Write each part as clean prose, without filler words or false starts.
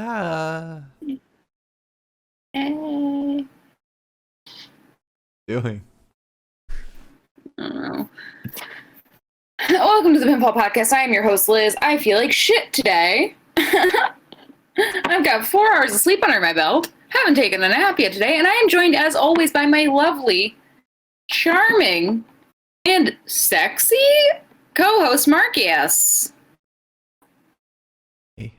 Ah. Hey. Doing. I don't know. Welcome to the Pinfall Podcast. I am your host, Liz. I feel like shit today. I've got 4 hours of sleep under my belt. Haven't taken a nap yet today, and I am joined, as always, by my lovely, charming, and sexy co-host, Marcus. Hey.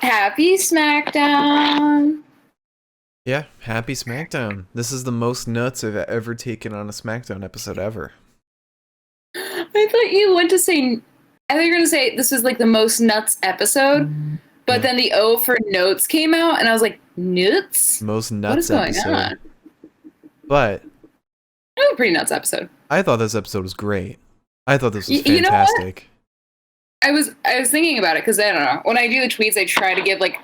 Happy Smackdown. Yeah, happy Smackdown. This is the most nuts I've ever taken on a Smackdown episode ever. I thought you went to say, I thought you were going to say this was like the most nuts episode, but then the O for notes came out, and I was like, nuts? Most nuts what is going episode. on? But It was a pretty nuts episode. I thought this episode was great. I thought this was You know what? fantastic. I was thinking about it because I don't know. When I do the tweets, I try to give like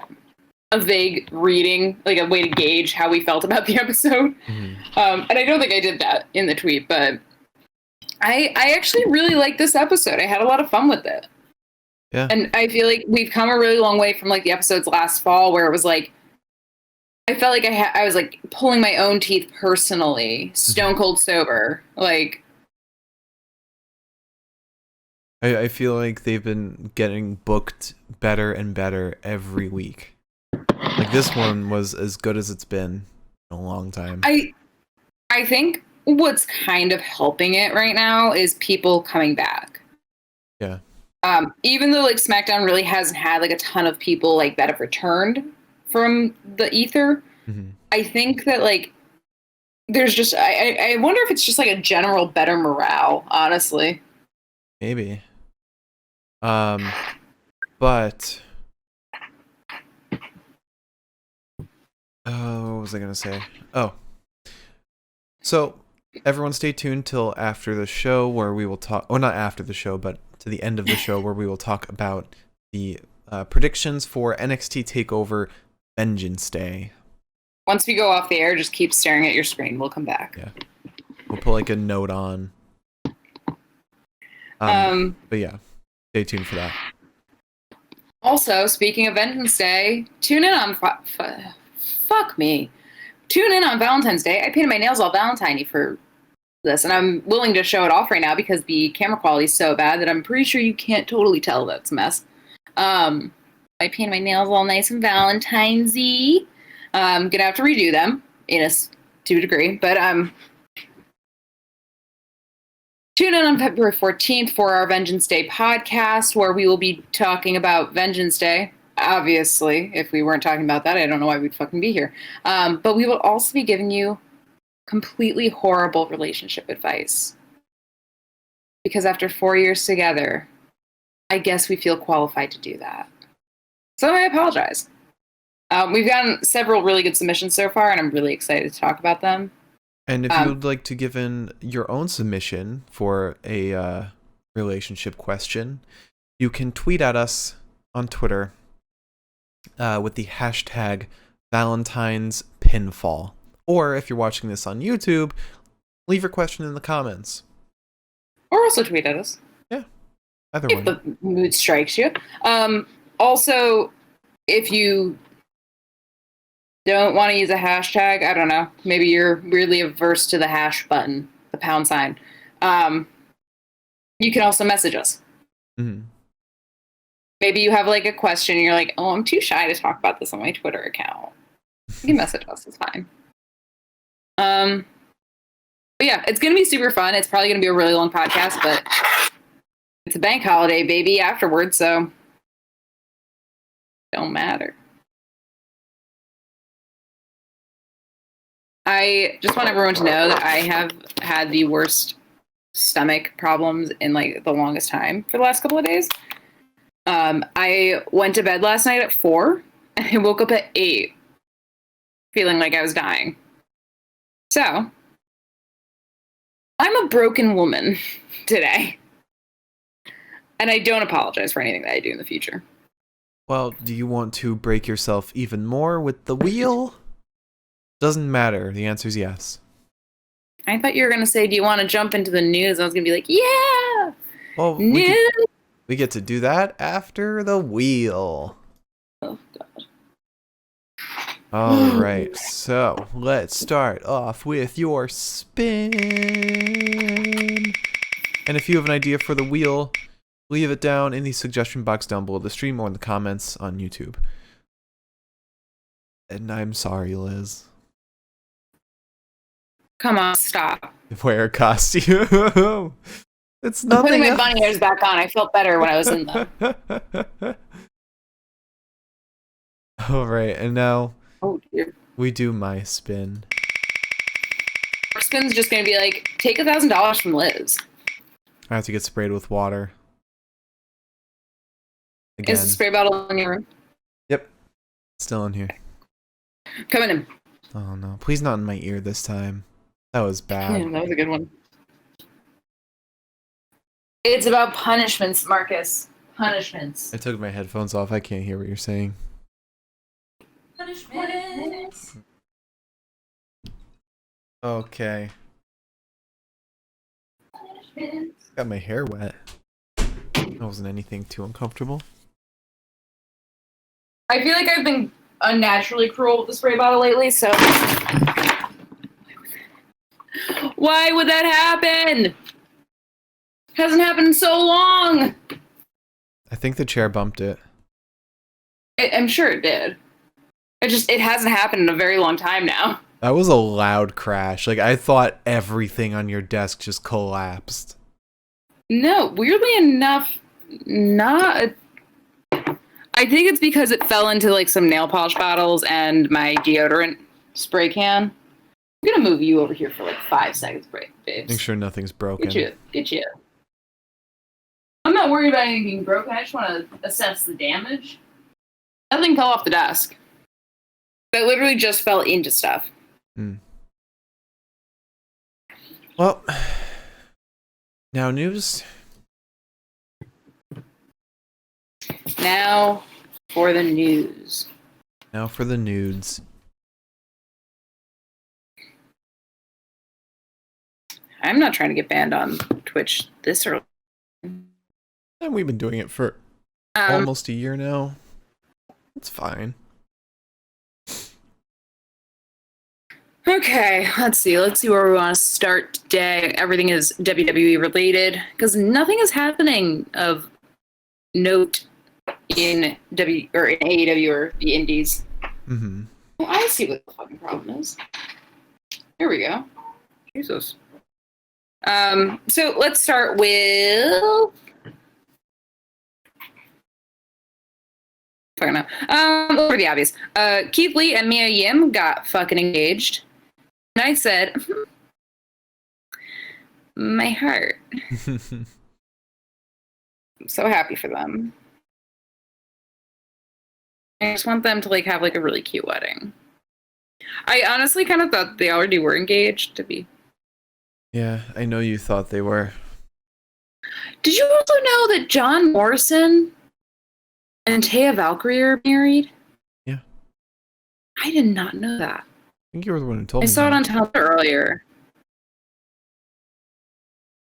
a vague reading, like a way to gauge how we felt about the episode. Mm-hmm. And I don't think I did that in the tweet, but I actually really liked this episode. I had a lot of fun with it. Yeah. And I feel like we've come a really long way from like the episodes last fall where it was like, I felt like I was like pulling my own teeth personally, stone cold sober. Like, I feel like they've been getting booked better and better every week. Like this one was as good as it's been in a long time. I think what's kind of helping it right now is people coming back. Yeah. Even though like SmackDown really hasn't had like a ton of people like that have returned from the ether, I think that like there's just I wonder if it's just like a general better morale, honestly. Maybe. But what was I gonna say? Oh. So everyone stay tuned till after the show where we will talk, not after the show, but to the end of the show where we will talk about the predictions for NXT TakeOver Vengeance Day. Once we go off the air, just keep staring at your screen. We'll come back. Yeah. We'll put like a note on. But yeah, stay tuned for that. Also, speaking of Vengeance Day, tune in on fuck me. Tune in on Valentine's Day. I painted my nails all Valentine-y for this, and I'm willing to show it off right now because the camera quality is so bad that I'm pretty sure you can't totally tell that's a mess. I painted my nails all nice and Valentine's-y. Gonna have to redo them to a degree, but tune in on February 14th for our Vengeance Day podcast, where we will be talking about Vengeance Day. Obviously, if we weren't talking about that, I don't know why we'd fucking be here. But we will also be giving you completely horrible relationship advice. Because after 4 years together, I guess we feel qualified to do that. So I apologize. We've gotten several really good submissions so far, and I'm really excited to talk about them. And if you would like to give in your own submission for a relationship question, you can tweet at us on Twitter with the hashtag Valentine's Pinfall. Or if you're watching this on YouTube, leave your question in the comments. Or also tweet at us. Yeah, either if one. The mood strikes you. Also, if you don't want to use a hashtag, I don't know, maybe you're really averse to the hash button, the pound sign, you can also message us. Mm-hmm. Maybe you have like a question and you're like, oh, I'm too shy to talk about this on my Twitter account. You can message us, it's fine. But yeah, it's going to be super fun. It's probably going to be a really long podcast, but it's a bank holiday, baby, afterwards, so don't matter. I just want everyone to know that I have had the worst stomach problems in like the longest time for the last couple of days. I went to bed last night at 4 and I woke up at 8 feeling like I was dying. So I'm a broken woman today. And I don't apologize for anything that I do in the future. Well, do you want to break yourself even more with the wheel? Doesn't matter. The answer is yes. I thought you were going to say, do you want to jump into the news? I was going to be like, yeah! Well, news! We get to do that after the wheel. Oh, God. All right, so let's start off with your spin. And if you have an idea for the wheel, leave it down in the suggestion box down below the stream or in the comments on YouTube. And I'm sorry, Liz. Come on, stop. Wear a costume. It's I'm nothing. putting my bunny ears back on. I felt better when I was in them. All right, and now dear. We do my spin. Spin's just gonna be like, take $1,000 from Liz. I have to get sprayed with water. Again. Is the spray bottle in your room? Yep. Still in here. Coming in. Oh no. Please not in my ear this time. That was bad. That was a good one. It's about punishments, Marcus. Punishments. I took my headphones off. I can't hear what you're saying. Punishments. Okay. Punishments. Got my hair wet. That wasn't anything too uncomfortable. I feel like I've been unnaturally cruel with the spray bottle lately, so... Why would that happen? Hasn't happened in so long. I think the chair bumped it. I'm sure it did. It hasn't happened in a very long time now. That was a loud crash. Like, I thought everything on your desk just collapsed. No, weirdly enough, not. I think it's because it fell into like some nail polish bottles and my deodorant spray can. I'm gonna move you over here for like 5 seconds, babes. Make sure nothing's broken. Get you. I'm not worried about anything being broken. I just want to assess the damage. Nothing fell off the desk. It literally just fell into stuff. Well, now news. Now for the news. Now for the nudes. I'm not trying to get banned on Twitch this early. And we've been doing it for almost a year now. It's fine. Okay, let's see where we want to start today. Everything is WWE related because nothing is happening of note in AEW or the Indies. Mm-hmm. Well, I see what the fucking problem is. Here we go. Jesus. So let's start with. Over the obvious. Keith Lee and Mia Yim got fucking engaged. And I said, my heart. I'm so happy for them. I just want them to like have like a really cute wedding. I honestly kind of thought they already were engaged to be. Yeah, I know you thought they were. Did you also know that John Morrison and Taya Valkyrie are married? Yeah. I did not know that. I think you were the one who told me. I saw it on Tumblr earlier.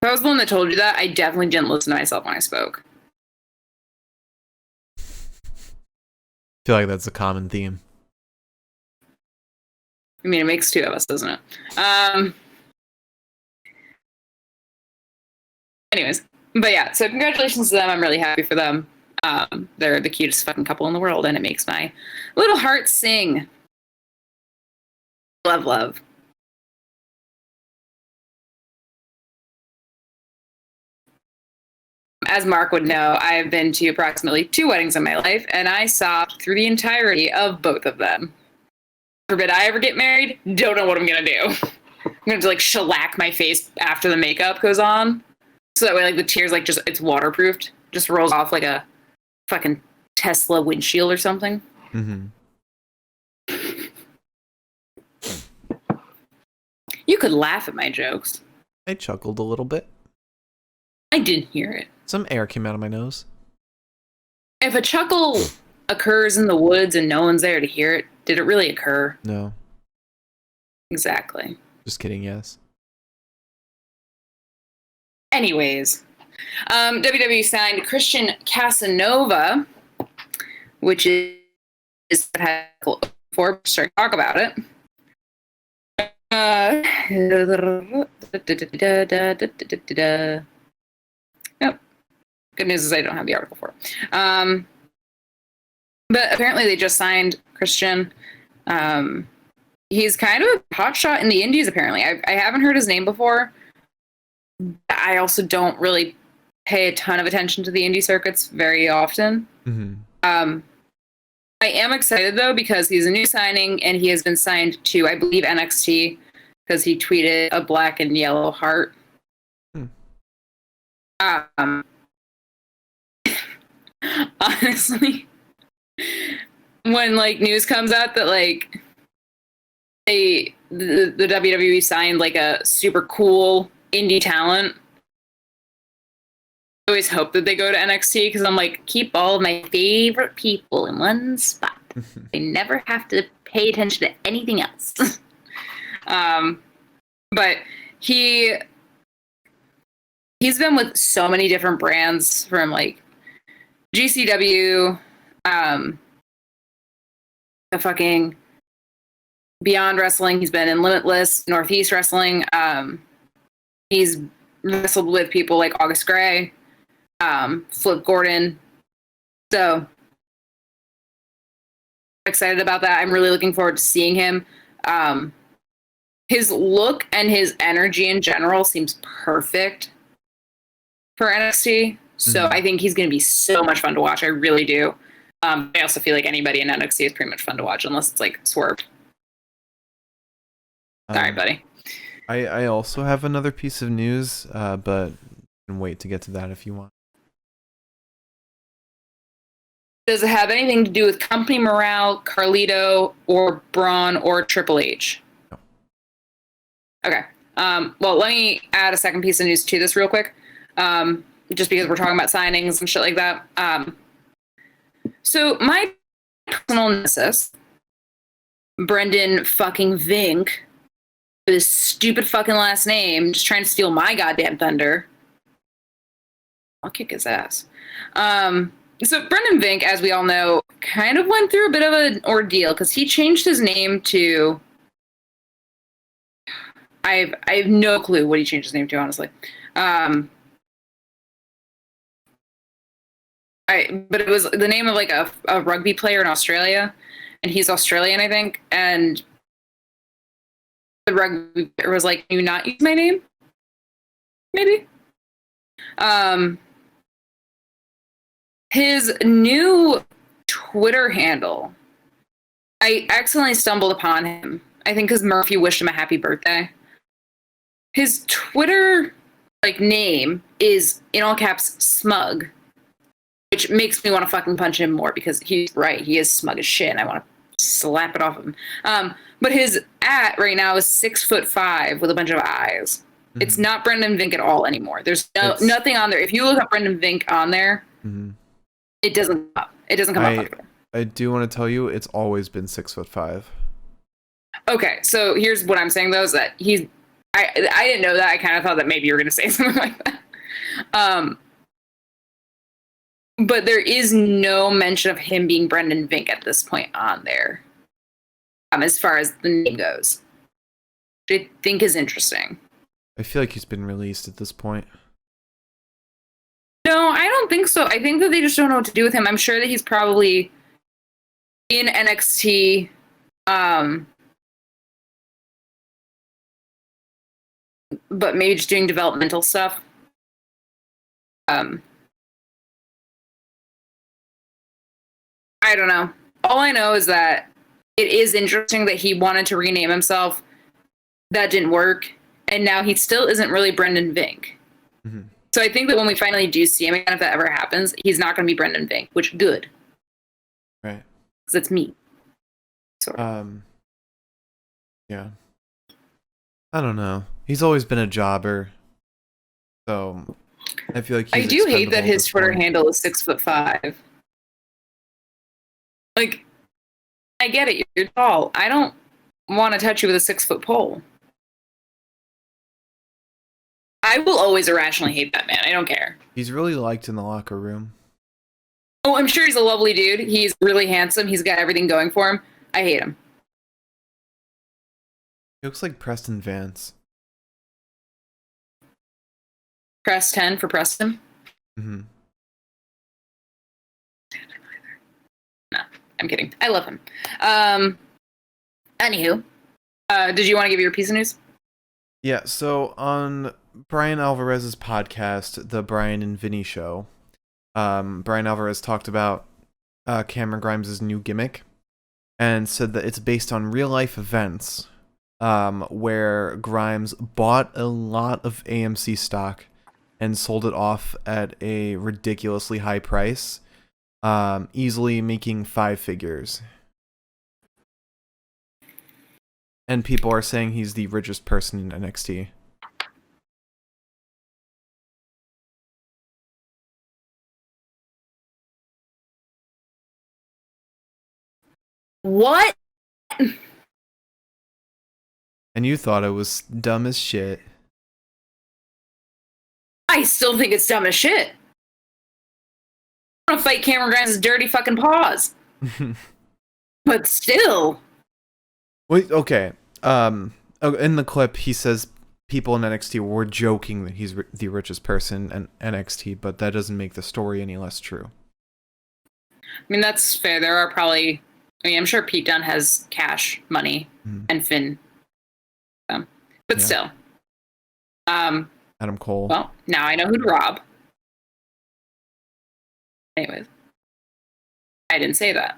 If I was the one that told you that, I definitely didn't listen to myself when I spoke. I feel like that's a common theme. I mean, it makes two of us, doesn't it? Anyways, but yeah, so congratulations to them. I'm really happy for them. They're the cutest fucking couple in the world, and it makes my little heart sing. Love, love. As Mark would know, I have been to approximately 2 weddings in my life, and I sobbed through the entirety of both of them. Forbid I ever get married, don't know what I'm gonna do. I'm gonna like shellac my face after the makeup goes on, so that way like the tears like just it's waterproofed, just rolls off like a fucking Tesla windshield or something. Mm-hmm. You could laugh at my jokes. I chuckled a little bit. I didn't hear it. Some air came out of my nose. If a chuckle occurs in the woods and no one's there to hear it, did it really occur? No. Exactly. Just kidding, yes. Anyways, WWE signed Christian Casanova, which is for to talk about it. Yep. Good news is I don't have the article for it. But apparently they just signed Christian. He's kind of a hotshot in the indies, apparently. I haven't heard his name before. I also don't really pay a ton of attention to the indie circuits very often. Mm-hmm. I am excited, though, because he's a new signing, and he has been signed to, I believe, NXT, because he tweeted a black and yellow heart. Honestly, when, like, news comes out that, like, the WWE signed, like, a super cool indie talent, I always hope that they go to NXT, because I'm like, keep all of my favorite people in one spot. They never have to pay attention to anything else. But he's been with so many different brands, from like GCW, the fucking Beyond Wrestling. He's been in Limitless, Northeast Wrestling. He's wrestled with people like August Gray, Flip Gordon. So I'm excited about that. I'm really looking forward to seeing him. His look and his energy in general seems perfect for NXT. So I think he's going to be so much fun to watch. I really do. I also feel like anybody in NXT is pretty much fun to watch, unless it's like Swerved. Sorry, buddy. I also have another piece of news, but I can wait to get to that if you want. Does it have anything to do with company morale, Carlito, or Braun, or Triple H? No. Okay. Well, let me add a second piece of news to this real quick. Just because we're talking about signings and shit like that. So my personal nemesis, Brendan fucking Vink, with his stupid fucking last name, just trying to steal my goddamn thunder. I'll kick his ass. So Brendan Vink, as we all know, kind of went through a bit of an ordeal because he changed his name to... I have no clue what he changed his name to, honestly. But it was the name of like a rugby player in Australia, and he's Australian, I think. And the rugby player was like, "Can you not use my name?" Maybe. His new Twitter handle, I accidentally stumbled upon him. I think because Murphy wished him a happy birthday. His Twitter name is in all caps smug, which makes me want to fucking punch him more because he's right. He is smug as shit, and I want to slap it off of him. But his @ right now is 6'5" with a bunch of eyes. Mm-hmm. It's not Brendan Vink at all anymore. There's nothing on there. If you look up Brendan Vink on there, it doesn't come up. It doesn't come up. I do want to tell you, it's always been 6'5". Okay, so here's what I'm saying though: is that he's. I didn't know that. I kind of thought that maybe you were going to say something like that. But there is no mention of him being Brendan Vink at this point on there, as far as the name goes, which I think is interesting. I feel like he's been released at this point. No, I don't think so. I think that they just don't know what to do with him. I'm sure that he's probably in NXT, but maybe just doing developmental stuff. I don't know. All I know is that it is interesting that he wanted to rename himself. That didn't work. And now he still isn't really Brendan Vink. Mm-hmm. So I think that when we finally do see him again, if that ever happens, he's not going to be Brendan Vink, which good. Right. Because it's me. Sort of. Yeah. I don't know. He's always been a jobber. So I feel like he's I do hate that his Twitter handle is 6'5". Like, I get it. You're tall. I don't want to touch you with a 6-foot pole. I will always irrationally hate that man. I don't care. He's really liked in the locker room. Oh, I'm sure he's a lovely dude. He's really handsome. He's got everything going for him. I hate him. He looks like Preston Vance. Press 10 for Preston. Mm-hmm. No, I'm kidding. I love him. Anywho, did you want to give your piece of news? Yeah, so on Brian Alvarez's podcast, The Brian and Vinny Show, Brian Alvarez talked about Cameron Grimes' new gimmick and said that it's based on real-life events where Grimes bought a lot of AMC stock and sold it off at a ridiculously high price, easily making 5 figures. And people are saying he's the richest person in NXT. What? And you thought it was dumb as shit. I still think it's dumb as shit. I want to fight Cameron Grimes' dirty fucking paws. But still. Wait, okay. In the clip, he says people in NXT were joking that he's the richest person in NXT, but that doesn't make the story any less true. I mean, that's fair. There are probably... I mean, I'm sure Pete Dunne has cash, money, and Finn. But still. Adam Cole. Well, now I know who to rob. Anyways. I didn't say that.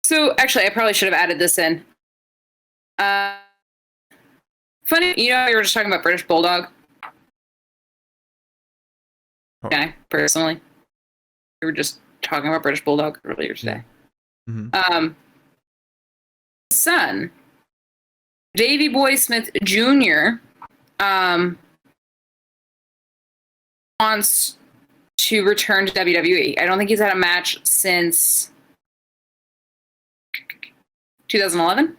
So, actually, I probably should have added this in. Funny, you know, we were just talking about British Bulldog. Okay, personally. We were just talking about British Bulldog earlier today. Mm-hmm. Son, Davey Boy Smith Jr., wants to return to WWE. I don't think he's had a match since 2011.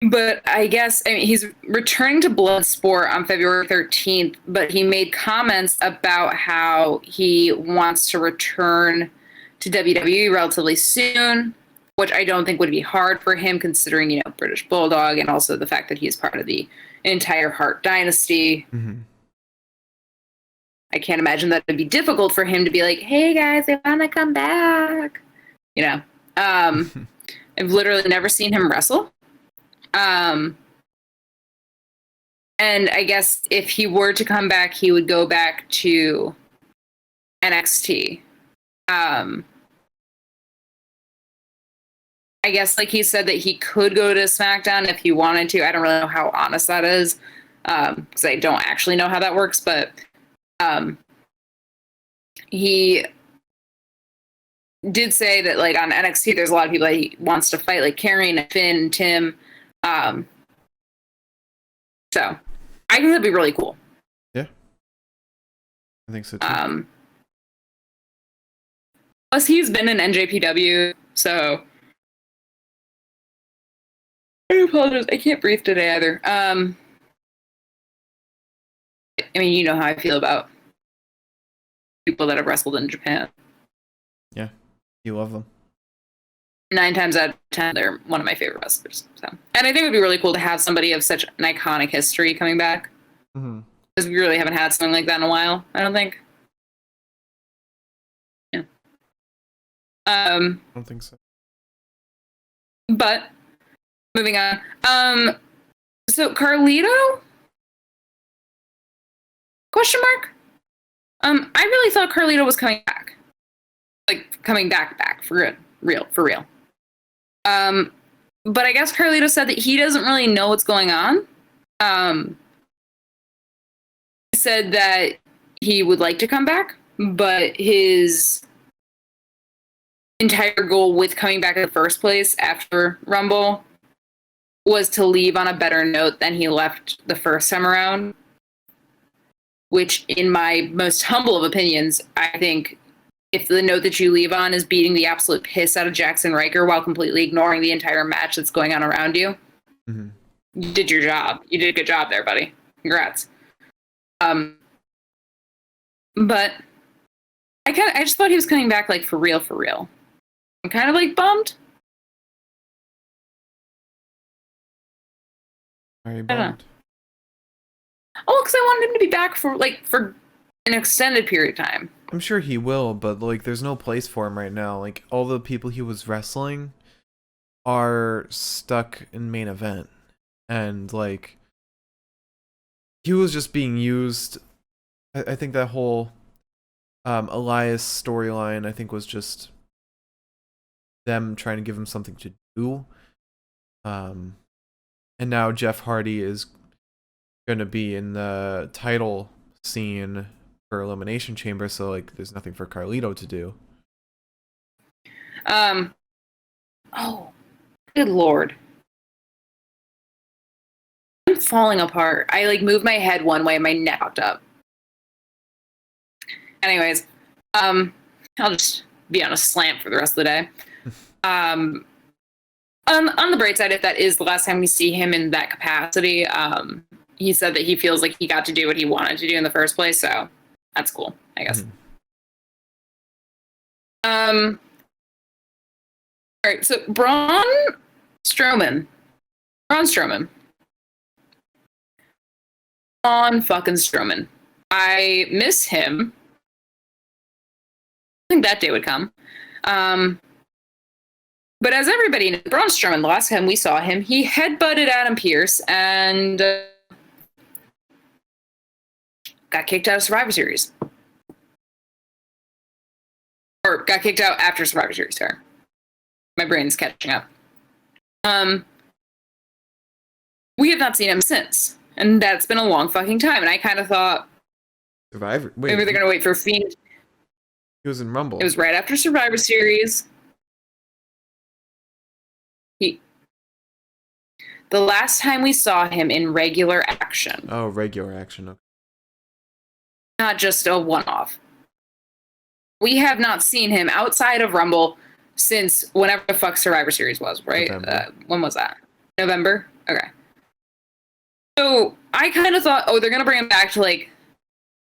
But I guess, I mean, he's returning to Bloodsport on February 13th, but he made comments about how he wants to return to WWE relatively soon, which I don't think would be hard for him considering, you know, British Bulldog and also the fact that he's part of the entire Hart Dynasty. Mm-hmm. I can't imagine that it'd be difficult for him to be like, hey guys, I want to come back. You know, I've literally never seen him wrestle. And I guess if he were to come back, he would go back to NXT. I guess, like he said, that he could go to SmackDown if he wanted to. I don't really know how honest that is, because I don't actually know how that works. But he did say that, like, on NXT, there's a lot of people that he wants to fight, like Karrion, Finn, and Tim. So I think that'd be really cool. Yeah, I think so too. Plus, he's been in NJPW, so I apologize. I can't breathe today either. I mean, you know how I feel about people that have wrestled in Japan. Yeah, you love them. 9 times out of 10, they're one of my favorite wrestlers. So, and I think it would be really cool to have somebody of such an iconic history coming back. Mm-hmm. Because we really haven't had something like that in a while, I don't think. Yeah. I don't think so. But, moving on. So, Carlito? Question mark? I really thought Carlito was coming back. Like, coming back, for real. But I guess Carlito said that he doesn't really know what's going on. He said that he would like to come back, but his entire goal with coming back in the first place after Rumble was to leave on a better note than he left the first time around. Which, in my most humble of opinions, I think if the note that you leave on is beating the absolute piss out of Jackson Riker while completely ignoring the entire match that's going on around you, you did your job. You did a good job there, buddy. Congrats. But I just thought he was coming back like for real. I'm kind of like bummed. Are you bummed? Oh, because I wanted him to be back for an extended period of time. I'm sure he will, but like there's no place for him right now. Like all the people he was wrestling are stuck in main event. And like he was just being used. I think that whole Elias storyline, I think, was just them trying to give him something to do. And now Jeff Hardy is going to be in the title scene for Elimination Chamber, so like there's nothing for Carlito to do. Oh, good lord. I'm falling apart. I like moved my head one way and my neck fucked up. Anyways, I'll just be on a slant for the rest of the day. On the bright side, if that is the last time we see him in that capacity, he said that he feels like he got to do what he wanted to do in the first place, so that's cool, I guess. All right, so Braun Strowman. On fucking Strowman. I miss him. I think that day would come. But as everybody knows, Braun Strowman, the last time we saw him, he headbutted Adam Pearce and got kicked out of Survivor Series. Or got kicked out after Survivor Series, sorry. My brain's catching up. We have not seen him since. And that's been a long fucking time. And I kind of thought Survivor. Wait, maybe they're going to wait for Fiend. He was in Rumble. It was right after Survivor Series. The last time we saw him in regular action. Oh, regular action. Okay. Not just a one-off. We have not seen him outside of Rumble since whenever the fuck Survivor Series was, right? When was that? November? Okay. So I kind of thought, they're going to bring him back to like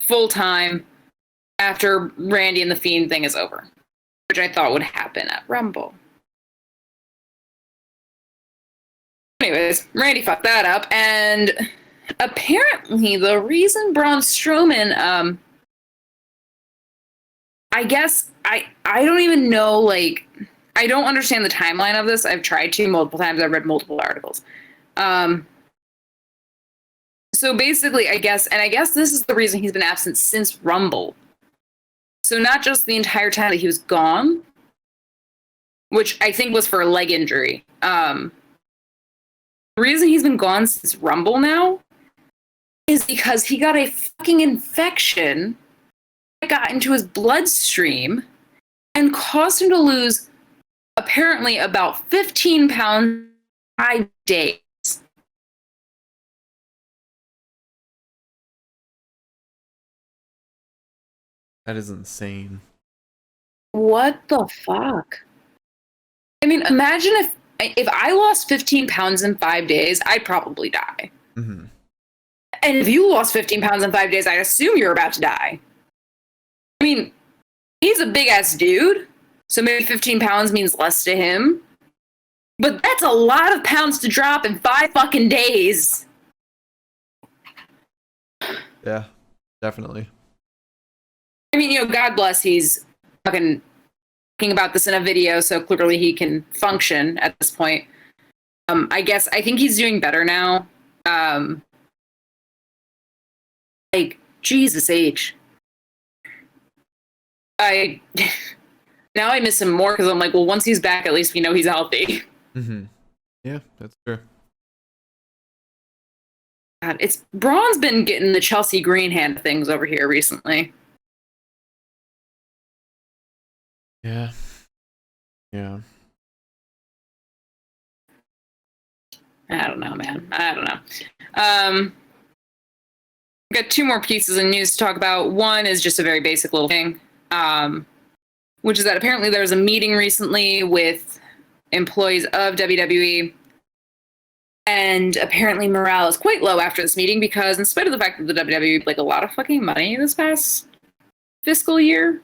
full-time after Randy and the Fiend thing is over, which I thought would happen at Rumble. Anyways, Randy fucked that up, and apparently the reason Braun Strowman, I guess, I don't even know, like, I don't understand the timeline of this. I've tried to multiple times. I've read multiple articles. So basically, I guess this is the reason he's been absent since Rumble. So not just the entire time that he was gone, which I think was for a leg injury. The reason he's been gone since Rumble now is because he got a fucking infection that got into his bloodstream and caused him to lose apparently about 15 pounds in 5 days. That is insane. What the fuck? I mean, imagine if I lost 15 pounds in 5 days, I'd probably die. Mm-hmm. And if you lost 15 pounds in 5 days, I assume you're about to die. I mean, he's a big-ass dude, so maybe 15 pounds means less to him. But that's a lot of pounds to drop in 5 fucking days. Yeah, definitely. I mean, God bless, he's fucking talking about this in a video, so clearly he can function at this point. I think he's doing better now. Like, Jesus H. Now I miss him more because I'm like, well, once he's back, at least we know he's healthy. Mm-hmm. Yeah, that's true. God, Braun's been getting the Chelsea Green hand things over here recently. Yeah. Yeah. I don't know, man. I don't know. Got 2 more pieces of news to talk about. One is just a very basic little thing. which is that apparently there was a meeting recently with employees of WWE, and apparently morale is quite low after this meeting because in spite of the fact that the WWE made like a lot of fucking money this past fiscal year,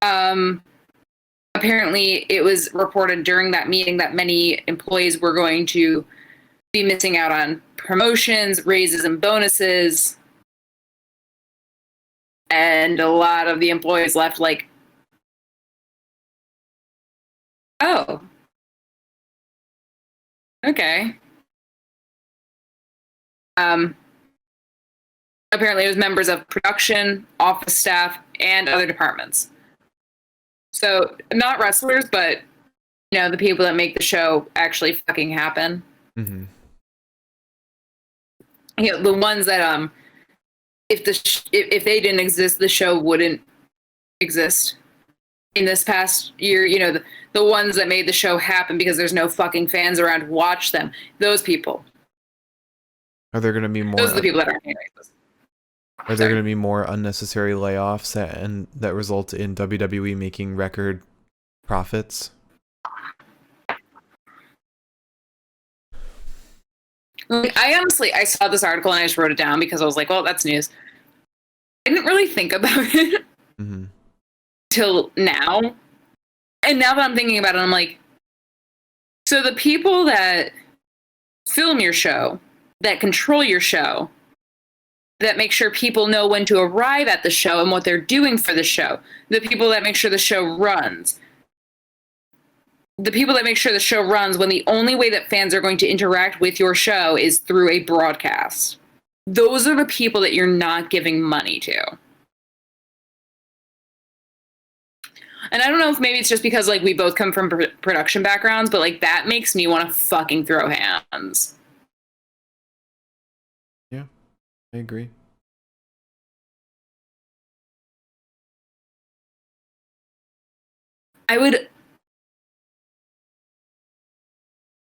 apparently it was reported during that meeting that many employees were going to be missing out on promotions, raises, and bonuses. And a lot of the employees left like, oh, okay. Apparently it was members of production, office staff, and other departments. So not wrestlers, but, you know, the people that make the show actually fucking happen. Mm-hmm. You know, the ones that, if they didn't exist, the show wouldn't exist. In this past year, you know, the ones that made the show happen because there's no fucking fans around to watch them. Those people. Are there going to be more? Those are the people that aren't being racist. Are there going to be more unnecessary layoffs that result in WWE making record profits? Like, I saw this article and I just wrote it down because I was like, well, that's news. I didn't really think about it till now. And now that I'm thinking about it, I'm like, so the people that film your show, that control your show, that make sure people know when to arrive at the show and what they're doing for the show, the people that make sure the show runs, the people that make sure the show runs when the only way that fans are going to interact with your show is through a broadcast. Those are the people that you're not giving money to. And I don't know if maybe it's just because like we both come from production backgrounds, but like that makes me want to fucking throw hands. Yeah, I agree. I would.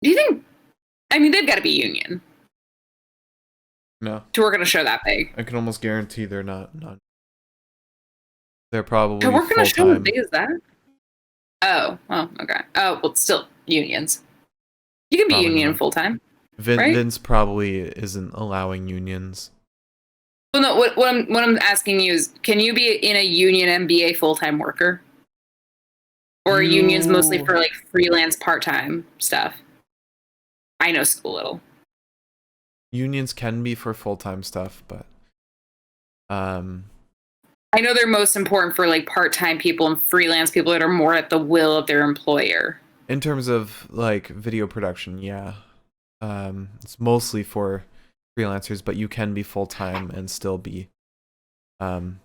Do you think? I mean, they've got to be union. No. To work on a show that big. I can almost guarantee they're not. They're probably to work on a show full-time. as big as that? Oh, okay. Oh, well, still unions. You can be Probably union not. full-time. right? Vince probably isn't allowing unions. Well, no. What I'm asking you is, can you be in a union MBA full-time worker, or are unions mostly for like freelance part-time stuff? I know a little. Unions can be for full-time stuff, but I know they're most important for like part-time people and freelance people that are more at the will of their employer. in terms of like video production, yeah, it's mostly for freelancers, but you can be full-time and still be in.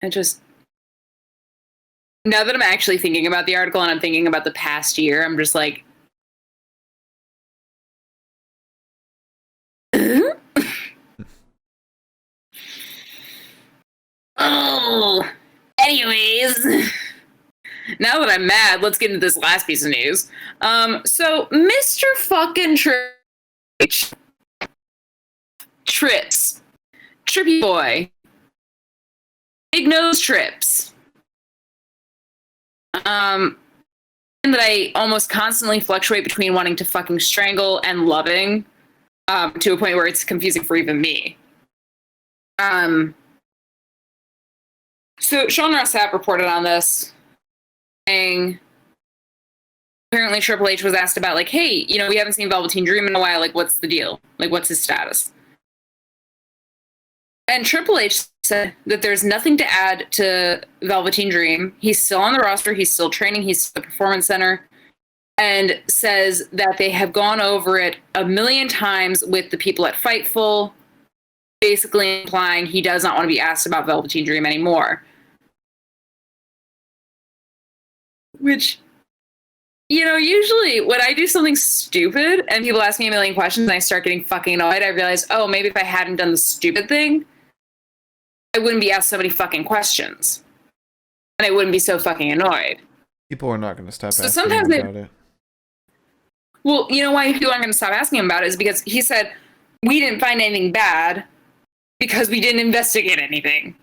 I just, now that I'm actually thinking about the article and I'm thinking about the past year, I'm just like, oh, anyways, now that I'm mad, let's get into this last piece of news. So Mr. fucking Trips, Trippy Boy, Big Nose Trips, that I almost constantly fluctuate between wanting to fucking strangle and loving, to a point where it's confusing for even me. So Sean Ross Sapp reported on this, saying apparently Triple H was asked about, like, hey, you know, we haven't seen Velveteen Dream in a while, like, what's the deal? Like, what's his status? And Triple H said that there's nothing to add to Velveteen Dream. He's still on the roster, he's still training, he's at the Performance Center, and says that they have gone over it 1,000,000 times with the people at Fightful, basically implying he does not want to be asked about Velveteen Dream anymore. Which, you know, usually when I do something stupid and people ask me 1,000,000 questions and I start getting fucking annoyed, I realize, oh, maybe if I hadn't done the stupid thing, I wouldn't be asked so many fucking questions. And I wouldn't be so fucking annoyed. People are not going to stop asking sometimes about it. Well, you know why people aren't going to stop asking him about it is because he said, we didn't find anything bad because we didn't investigate anything.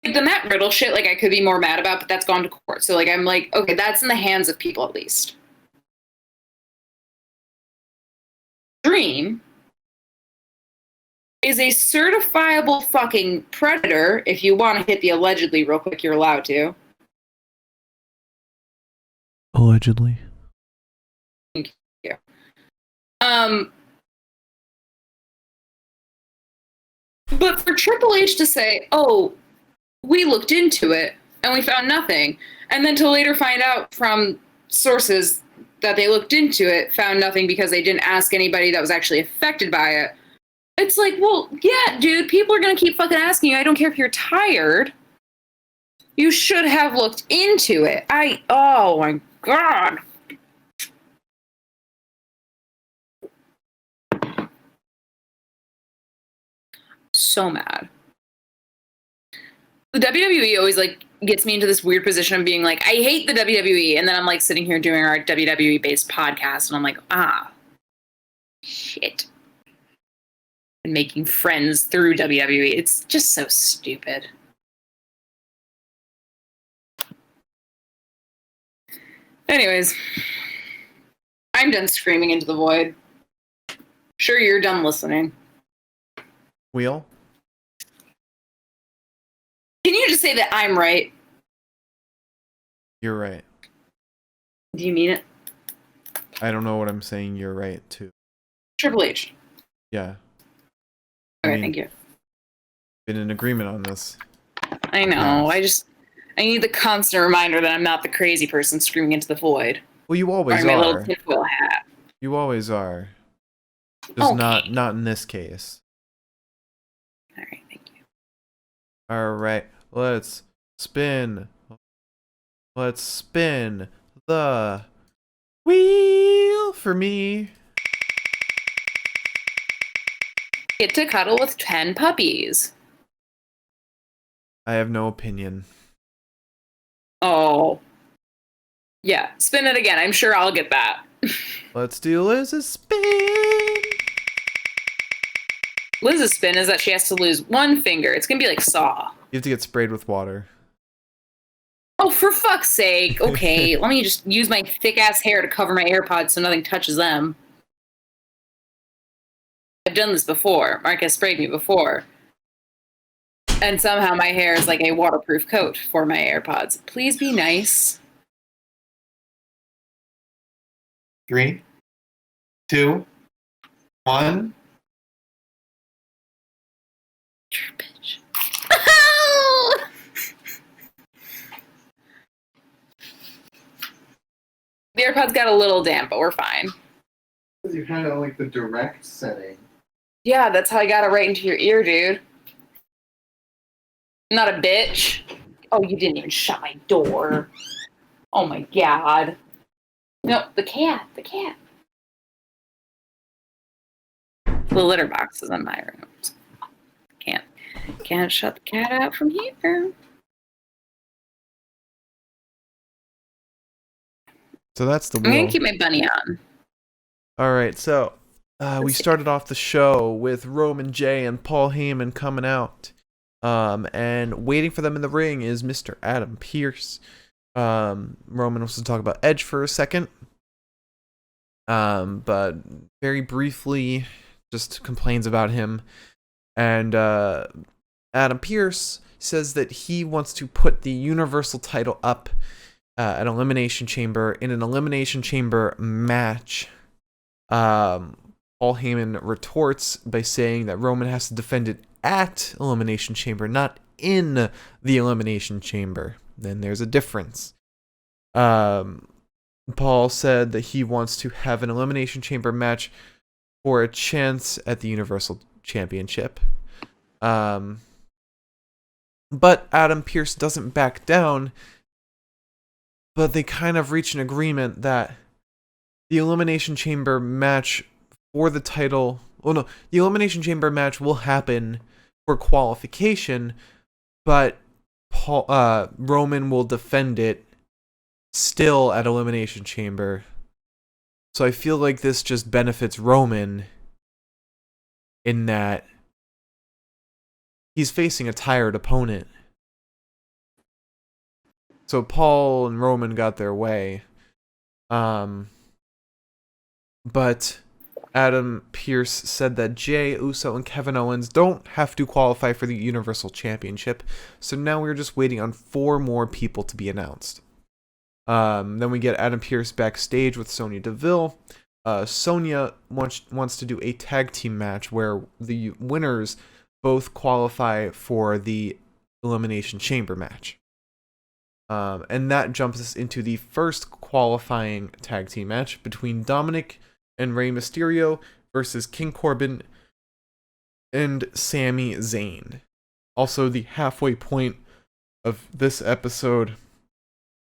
The Matt Riddle shit, like, I could be more mad about, but that's gone to court. So, like, I'm like, okay, that's in the hands of people at least. Dream is a certifiable fucking predator. If you want to hit the allegedly real quick, you're allowed to. Allegedly. Thank you. But for Triple H to say, oh, we looked into it and we found nothing, and then to later find out from sources that they looked into it, found nothing because they didn't ask anybody that was actually affected by it. It's like, well, yeah, dude, people are going to keep fucking asking you. I don't care if you're tired. You should have looked into it. Oh my God. So mad. The WWE always like gets me into this weird position of being like, I hate the WWE, and then I'm like sitting here doing our WWE based podcast, and I'm like, shit. And making friends through WWE. It's just so stupid. Anyways, I'm done screaming into the void. Sure, you're done listening. Wheel? Can you just say that I'm right? You're right. Do you mean it? I don't know what I'm saying. You're right, too. Triple H. Yeah. Okay, thank you. Been in agreement on this. I know. I need the constant reminder that I'm not the crazy person screaming into the void. Well, you always wearing are. my little tinfoil hat. You always are. Just okay. not in this case. All right, thank you. All right, let's spin. Let's spin the wheel for me. Get to cuddle with 10 puppies. I have no opinion. Oh. Yeah, spin it again. I'm sure I'll get that. Let's do Liz's spin. Liz's spin is that she has to lose one finger. It's going to be like Saw. You have to get sprayed with water. Oh, for fuck's sake. Okay, let me just use my thick-ass hair to cover my AirPods so nothing touches them. I've done this before. Mark has sprayed me before. And somehow my hair is like a waterproof coat for my AirPods. Please be nice. 3, 2, 1. Bitch. The AirPods got a little damp, but we're fine. Because you had it on like the direct setting. Yeah, that's how I got it right into your ear, dude. Not a bitch. Oh, you didn't even shut my door. Oh my God. No, the cat. The litter box is in my room. Can't shut the cat out from here. So that's the I'm wheel. gonna keep my bunny on. All right, so we started off the show with Roman J and Paul Heyman coming out. And waiting for them in the ring is Mr. Adam Pearce. Roman wants to talk about Edge for a second. But very briefly, just complains about him. And Adam Pearce says that he wants to put the Universal title up at Elimination Chamber in an Elimination Chamber match. Paul Heyman retorts by saying that Roman has to defend it at Elimination Chamber, not in the Elimination Chamber. Then there's a difference. Paul said that he wants to have an Elimination Chamber match for a chance at the Universal Championship. But Adam Pearce doesn't back down. But they kind of reach an agreement that the Elimination Chamber match for the title... Oh no, the Elimination Chamber match will happen for qualification, but Roman will defend it still at Elimination Chamber. So I feel like this just benefits Roman in that he's facing a tired opponent. So Paul and Roman got their way. But Adam Pearce said that Jey Uso and Kevin Owens don't have to qualify for the Universal Championship. So now we're just waiting on 4 more people to be announced. Then we get Adam Pearce backstage with Sonya Deville. Sonya wants to do a tag team match where the winners both qualify for the Elimination Chamber match. And that jumps us into the first qualifying tag team match between Dominik and Rey Mysterio versus King Corbin and Sami Zayn. Also, the halfway point of this episode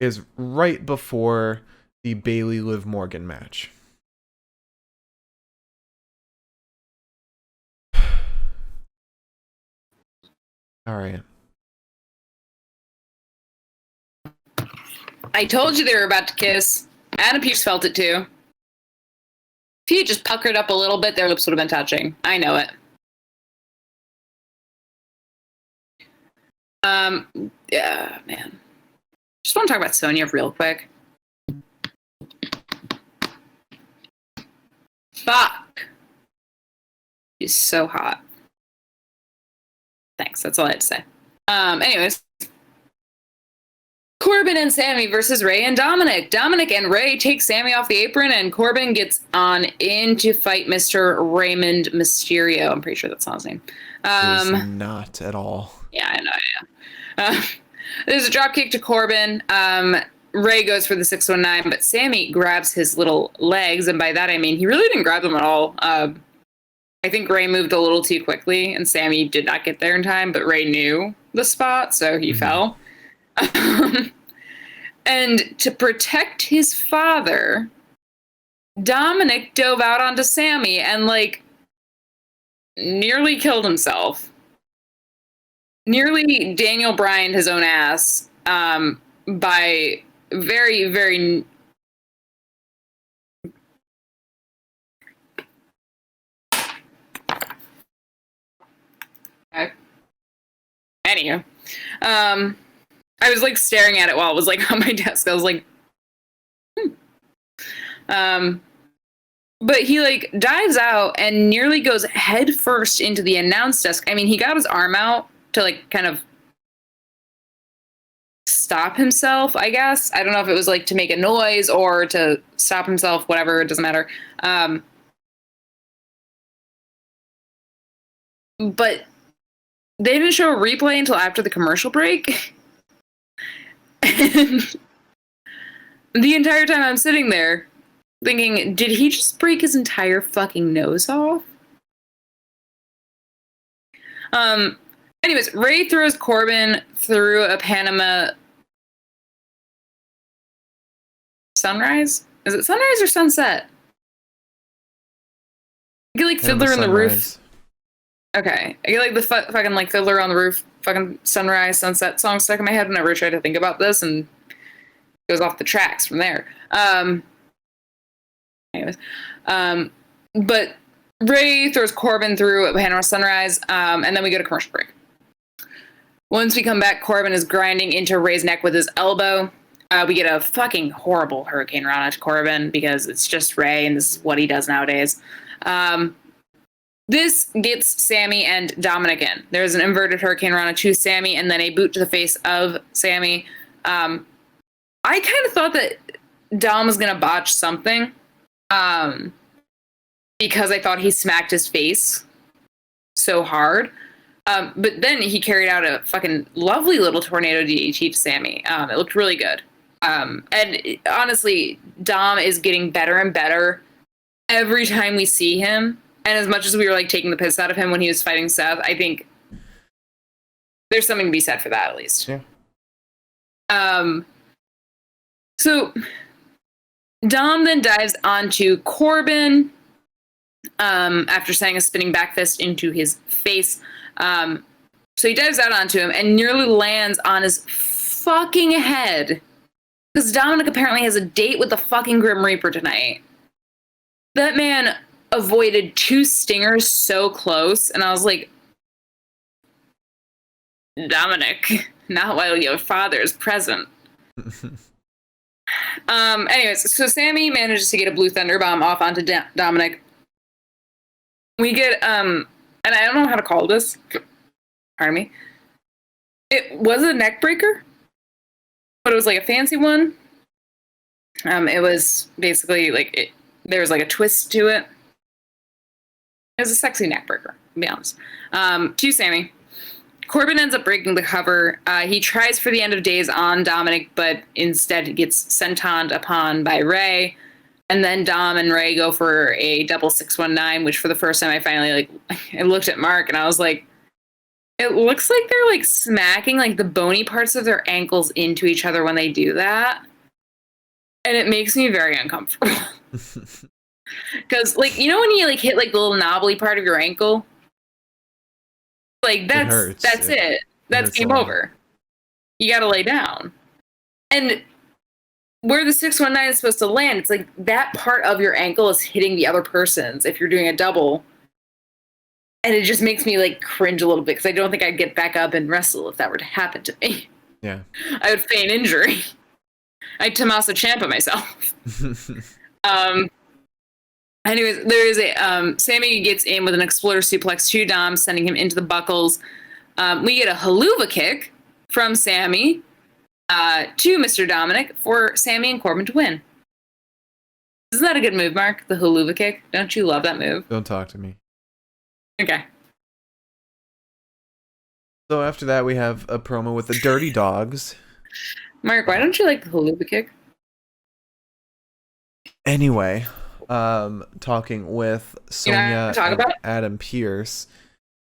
is right before the Bayley Liv Morgan match. All right. I told you they were about to kiss. Adam Pearce felt it too. If he had just puckered up a little bit, their lips would have been touching. I know it. Yeah, man. Just want to talk about Sonya real quick. Fuck. She's so hot. Thanks, that's all I had to say. Anyways. Corbin and Sammy versus Ray and Dominic. Dominic and Ray take Sammy off the apron, and Corbin gets on in to fight Mr. Raymond Mysterio. I'm pretty sure that's not his name. It's not at all. Yeah, I know. Yeah. There's a drop kick to Corbin. Ray goes for the 619, but Sammy grabs his little legs, and by that I mean he really didn't grab them at all. I think Ray moved a little too quickly, and Sammy did not get there in time, but Ray knew the spot, so he fell. And to protect his father, Dominik dove out onto Sammy and, like, nearly killed himself. Nearly Daniel Bryan'd his own ass by very, very... Okay. Anywho. I was, like, staring at it while it was, like, on my desk. I was like, But he, like, dives out and nearly goes head first into the announce desk. I mean, he got his arm out to, like, kind of stop himself, I guess. I don't know if it was, like, to make a noise or to stop himself, whatever. It doesn't matter. But they didn't show a replay until after the commercial break. And the entire time I'm sitting there thinking, did he just break his entire fucking nose off? Anyways, Ray throws Corbin through a Panama sunrise? Is it sunrise or sunset? I get like Fiddler on the Roof. Okay. I get like the fucking like Fiddler on the Roof, fucking sunrise, sunset song stuck in my head whenever I try to think about this, and it goes off the tracks from there. Anyways. But Ray throws Corbin through a Panama sunrise, and then we go to commercial break. Once we come back, Corbin is grinding into Ray's neck with his elbow. We get a fucking horrible Hurricane Rana to Corbin because it's just Ray, and this is what he does nowadays. This gets Sammy and Dominik in. There's an inverted Hurricane Rana to Sammy, and then a boot to the face of Sammy. I kind of thought that Dom was going to botch something because I thought he smacked his face so hard. But then he carried out a fucking lovely little tornado DDT to Sammy. It looked really good. And honestly, Dom is getting better and better every time we see him. And as much as we were like taking the piss out of him when he was fighting Seth, I think there's something to be said for that at least. Yeah. So Dom then dives onto Corbin after saying a spinning back fist into his face. So he dives out onto him and nearly lands on his fucking head. Because Dominik apparently has a date with the fucking Grim Reaper tonight. That man avoided 2 stingers so close, and I was like, Dominik, not while your father is present. Anyways, so Sami manages to get a blue thunder bomb off onto Dominik. We get and I don't know how to call this. Pardon me. It was a neck breaker, but it was like a fancy one. It was basically like there was like a twist to it. It was a sexy neck breaker, to be honest. To Sami. Corbin ends up breaking the cover. He tries for the end of days on Dominik, but instead gets sentoned upon by Ray. And then Dom and Ray go for a double 619, which for the first time I finally I looked at Mark and I was like, it looks like they're like smacking like the bony parts of their ankles into each other when they do that. And it makes me very uncomfortable. Because like, you know when you like hit like the little knobbly part of your ankle? Like that's it. That's game over. You gotta lay down. And where the 619 is supposed to land, it's like that part of your ankle is hitting the other person's if you're doing a double. And it just makes me like cringe a little bit because I don't think I'd get back up and wrestle if that were to happen to me. Yeah. I would feign injury. I'd Tommaso Ciampa myself. Anyways, there is a Sami gets in with an exploder suplex to Dom, sending him into the buckles. We get a haluva kick from Sami to Mr. Dominik for Sami and Corbin to win. Isn't that a good move, Mark? The haluva kick? Don't you love that move? Don't talk to me. Okay. So after that, we have a promo with the Dirty Dogs. Mark, why don't you like the haluva kick? Anyway, talking with Sonia and Adam Pearce.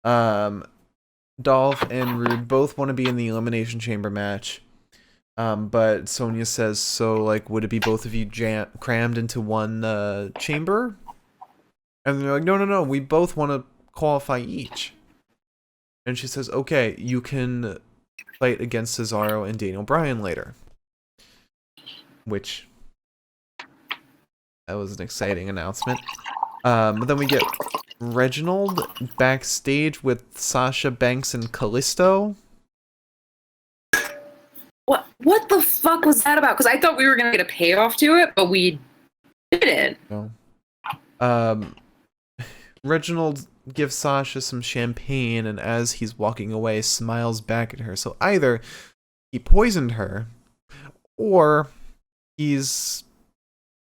Dolph and Roode both want to be in the Elimination Chamber match. But Sonia says, so, like, would it be both of you crammed into one chamber? And they're like, no, we both want to qualify each. And she says, okay, you can fight against Cesaro and Daniel Bryan later. Which, that was an exciting announcement. But then we get Reginald backstage with Sasha Banks and Kalisto. What the fuck was that about? Because I thought we were going to get a payoff to it, but we didn't. No. Reginald gives Sasha some champagne, and as he's walking away, smiles back at her. So either he poisoned her, or he's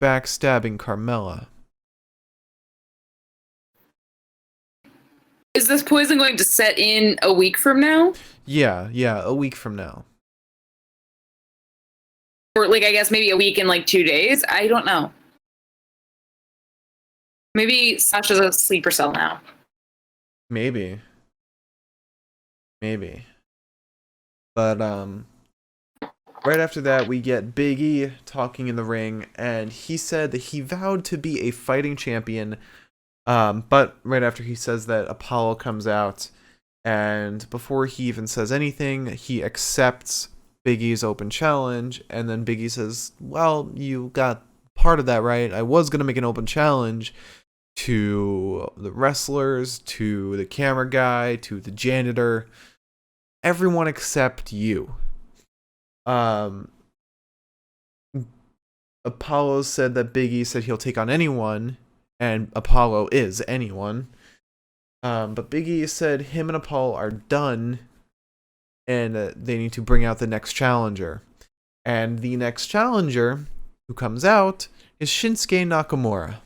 backstabbing Carmella. Is this poison going to set in a week from now? Yeah, a week from now. Or, like, I guess maybe a week and, like, 2 days? I don't know. Maybe Sasha's a sleeper cell now. Maybe. But, right after that, we get Biggie talking in the ring, and he said that he vowed to be a fighting champion, but right after he says that, Apollo comes out, and before he even says anything, he accepts Biggie's open challenge, and then Biggie says, well, you got part of that right. I was going to make an open challenge to the wrestlers, to the camera guy, to the janitor, everyone except you. Apollo said that Biggie said he'll take on anyone, and Apollo is anyone. But Biggie said him and Apollo are done, and they need to bring out the next challenger. And the next challenger who comes out is Shinsuke Nakamura.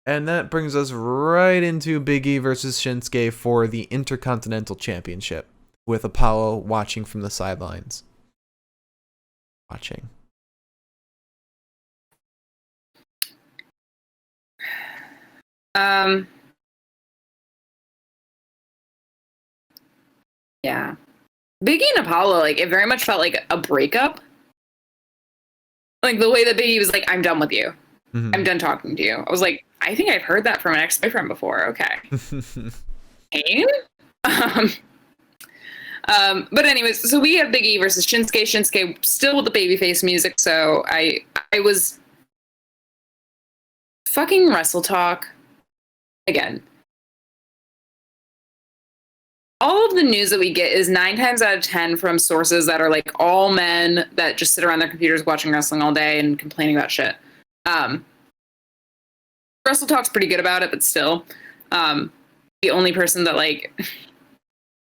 And that brings us right into Biggie versus Shinsuke for the Intercontinental Championship, with Apollo watching from the sidelines. Yeah. Biggie and Apollo, like, it very much felt like a breakup. Like, the way that Biggie was like, I'm done with you. Mm-hmm. I'm done talking to you. I was like, I think I've heard that from an ex-boyfriend before. Okay. Pain? But anyways, so we have Biggie versus Shinsuke. Shinsuke still with the babyface music, so I was fucking wrestle talk again. all of the news that we get is 9 times out of 10 from sources that are like all men that just sit around their computers watching wrestling all day and complaining about shit. Wrestle Talk's pretty good about it, but still, the only person that like,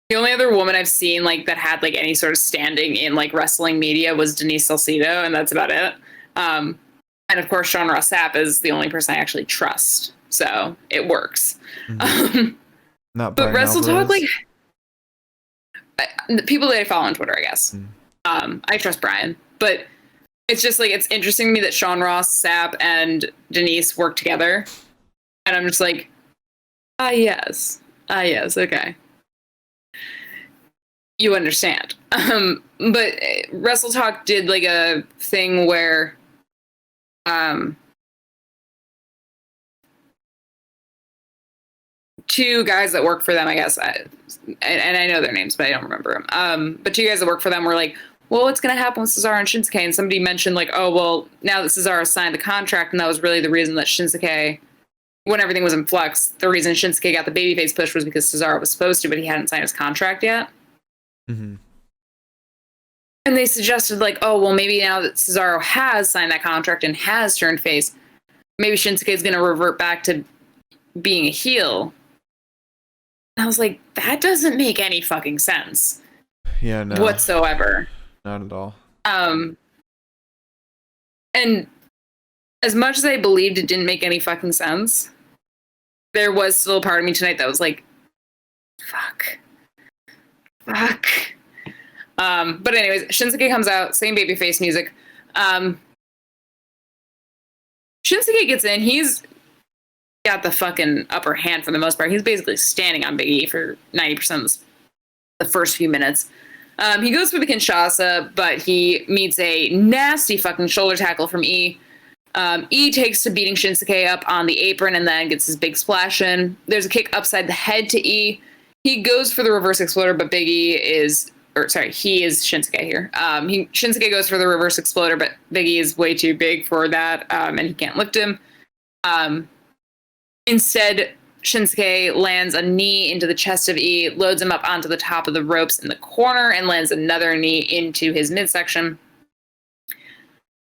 the only other woman I've seen like that had like any sort of standing in like wrestling media was Denise Salcido, and that's about it. And of course, Sean Ross Sapp is the only person I actually trust, so it works. Mm-hmm. Not Brian but Wrestle Alvarez. Talk, like the people that I follow on Twitter, I guess. I trust Brian, but it's just like it's interesting to me that Sean Ross, Sapp, and Denise work together, and I'm just like, yes, okay. You understand. But Wrestle Talk did like a thing where two guys that work for them, I guess, and I know their names, but I don't remember them. But two guys that work for them were like, well, what's going to happen with Cesaro and Shinsuke? And somebody mentioned like, oh, well, now that Cesaro signed the contract, and that was really the reason that Shinsuke, when everything was in flux, the reason Shinsuke got the babyface push was because Cesaro was supposed to, but he hadn't signed his contract yet. Mm-hmm. And they suggested like, oh, well, maybe now that Cesaro has signed that contract and has turned face, maybe Shinsuke is going to revert back to being a heel. And I was like, that doesn't make any fucking sense. Yeah, no. Whatsoever. Not at all. And as much as I believed it didn't make any fucking sense, there was still a part of me tonight that was like, fuck. But anyways, Shinsuke comes out, same babyface music. Shinsuke gets in. He's got the fucking upper hand for the most part. He's basically standing on Biggie for 90% of the first few minutes. He goes for the Kinshasa, but he meets a nasty fucking shoulder tackle from E. E takes to beating Shinsuke up on the apron and then gets his big splash in. There's a kick upside the head to E. He goes for the reverse exploder, but he is Shinsuke here. Shinsuke goes for the reverse exploder, but Biggie is way too big for that, and he can't lift him. Instead, Shinsuke lands a knee into the chest of E, loads him up onto the top of the ropes in the corner, and lands another knee into his midsection.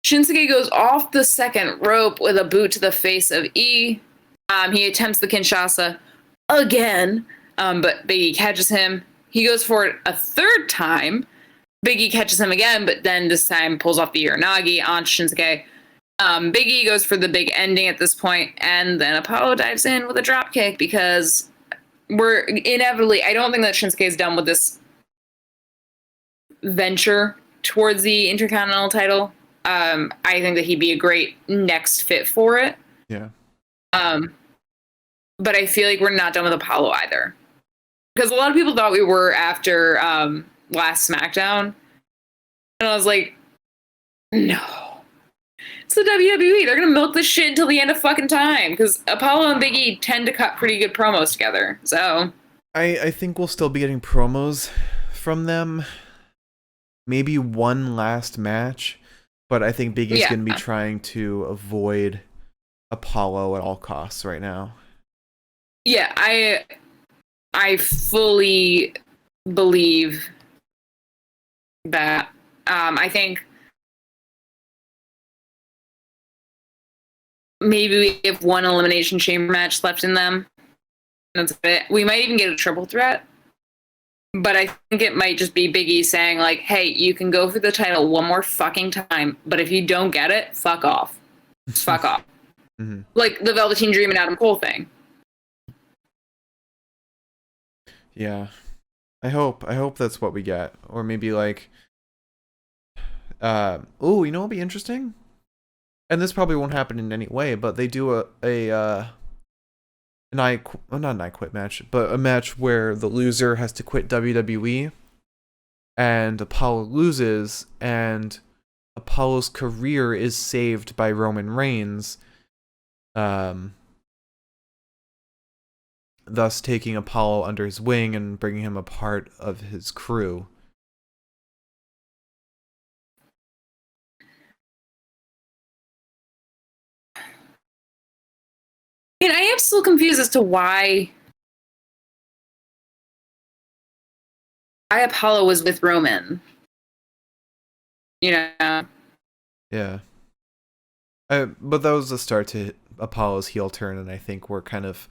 Shinsuke goes off the second rope with a boot to the face of E. He attempts the Kinshasa again, but Biggie catches him. He goes for it a third time. Biggie catches him again, but then this time pulls off the Uranagi on Shinsuke. Biggie goes for the big ending at this point, and then Apollo dives in with a drop kick because we're inevitably, I don't think that Shinsuke is done with this venture towards the Intercontinental title. I think that he'd be a great next fit for it. Yeah. But I feel like we're not done with Apollo either. Because a lot of people thought we were after last SmackDown. And I was like, no. It's the WWE. They're going to milk this shit until the end of fucking time. Because Apollo and Biggie tend to cut pretty good promos together. So I think we'll still be getting promos from them. Maybe one last match. But I think Biggie's going to be trying to avoid Apollo at all costs right now. Yeah, I fully believe that. I think maybe we have one Elimination Chamber match left in them. That's it. We might even get a triple threat. But I think it might just be Biggie saying, like, hey, you can go for the title one more fucking time, but if you don't get it, fuck off. Fuck off. Mm-hmm. Like the Velveteen Dream and Adam Cole thing. Yeah. I hope that's what we get. Or maybe like you know what would be interesting? And this probably won't happen in any way, but they do not an I Quit match, but a match where the loser has to quit WWE and Apollo loses and Apollo's career is saved by Roman Reigns, thus taking Apollo under his wing and bringing him a part of his crew. And I am still confused as to why Apollo was with Roman. You know. Yeah. But that was the start to Apollo's heel turn, and I think we're kind of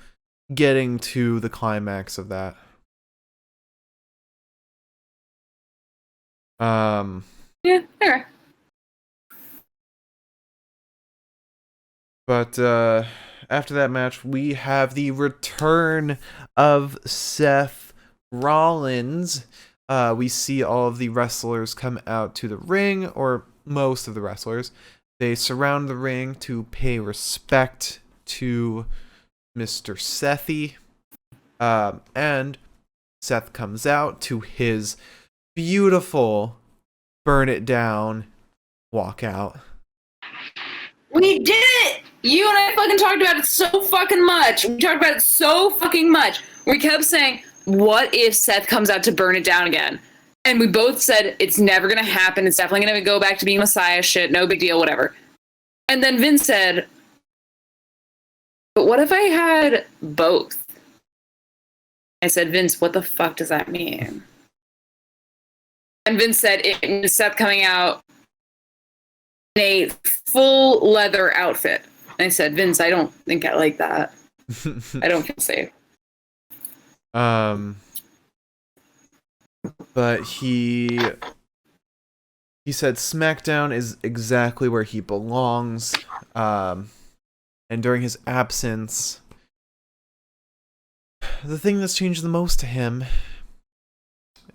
getting to the climax of that. Yeah, okay. But after that match, we have the return of Seth Rollins. We see all of the wrestlers come out to the ring, or most of the wrestlers. They surround the ring to pay respect to Mr. Sethy. And Seth comes out to his beautiful burn it down walkout. We did it! You and I fucking talked about it so fucking much. We talked about it so fucking much. We kept saying, what if Seth comes out to burn it down again? And we both said, it's never going to happen. It's definitely going to go back to being Messiah shit. No big deal, whatever. And then Vince said, but what if I had both? I said, Vince, what the fuck does that mean? And Vince said, it means Seth coming out in a full leather outfit. And I said, Vince, I don't think I like that. I don't feel safe. But he said Smackdown is exactly where he belongs. And during his absence, the thing that's changed the most to him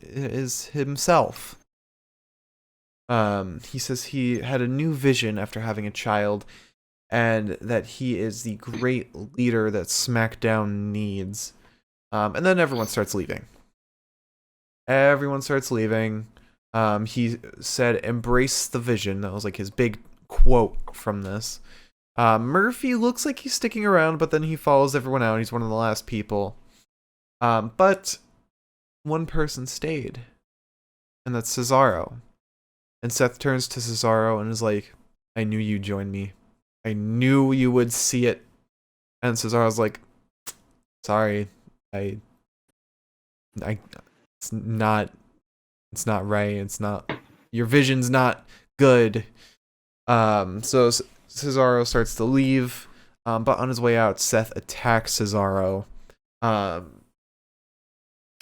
is himself. He says he had a new vision after having a child, and that he is the great leader that SmackDown needs. And then everyone starts leaving. He said, embrace the vision. That was like his big quote from this. Murphy looks like he's sticking around, but then he follows everyone out. He's one of the last people. But one person stayed, and that's Cesaro. And Seth turns to Cesaro and is like, I knew you'd join me. I knew you would see it. And Cesaro's like, sorry, it's not right. It's not, your vision's not good. So Cesaro starts to leave, but on his way out, Seth attacks Cesaro.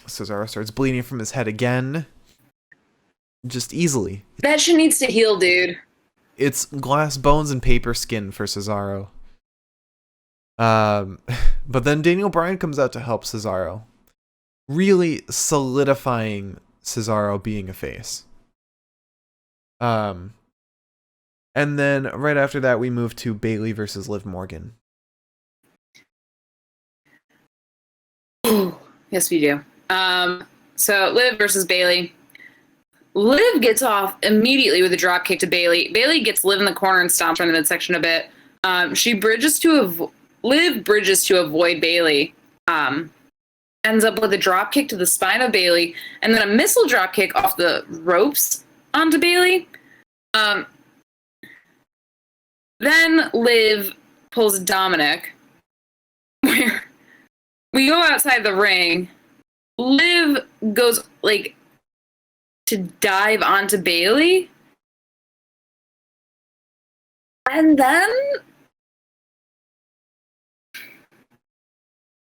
Cesaro starts bleeding from his head again. Just easily. That shit needs to heal, dude. It's glass bones and paper skin for Cesaro. But then Daniel Bryan comes out to help Cesaro, really solidifying Cesaro being a face. And then right after that, we move to Bayley versus Liv Morgan. Yes, we do. So Liv versus Bayley. Liv gets off immediately with a drop kick to Bayley. Bayley gets Liv in the corner and stomps her in the midsection a bit. Liv bridges to avoid Bayley. Ends up with a drop kick to the spine of Bayley, and then a missile drop kick off the ropes onto Bayley. Then Liv pulls Dominik, where we go outside the ring. Liv goes like to dive onto Bayley, and then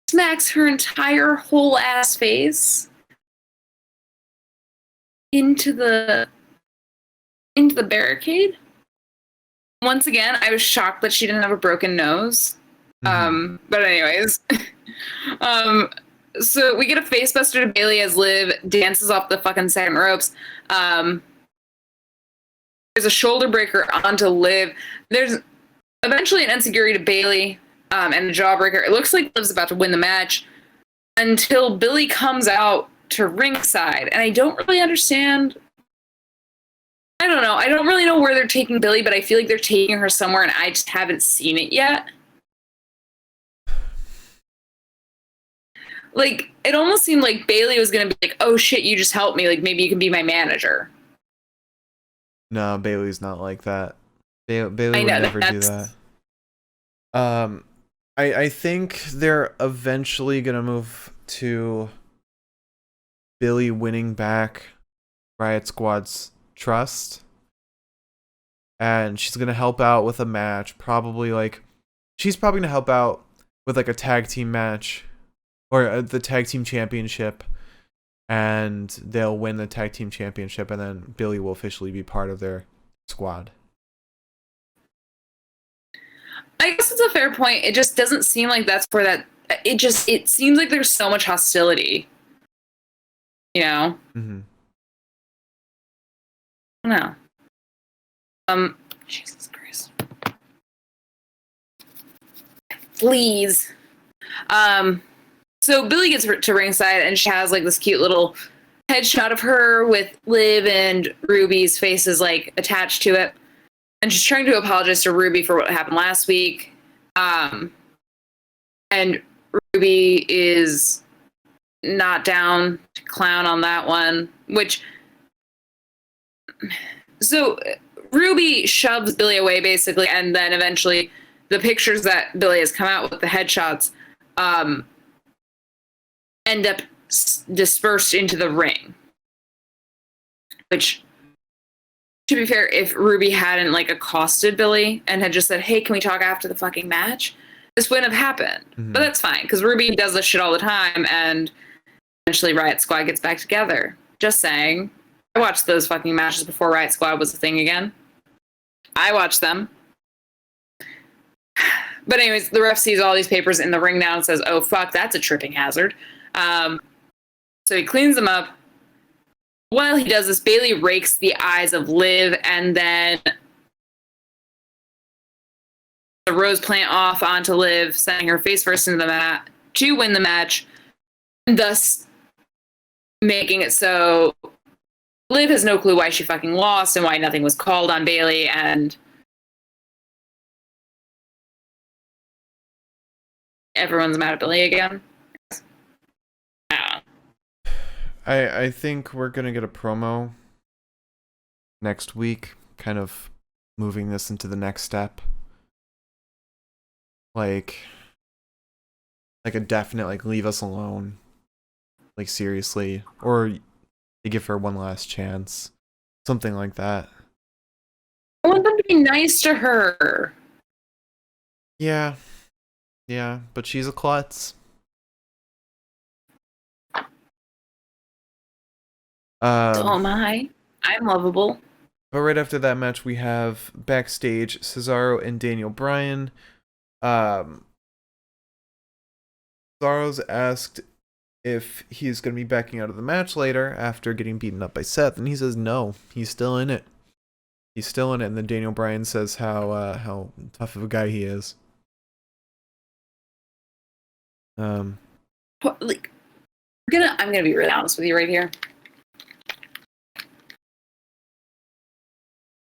smacks her entire whole ass face into the barricade. Once again, I was shocked that she didn't have a broken nose. But anyways, so we get a facebuster to Bayley as Liv dances off the fucking second ropes. There's a shoulder breaker onto Liv. There's eventually an enziguri to Bayley, and a jawbreaker. It looks like Liv's about to win the match until Billy comes out to ringside, and I don't really understand. I don't know. I don't really know where they're taking Billy, but I feel like they're taking her somewhere, and I just haven't seen it yet. Like, it almost seemed like Bayley was going to be like, oh shit, you just helped me. Like, maybe you can be my manager. No, Bayley's not like that. Bayley would never do that. I think they're eventually going to move to Billie winning back Riot Squad's trust. And she's going to help out with a match. She's probably going to help out with like a tag team match. Or the tag team championship. And they'll win the tag team championship. And then Billie will officially be part of their squad. I guess it's a fair point. It just doesn't seem like that's where that... It seems like there's so much hostility. You know? Mm-hmm. I don't know. Jesus Christ. Please. So Billie gets to ringside and she has like this cute little headshot of her with Liv and Ruby's faces like attached to it. And she's trying to apologize to Ruby for what happened last week. And Ruby is not down to clown on that one, so Ruby shoves Billie away basically, and then eventually the pictures that Billie has come out with, the headshots, end up dispersed into the ring. Which, to be fair, if Ruby hadn't like accosted Billie and had just said, "Hey, can we talk after the fucking match?" this wouldn't have happened. Mm-hmm. But that's fine, because Ruby does this shit all the time, and eventually Riot Squad gets back together. Just saying. I watched those fucking matches before Riot Squad was a thing again. I watched them. But anyways, the ref sees all these papers in the ring now and says, "Oh fuck, that's a tripping hazard." So he cleans them up. While he does this, Bayley rakes the eyes of Liv and then the rose plant off onto Liv, sending her face first into the mat to win the match, and thus making it so Liv has no clue why she fucking lost and why nothing was called on Bayley, and everyone's mad at Billie again. I don't know. I think we're going to get a promo next week, kind of moving this into the next step. Like a definite, like, leave us alone. Like, seriously. Or they give her one last chance. Something like that. I want them to be nice to her. Yeah. Yeah, but she's a klutz. So am I. I'm lovable. But right after that match, we have backstage Cesaro and Daniel Bryan. Cesaro's asked if he's going to be backing out of the match later after getting beaten up by Seth, and he says no, he's still in it. He's still in it, and then Daniel Bryan says how tough of a guy he is. Like, I'm gonna be really honest with you right here.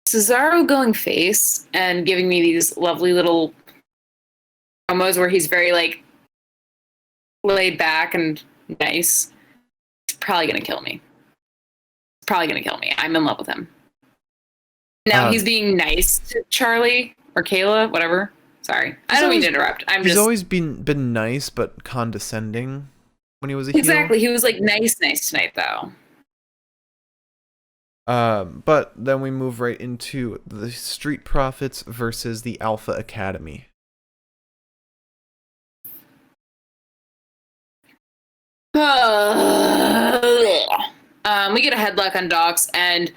Cesaro going face and giving me these lovely little promos where he's very like laid back and nice. It's probably gonna kill me. I'm in love with him. Now he's being nice to Charlie or Kayla, whatever. Sorry, I don't mean to interrupt. He's always been nice but condescending when he was a heel. Exactly. He was like nice tonight though. But then we move right into the Street Profits versus the Alpha Academy. We get a headlock on Docs and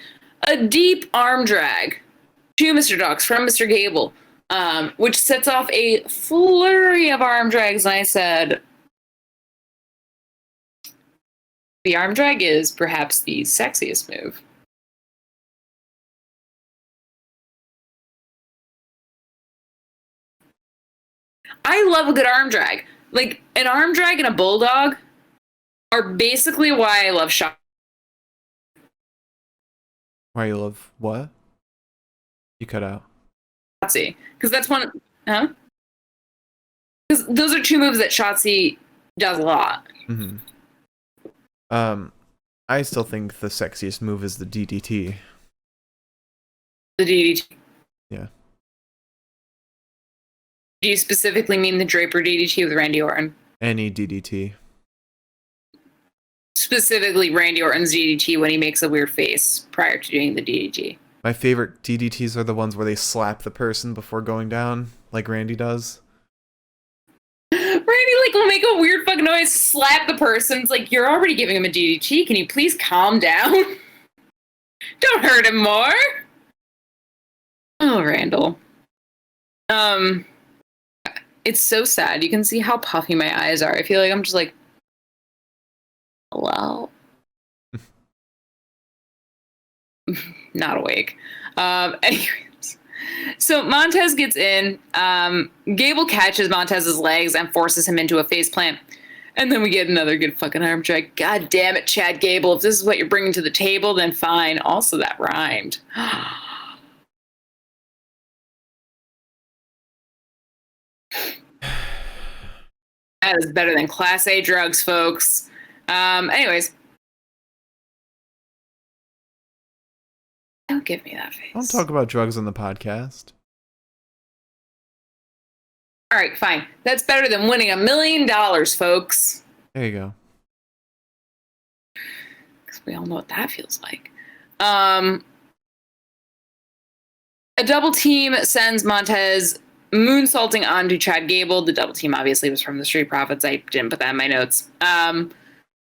a deep arm drag to Mr. Docs from Mr. Gable, which sets off a flurry of arm drags. And I said, the arm drag is perhaps the sexiest move. I love a good arm drag. Like, an arm drag and a bulldog are basically why I love Shotzi. Why you love what? You cut out. Shotzi. Because that's one... Huh? Because those are two moves that Shotzi does a lot. Mm-hmm. I still think the sexiest move is the DDT. The DDT. Yeah. Do you specifically mean the Draper DDT with Randy Orton? Any DDT. specifically Randy Orton's DDT when he makes a weird face prior to doing the DDT. My favorite DDTs are the ones where they slap the person before going down, like Randy does. Randy will make a weird fucking noise, slap the person. It's like, you're already giving him a DDT. Can you please calm down? Don't hurt him more. Oh, Randall. It's so sad. You can see how puffy my eyes are. I feel like I'm just like, hello. Not awake. Anyways, so Montez gets in. Gable catches Montez's legs and forces him into a faceplant. And then we get another good fucking arm drag. God damn it, Chad Gable. If this is what you're bringing to the table, then fine. Also, that rhymed. That is better than Class A drugs, folks. Anyways. Don't give me that face. Don't talk about drugs on the podcast. All right, fine. That's better than winning $1 million, folks. There you go. Because we all know what that feels like. A double team sends Montez moonsaulting onto Chad Gable. The double team obviously was from the Street Profits. I didn't put that in my notes.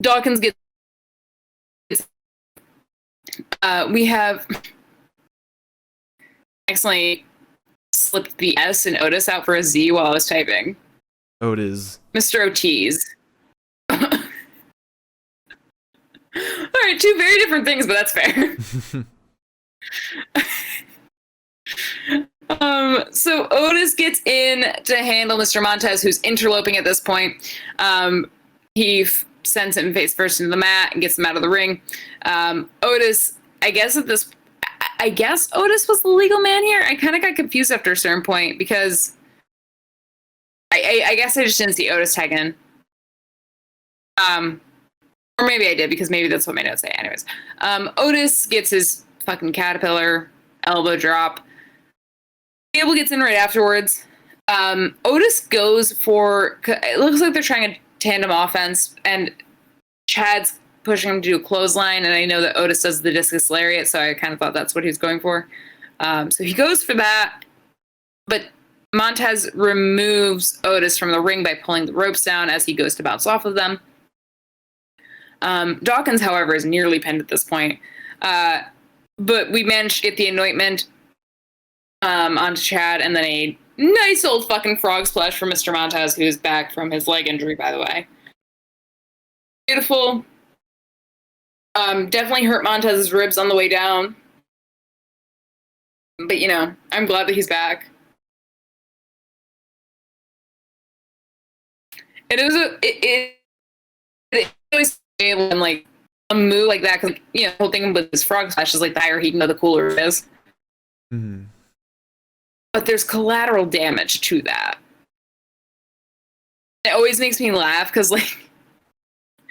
Dawkins gets... we have accidentally slipped the S and Otis out for a Z while I was typing. Otis. Mr. Otis. All right, two very different things, but that's fair. So Otis gets in to handle Mr. Montez, who's interloping at this point. He sends him face first into the mat and gets him out of the ring. Otis, I guess Otis was the legal man here. I kind of got confused after a certain point because I guess I just didn't see Otis tag in. Or maybe I did because maybe that's what my notes say. Anyways, Otis gets his fucking caterpillar elbow drop. Gable gets in right afterwards. Otis goes for, it looks like they're trying a tandem offense, and Chad's pushing him to do a clothesline, and I know that Otis does the discus lariat, so I kind of thought that's what he was going for. So he goes for that, but Montez removes Otis from the ring by pulling the ropes down as he goes to bounce off of them. Dawkins, however, is nearly pinned at this point, but we managed to get the anointment onto Chad, and then a nice old fucking frog splash for Mr. Montez, who's back from his leg injury, by the way. Beautiful. Definitely hurt Montez's ribs on the way down. But, you know, I'm glad that he's back. And it was it always when, like, a move like that, because, you know, the whole thing with this frog splash is, like, the higher he can go, the cooler it is. Mm-hmm. But there's collateral damage to that. It always makes me laugh, because, like,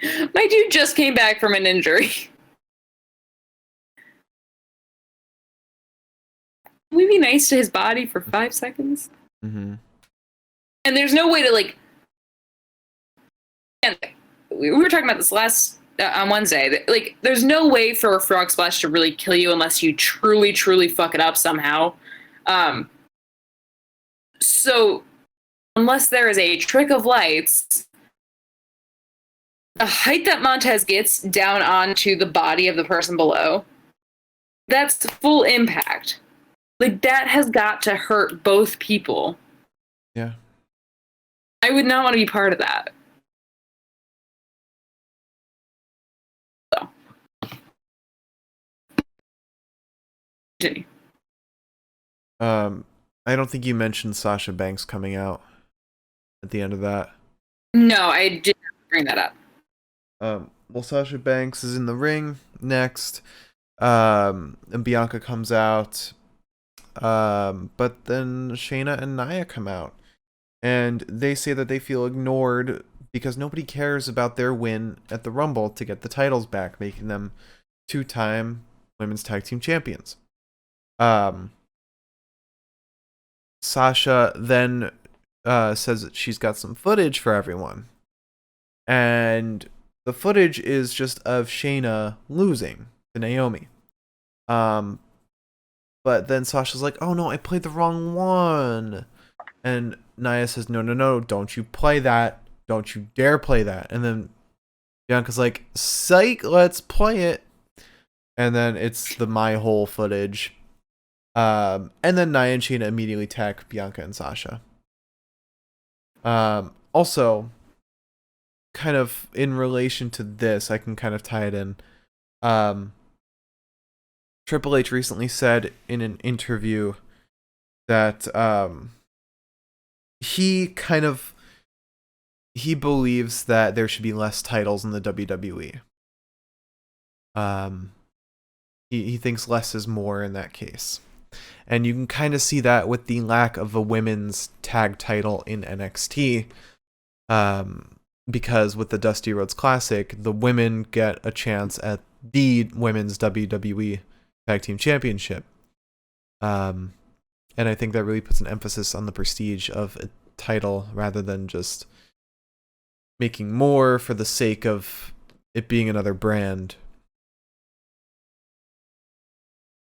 my dude just came back from an injury. Can we be nice to his body for 5 seconds? Mm-hmm. And there's no way to, like... And we were talking about this last... on Wednesday. Like, there's no way for a frog splash to really kill you unless you truly, truly fuck it up somehow. So, unless there is a trick of lights... the height that Montez gets down onto the body of the person below, that's full impact. Like, that has got to hurt both people. Yeah. I would not want to be part of that. So. Continue. I don't think you mentioned Sasha Banks coming out at the end of that. No, I did not bring that up. Well, Sasha Banks is in the ring next, and Bianca comes out, but then Shayna and Nia come out, and they say that they feel ignored because nobody cares about their win at the Rumble to get the titles back, making them 2-time women's tag team champions. Sasha then says that she's got some footage for everyone. And the footage is just of Shayna losing to Naomi. But then Sasha's like, oh no, I played the wrong one. And Nia says, no, don't you play that. Don't you dare play that. And then Bianca's like, psych, let's play it. And then it's the my whole footage. And then Nia and Shayna immediately attack Bianca and Sasha. Also, kind of in relation to this, I can kind of tie it in. Triple H recently said in an interview that he believes that there should be less titles in the WWE. He thinks less is more in that case. And you can kind of see that with the lack of a women's tag title in NXT. Because with the Dusty Rhodes Classic, the women get a chance at the women's WWE Tag Team Championship. And I think that really puts an emphasis on the prestige of a title rather than just making more for the sake of it being another brand.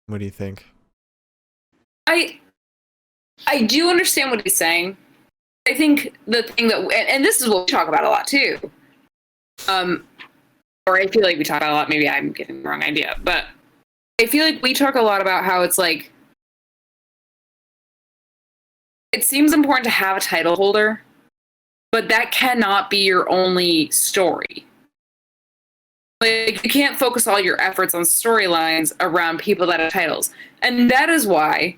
What do you think? I do understand what he's saying. I think the thing that, and this is what we talk about a lot too, or I feel like we talk about a lot, maybe I'm getting the wrong idea, but I feel like we talk a lot about how it's like, it seems important to have a title holder, but that cannot be your only story. Like, you can't focus all your efforts on storylines around people that have titles. And that is why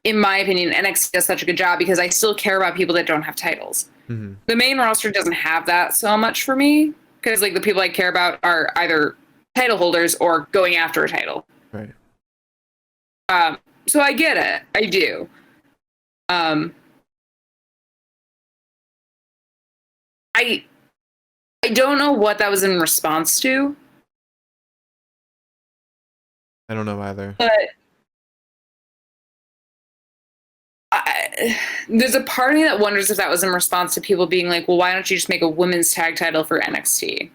in my opinion, NXT does such a good job, because I still care about people that don't have titles. Mm-hmm. The main roster doesn't have that so much for me, because like the people I care about are either title holders or going after a title. Right. So I get it. I do. I don't know what that was in response to. I don't know either. But there's a part of me that wonders if that was in response to people being like, well, why don't you just make a women's tag title for NXT?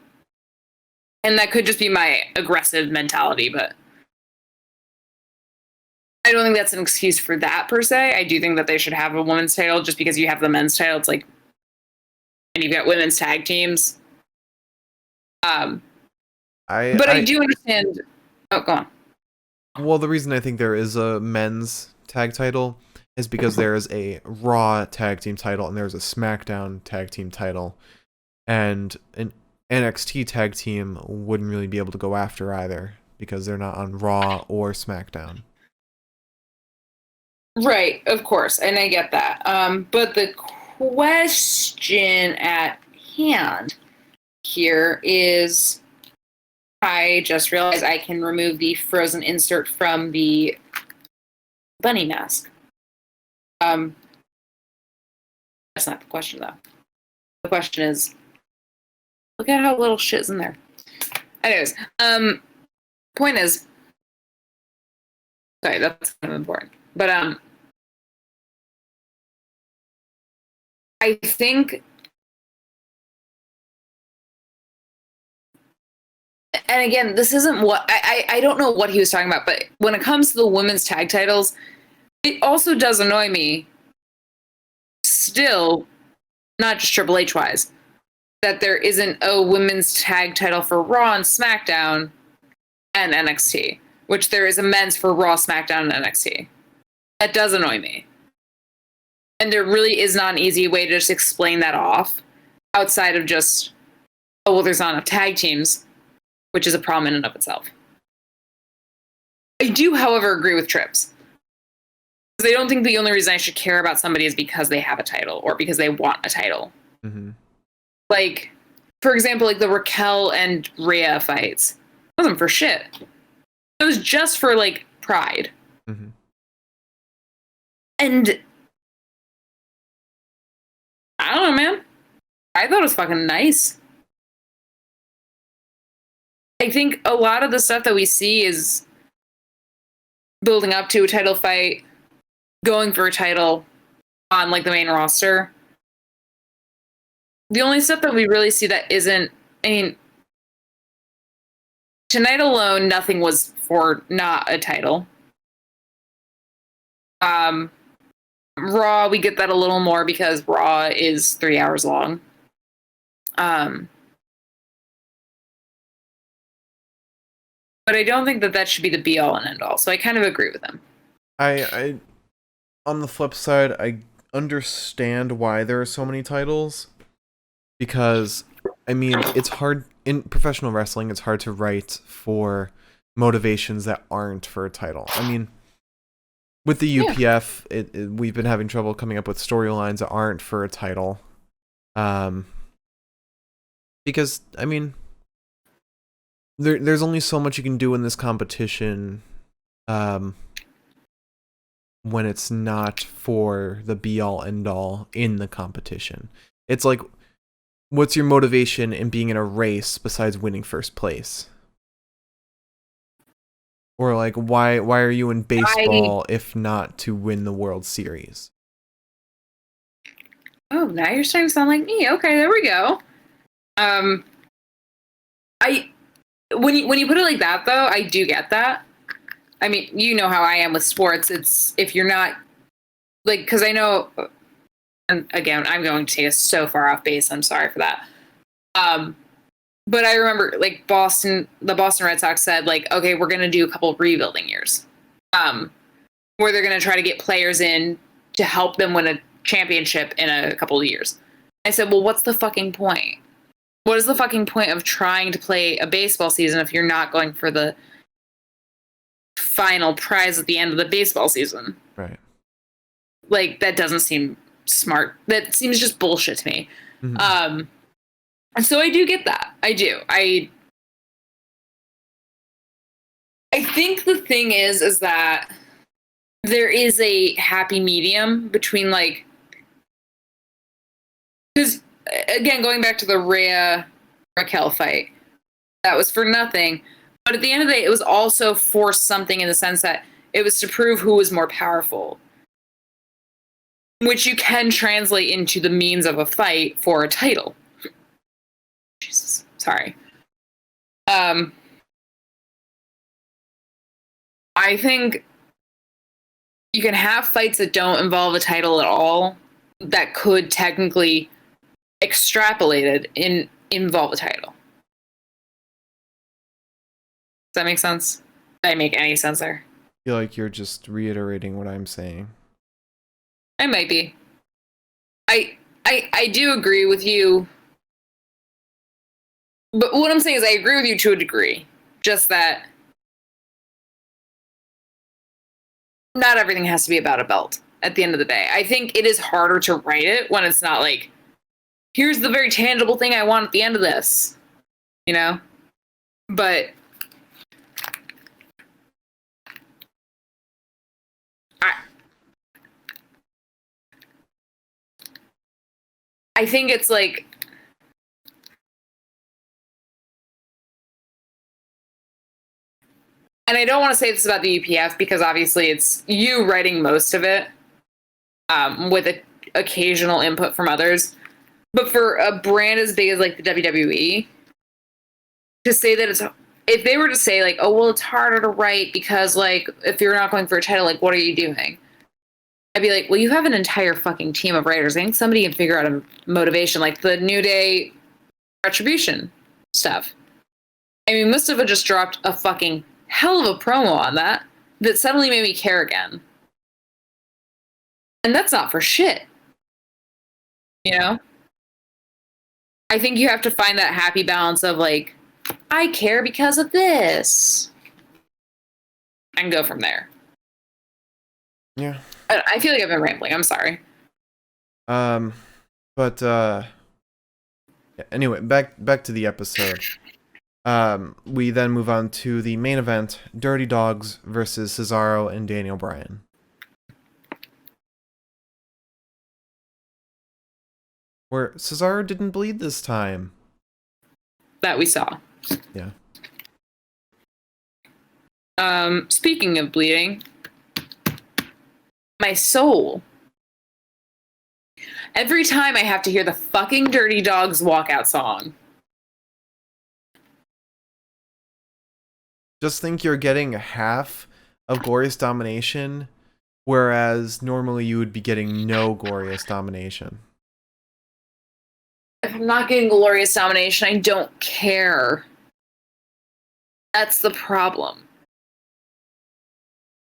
And that could just be my aggressive mentality, but I don't think that's an excuse for that per se. I do think that they should have a women's title, just because you have the men's title. It's like, and you've got women's tag teams. I do understand. Oh, go on. Well, the reason I think there is a men's tag title is because there is a Raw tag team title and there's a SmackDown tag team title, and an NXT tag team wouldn't really be able to go after either because they're not on Raw or SmackDown. Right, of course, and I get that. But the question at hand here is, I just realized I can remove the frozen insert from the bunny mask. That's not the question, though. The question is, look at how little shit's in there. Anyways, point is, sorry, that's kind of important. But I think, and again, this isn't what I don't know what he was talking about, but when it comes to the women's tag titles, it also does annoy me still, not just Triple H wise, that there isn't a women's tag title for Raw and SmackDown and NXT, which there is a men's for Raw, SmackDown, and NXT. That does annoy me. And there really is not an easy way to just explain that off outside of just, oh, well, there's not enough tag teams, which is a problem in and of itself. I do, however, agree with Trips. Because I don't think the only reason I should care about somebody is because they have a title or because they want a title. Mm-hmm. Like, for example, like the Raquel and Rhea fights. It wasn't for shit. It was just for, like, pride. Mm-hmm. And I don't know, man. I thought it was fucking nice. I think a lot of the stuff that we see is building up to a title fight, going for a title on, like, the main roster. The only stuff that we really see that isn't I mean, tonight alone, nothing was for not a title. Raw, we get that a little more because Raw is 3 hours long. But I don't think that should be the be all and end all. So I kind of agree with him. I on the flip side, I understand why there are so many titles, because I mean, it's hard in professional wrestling. It's hard to write for motivations that aren't for a title. I mean, with the UPF, we've been having trouble coming up with storylines that aren't for a title. Because I mean, there's only so much you can do in this competition, when it's not for the be all end all in the competition. It's like, what's your motivation in being in a race besides winning first place? Or like, why are you in baseball if not to win the World Series? Oh, now you're starting to sound like me. Okay, there we go. When you put it like that, though, I do get that. I mean, you know how I am with sports. It's if you're not like, because I know, and again, I'm going to take us so far off base. I'm sorry for that. But I remember like the Boston Red Sox said like, okay, we're going to do a couple of rebuilding years, where they're going to try to get players in to help them win a championship in a couple of years. I said, well, what's the fucking point? What is the fucking point of trying to play a baseball season if you're not going for the final prize at the end of the baseball season? Right. Like, that doesn't seem smart. That seems just bullshit to me. Mm-hmm. And so I do get that. I do. I think the thing is that there is a happy medium between, like, because again, going back to the Rhea Raquel fight, that was for nothing. But at the end of the day, it was also for something, in the sense that it was to prove who was more powerful, which you can translate into the means of a fight for a title. Jesus, sorry. I think you can have fights that don't involve a title at all that could technically, extrapolated, involve a title. Does that make sense? Did I make any sense there? I feel like you're just reiterating what I'm saying. I might be. I do agree with you. But what I'm saying is I agree with you to a degree. Just that not everything has to be about a belt at the end of the day. I think it is harder to write it when it's not like, here's the very tangible thing I want at the end of this. You know? But I think it's like, and I don't want to say this about the UPF because obviously it's you writing most of it, with occasional input from others. But for a brand as big as like the WWE, to say that it's, if they were to say like, oh, well, it's harder to write because like, if you're not going for a title, like, what are you doing? I'd be like, well, you have an entire fucking team of writers. I think somebody can figure out a motivation, like the New Day Retribution stuff. I mean, Mustafa just dropped a fucking hell of a promo on that suddenly made me care again. And that's not for shit. You know? I think you have to find that happy balance of like, I care because of this. And go from there. Yeah. I feel like I've been rambling. I'm sorry. Anyway, back to the episode. We then move on to the main event, Dirty Dogs versus Cesaro and Daniel Bryan. Where Cesaro didn't bleed this time. That we saw. Yeah. Speaking of bleeding, my soul. Every time I have to hear the fucking Dirty Dogs walkout song, Just think you're getting half of glorious domination, whereas normally you would be getting no glorious domination. If I'm not getting glorious domination, I don't care. That's the problem.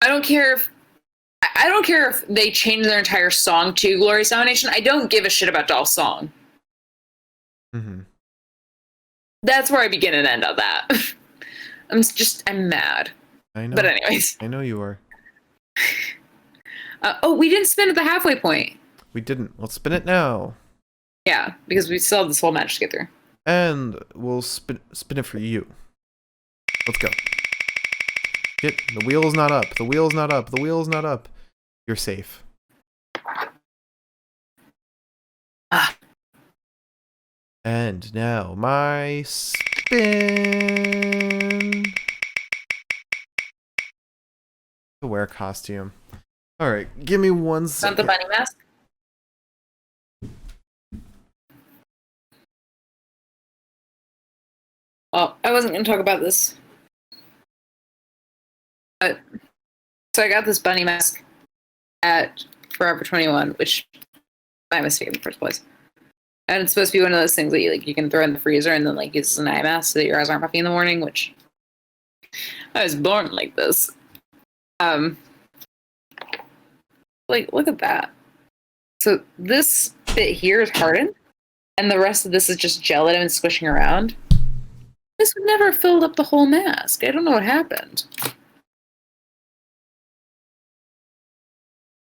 I don't care if they change their entire song to glorious domination. I don't give a shit about Dolph's song. Mm-hmm. That's where I begin and end on that. I'm mad. I know. But anyways. I know you are. We didn't spin at the halfway point. We didn't. Let's spin it now. Yeah, because we still have this whole match to get through. And we'll spin it for you. Let's go. Get the wheel's not up. The wheel's not up. The wheel's not up. You're safe. Ah. And now my spin. To wear costume. All right, give me 1 second. Want the bunny mask? Oh, I wasn't going to talk about this. So I got this bunny mask at Forever 21, which my mistake in the first place. And it's supposed to be one of those things that you can throw in the freezer and then use as an eye mask so that your eyes aren't puffy in the morning, which I was born like this. Look at that. So this bit here is hardened, and the rest of this is just gel that I've been squishing around. This would never have filled up the whole mask. I don't know what happened.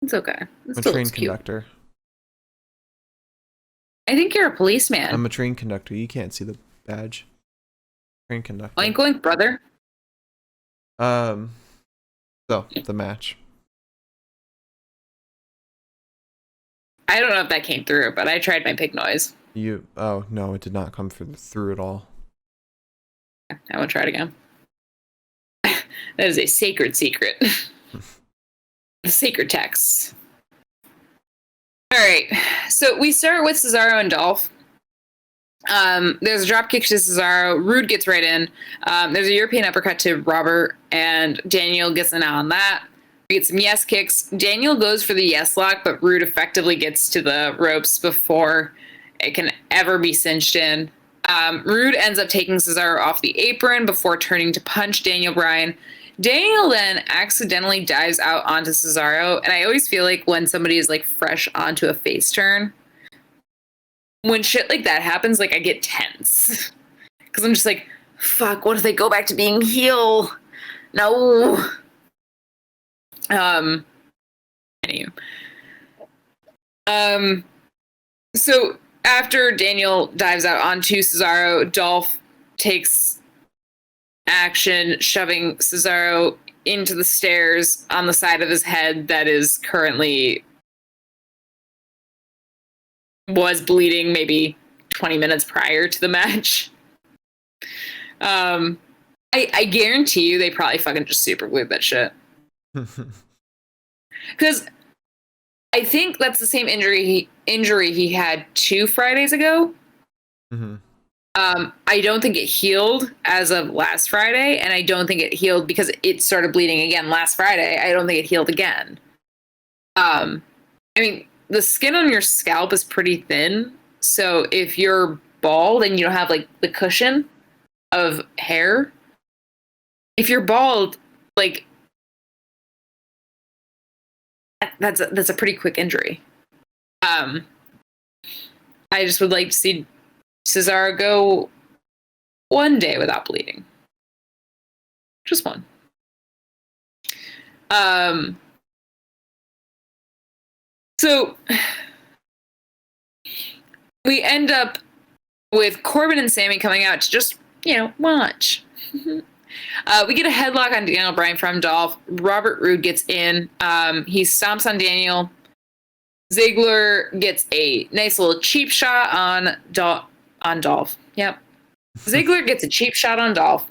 It's okay. I'm a train conductor. I think you're a policeman. I'm a train conductor. You can't see the badge. Train conductor. Oink oink, brother. So, the match. I don't know if that came through, but I tried my pig noise. Oh, no, it did not come through at all. I won't try it again. That is a sacred secret. The sacred texts. All right, so we start with Cesaro and Dolph. There's a drop kick to Cesaro. Roode gets right in. There's a European uppercut to Robert, and Daniel gets in on that. We get some yes kicks. Daniel goes for the yes lock, but Roode effectively gets to the ropes before it can ever be cinched in. Roode ends up taking Cesaro off the apron before turning to punch Daniel Bryan. Daniel then accidentally dives out onto Cesaro, and I always feel like when somebody is fresh onto a face turn, when shit like that happens, I get tense. Because I'm just fuck, what if they go back to being heel? No. Anyway. So after Daniel dives out onto Cesaro, Dolph takes action, shoving Cesaro into the stairs on the side of his head that is currently was bleeding maybe 20 minutes prior to the match. I guarantee you they probably fucking just super glued that shit. Because I think that's the same injury he had 2 Fridays ago. Mm-hmm. I don't think it healed as of last Friday, and I don't think it healed because it started bleeding again last Friday. I don't think it healed again. I mean, the skin on your scalp is pretty thin, so if you're bald and you don't have the cushion of hair, if you're bald, that's a pretty quick injury. I just would like to see Cesaro go one day without bleeding. Just one. So we end up with Corbin and Sammy coming out to just, watch. We get a headlock on Daniel Bryan from Dolph. Robert Roode gets in. He stomps on Daniel. Ziggler gets a nice little cheap shot on Dolph. Yep. Ziggler gets a cheap shot on Dolph.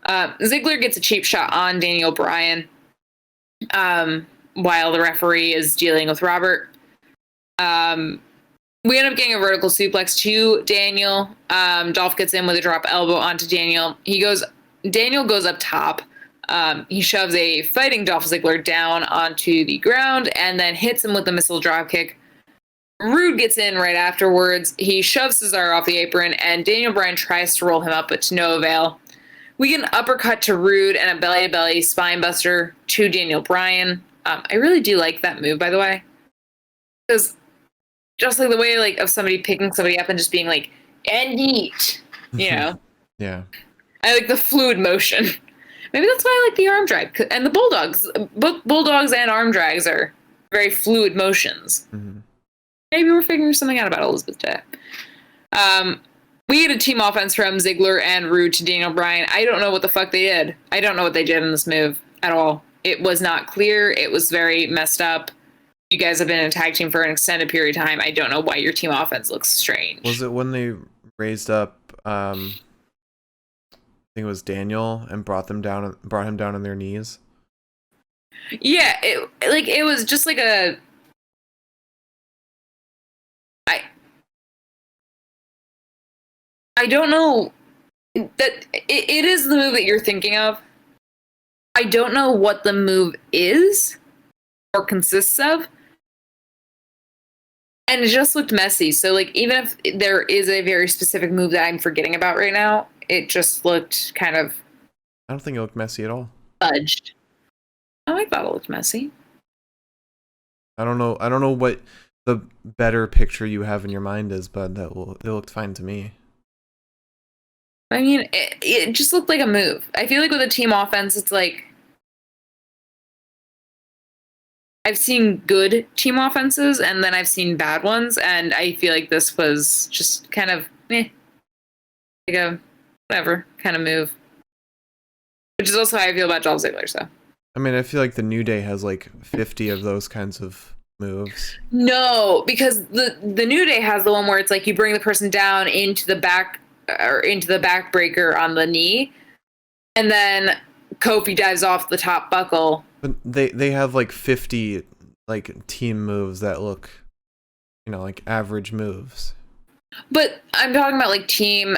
Ziggler gets a cheap shot on Daniel Bryan while the referee is dealing with Robert. We end up getting a vertical suplex to Daniel. Dolph gets in with a drop elbow onto Daniel. He goes Daniel goes up top. He shoves a fighting Dolph Ziggler down onto the ground and then hits him with a missile dropkick. Roode gets in right afterwards. He shoves Cesaro off the apron, and Daniel Bryan tries to roll him up, but to no avail. We get an uppercut to Roode and a belly-to-belly spinebuster to Daniel Bryan. I really do like that move, by the way. Because just like the way like of somebody picking somebody up and just being like, and eat, you know? Yeah. I like the fluid motion. Maybe that's why I like the arm drag. And the Bulldogs. Both Bulldogs and arm drags are very fluid motions. Mm-hmm. Maybe we're figuring something out about Elizabeth today. We had a team offense from Ziggler and Roode to Daniel Bryan. I don't know what the fuck they did. I don't know what they did in this move at all. It was not clear. It was very messed up. You guys have been in a tag team for an extended period of time. I don't know why your team offense looks strange. Was it when they raised up, I think it was Daniel, and brought him down on their knees? Yeah, it was just like a... I don't know that it is the move that you're thinking of. I don't know what the move is or consists of. And it just looked messy. So like even if there is a very specific move that I'm forgetting about right now, it just looked kind of I don't think it looked messy at all. fudged. Oh, I thought it looked messy. I don't know what the better picture you have in your mind is, but it looked fine to me. I mean, it just looked like a move. I feel like with a team offense, it's like I've seen good team offenses and then I've seen bad ones, and I feel like this was just kind of like a whatever kind of move. Which is also how I feel about Dolph Ziggler, so. I mean, I feel like the New Day has like 50 of those kinds of moves. No, because the New Day has the one where it's like you bring the person down into the back or into the backbreaker on the knee, and then Kofi dives off the top buckle. But they have like 50 like team moves that look, like average moves. But I'm talking about like team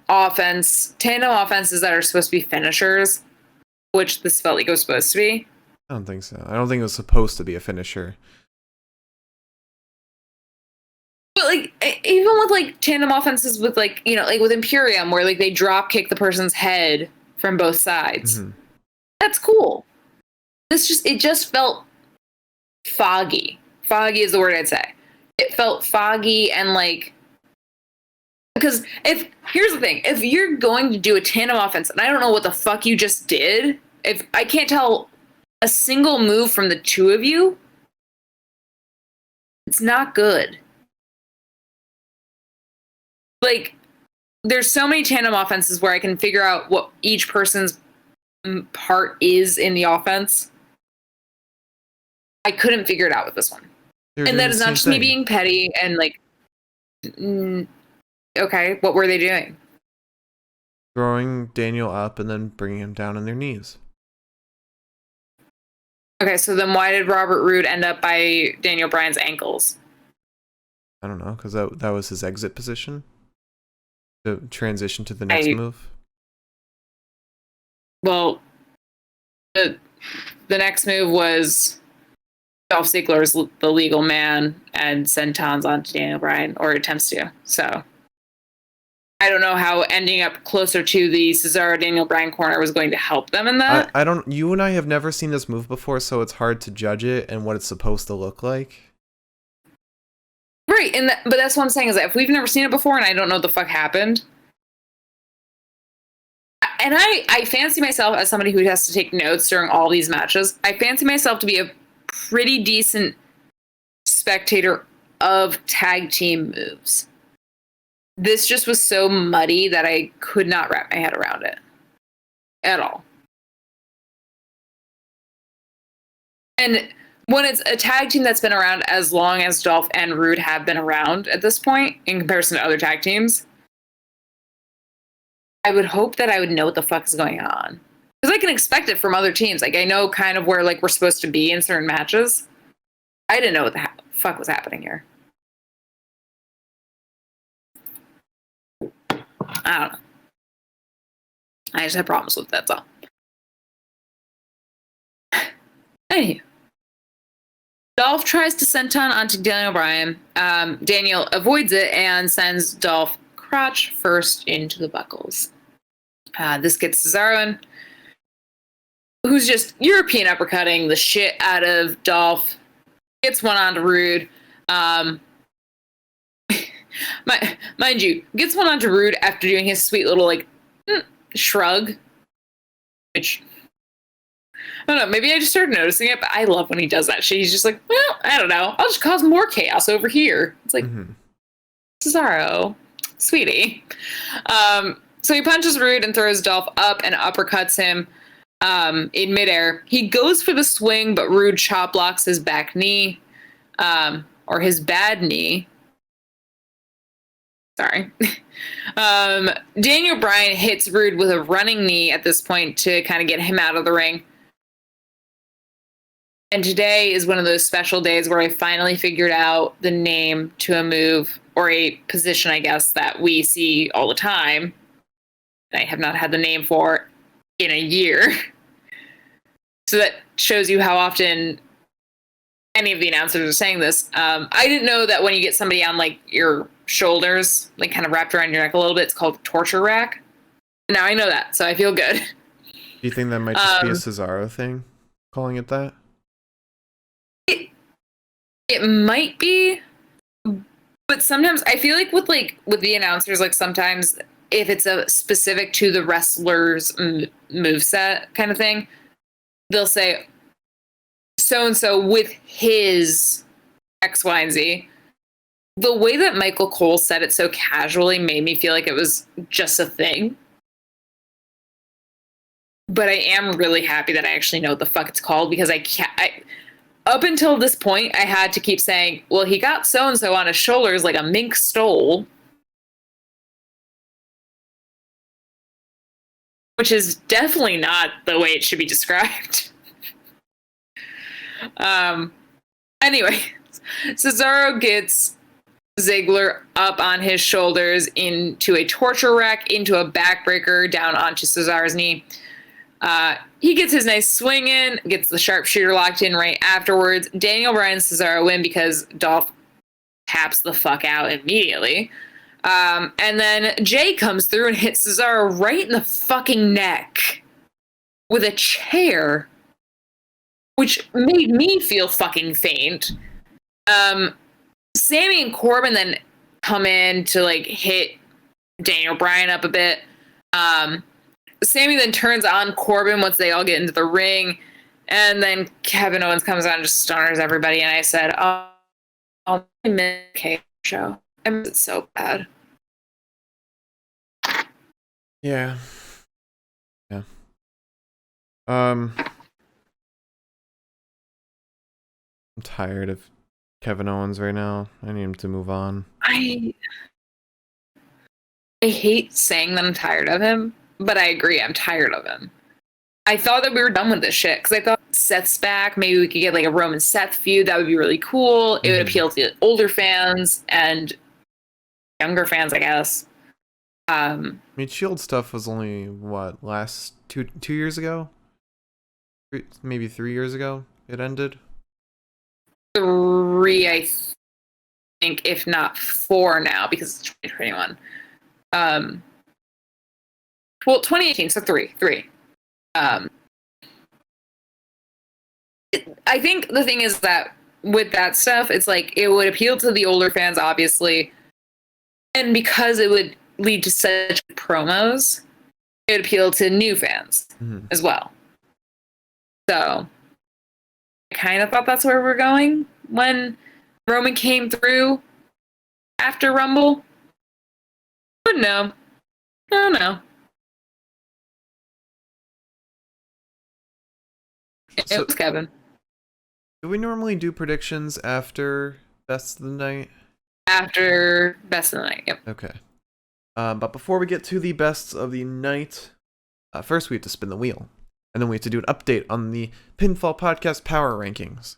offense, tandem offenses that are supposed to be finishers, which this felt like it was supposed to be. I don't think so. I don't think it was supposed to be a finisher. But like even with like tandem offenses with like like with Imperium where like they drop kick the person's head from both sides. Mm-hmm. That's cool. It just felt foggy. Foggy is the word I'd say. It felt foggy and like because here's the thing, if you're going to do a tandem offense and I don't know what the fuck you just did, if I can't tell a single move from the two of you, it's not good. Like, there's so many tandem offenses where I can figure out what each person's part is in the offense. I couldn't figure it out with this one. And that is not just me being petty and like, okay, what were they doing? Throwing Daniel up and then bringing him down on their knees. Okay, so then why did Robert Roode end up by Daniel Bryan's ankles? I don't know, because that was his exit position. To transition to the next move. Well, the next move was Dolph Ziggler's the legal man and sentons onto Daniel Bryan, or attempts to. So I don't know how ending up closer to the Cesaro Daniel Bryan corner was going to help them in that. I don't. You and I have never seen this move before, so it's hard to judge it and what it's supposed to look like. Right, but that's what I'm saying is that if we've never seen it before and I don't know what the fuck happened, and I fancy myself as somebody who has to take notes during all these matches, I fancy myself to be a pretty decent spectator of tag team moves. This just was so muddy that I could not wrap my head around it at all. And when it's a tag team that's been around as long as Dolph and Roode have been around at this point, in comparison to other tag teams, I would hope that I would know what the fuck is going on. Because I can expect it from other teams. Like, I know kind of where like we're supposed to be in certain matches. I didn't know what the fuck was happening here. I don't know. I just have problems with that, that's all. Anywho. Dolph tries to senton onto Daniel Bryan. Daniel avoids it and sends Dolph crotch first into the buckles. This gets Cesaro in, who's just European uppercutting the shit out of Dolph. Gets one onto Roode. Mind you, gets one onto Roode after doing his sweet little shrug, which I don't know, maybe I just started noticing it, but I love when he does that shit. He's just like, well, I don't know, I'll just cause more chaos over here. It's like, Cesaro, sweetie. So he punches Roode and throws Dolph up and uppercuts him in midair. He goes for the swing, but Roode chop blocks his back knee, or his bad knee. Sorry. Daniel Bryan hits Roode with a running knee at this point to kind of get him out of the ring. And today is one of those special days where I finally figured out the name to a move, or a position, I guess, that we see all the time. I have not had the name for in a year. So that shows you how often any of the announcers are saying this. I didn't know that when you get somebody on your shoulders, kind of wrapped around your neck a little bit, it's called torture rack. Now I know that, so I feel good. Do you think that might just be a Cesaro thing, calling it that? It might be, but sometimes I feel like with the announcers, sometimes if it's a specific to the wrestler's moveset kind of thing, they'll say so-and-so with his X, Y, and Z. The way that Michael Cole said it so casually made me feel like it was just a thing. But I am really happy that I actually know what the fuck it's called, because up until this point, I had to keep saying, well, he got so-and-so on his shoulders like a mink stole. Which is definitely not the way it should be described. Anyway, Cesaro gets Ziggler up on his shoulders into a torture rack, into a backbreaker, down onto Cesaro's knee. He gets his nice swing in, gets the sharpshooter locked in right afterwards. Daniel Bryan and Cesaro win because Dolph taps the fuck out immediately. And then Jay comes through and hits Cesaro right in the fucking neck with a chair, which made me feel fucking faint. Sami and Corbin then come in to hit Daniel Bryan up a bit. Sami then turns on Corbin once they all get into the ring, and then Kevin Owens comes on and just stoners everybody. And I said, "Oh, I miss the show. I miss it so bad." Yeah. I'm tired of Kevin Owens right now. I need him to move on. I hate saying that I'm tired of him, but I agree, I'm tired of him. I thought that we were done with this shit, because I thought Seth's back. Maybe we could get a Roman Seth feud. That would be really cool. It would appeal to older fans and younger fans, I guess. I mean, Shield stuff was only, last two years ago? Maybe 3 years ago it ended? 3, I think, if not 4 now, because it's 2021. Well, 2018, so 3. I think the thing is that with that stuff, it's it would appeal to the older fans, obviously. And because it would lead to such promos, it would appeal to new fans as well. So I kind of thought that's where we're going when Roman came through after Rumble. But no. No. It was Kevin. Do we normally do predictions after Best of the Night? After Best of the Night, yep. Okay. But before we get to the Best of the Night, first we have to spin the wheel. And then we have to do an update on the Pinfall Podcast Power Rankings.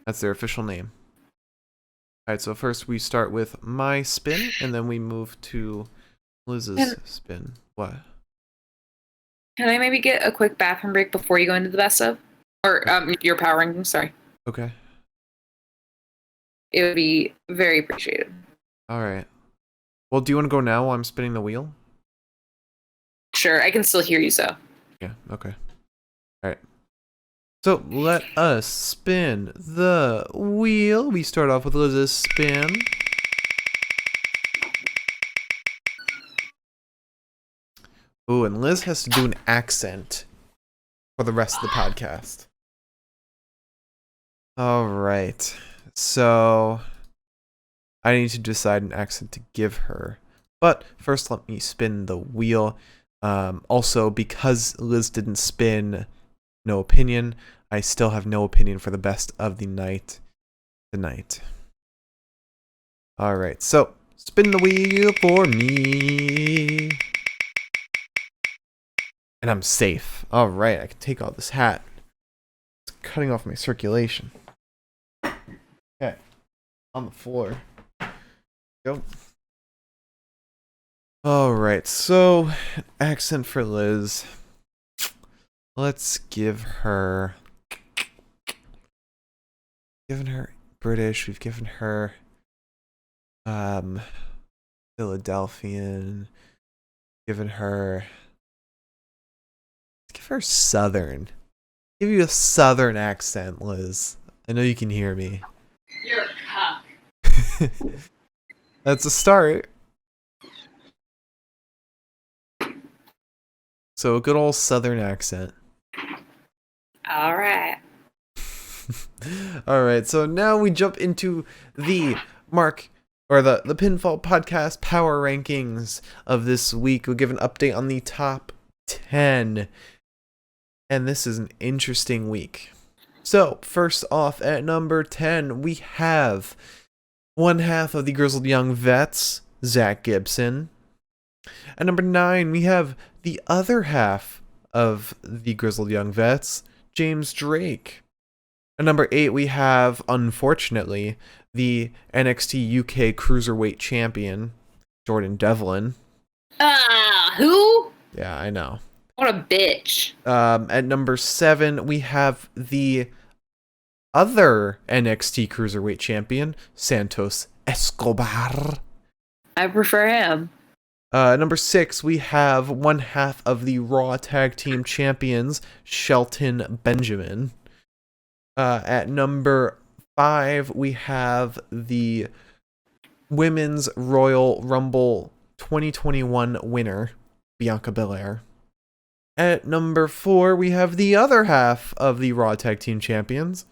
That's their official name. Alright, so first we start with my spin, and then we move to Liz's spin. What? Can I maybe get a quick bathroom break before you go into the best of? Or your power ranking, sorry. Okay. It would be very appreciated. All right. Well, do you want to go now while I'm spinning the wheel? Sure, I can still hear you, so. Yeah, okay. All right. So let us spin the wheel. We start off with Liz's spin. Ooh, and Liz has to do an accent for the rest of the podcast. All right. So I need to decide an accent to give her. But first, let me spin the wheel. Also, because Liz didn't spin no opinion, I still have no opinion for the best of the night tonight. All right, so spin the wheel for me. And I'm safe. All right, I can take off this hat. It's cutting off my circulation. Okay, on the floor. Go. All right, so accent for Liz. Let's give her. Given her British. We've given her Philadelphian. Given her. Let's give her Southern. Give you a Southern accent, Liz. I know you can hear me. You're a cock. That's a start. So a good old Southern accent. All right. All right, so now we jump into the the Pinfall Podcast Power Rankings of this week. We'll give an update on the top 10. And this is an interesting week. So, first off, at number 10, we have one half of the Grizzled Young Vets, Zach Gibson. At number 9, we have the other half of the Grizzled Young Vets, James Drake. At number 8, we have, unfortunately, the NXT UK Cruiserweight Champion, Jordan Devlin. Who? Yeah, I know. What a bitch. At number 7, we have the other NXT Cruiserweight Champion, Santos Escobar. I prefer him. Number 6, we have one half of the Raw Tag Team Champions, Shelton Benjamin. At number 5, we have the Women's Royal Rumble 2021 winner, Bianca Belair. At number 4, we have the other half of the Raw Tag Team Champions,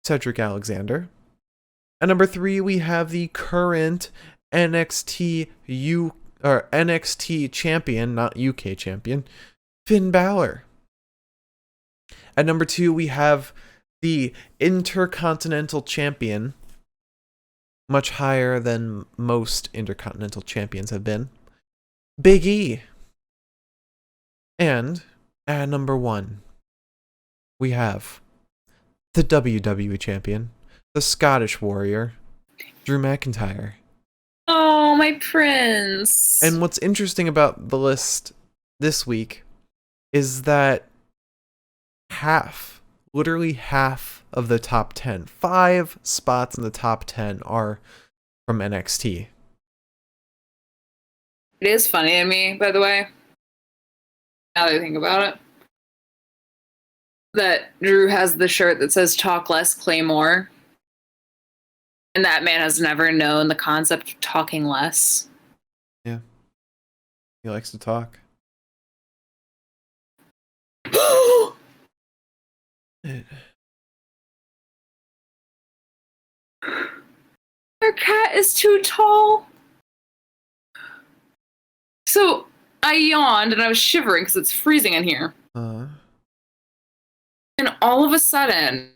Cedric Alexander. At number 3, we have the current NXT champion, not UK champion, Finn Balor. At number 2, we have the Intercontinental champion, much higher than most Intercontinental champions have been, Big E. And at number 1, we have the WWE champion, the Scottish Warrior, Drew McIntyre. Oh, my prince. And what's interesting about the list this week is that literally half of the top 10, 5 spots in the top 10 are from NXT. It is funny to me, by the way, now that I think about it, that Drew has the shirt that says "Talk Less, Claymore," and that man has never known the concept of talking less. Yeah. He likes to talk. Our cat is too tall. So I yawned and I was shivering because it's freezing in here. And all of a sudden,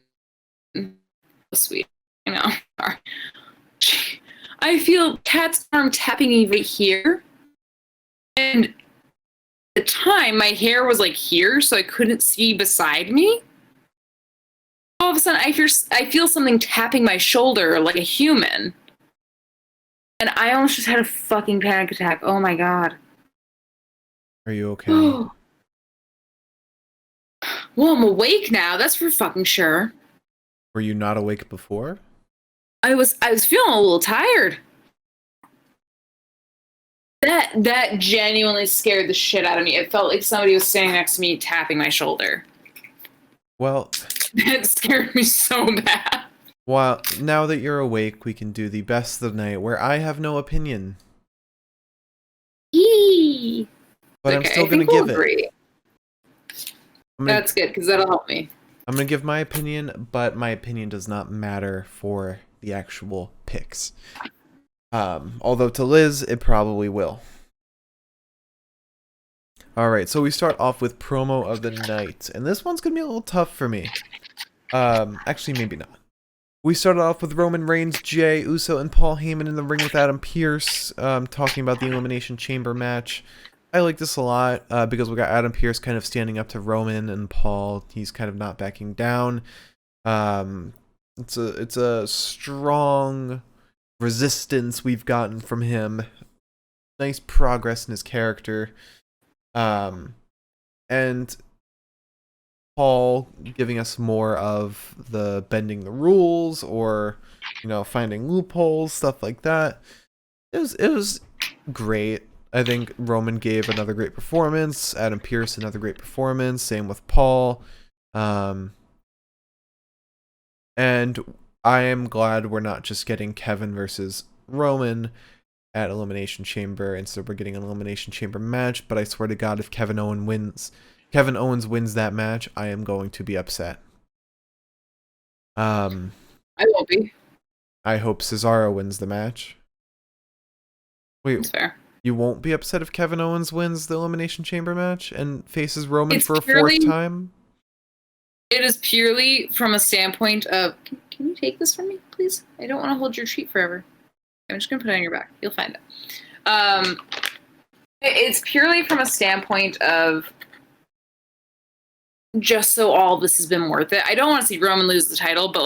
sweet, I know. I feel cat's arm tapping me right here. And at the time, my hair was like here, so I couldn't see beside me. All of a sudden, I feel something tapping my shoulder like a human. And I almost just had a fucking panic attack. Oh my god. Are you okay? Well, I'm awake now. That's for fucking sure. Were you not awake before? I was feeling a little tired. That genuinely scared the shit out of me. It felt like somebody was standing next to me tapping my shoulder. Well, It scared me so bad. well, now that you're awake, we can do the best of the night where I have no opinion. Yee. But I'm still going to give it. That's good, because that'll help me. I'm going to give my opinion, but my opinion does not matter for the actual picks. Although to Liz, it probably will. Alright, so we start off with promo of the night. And this one's going to be a little tough for me. Actually, maybe not. We started off with Roman Reigns, Jey Uso, and Paul Heyman in the ring with Adam Pearce, talking about the Elimination Chamber match. I like this a lot, because we got Adam Pearce kind of standing up to Roman and Paul. He's kind of not backing down. It's a strong resistance we've gotten from him. Nice progress in his character. And Paul giving us more of the bending the rules or, finding loopholes, stuff like that. It was great. I think Roman gave another great performance. Adam Pearce, another great performance. Same with Paul. And I am glad we're not just getting Kevin versus Roman at Elimination Chamber. Instead, we're getting an Elimination Chamber match. But I swear to God, if Kevin Owens wins that match, I am going to be upset. I won't be. I hope Cesaro wins the match. Wait, that's fair. You won't be upset if Kevin Owens wins the Elimination Chamber match and faces Roman for a fourth time? It is purely from a standpoint of, can you take this from me, please? I don't want to hold your treat forever. I'm just going to put it on your back. You'll find it. It's purely from a standpoint of just so all this has been worth it. I don't want to see Roman lose the title, but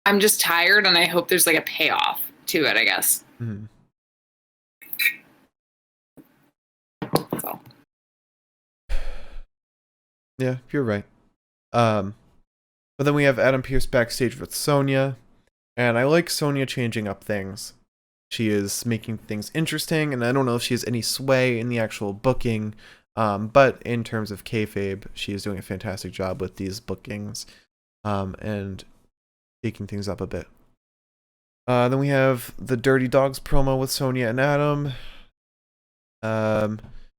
I'm just tired, and I hope there's a payoff to it, I guess. Mm-hmm. That's all. Yeah, you're right. But then we have Adam Pearce backstage with Sonia, and I like Sonia changing up things. She is making things interesting, and I don't know if she has any sway in the actual booking, but in terms of kayfabe, she is doing a fantastic job with these bookings, and taking things up a bit. Then we have the Dirty Dogs promo with Sonia and Adam.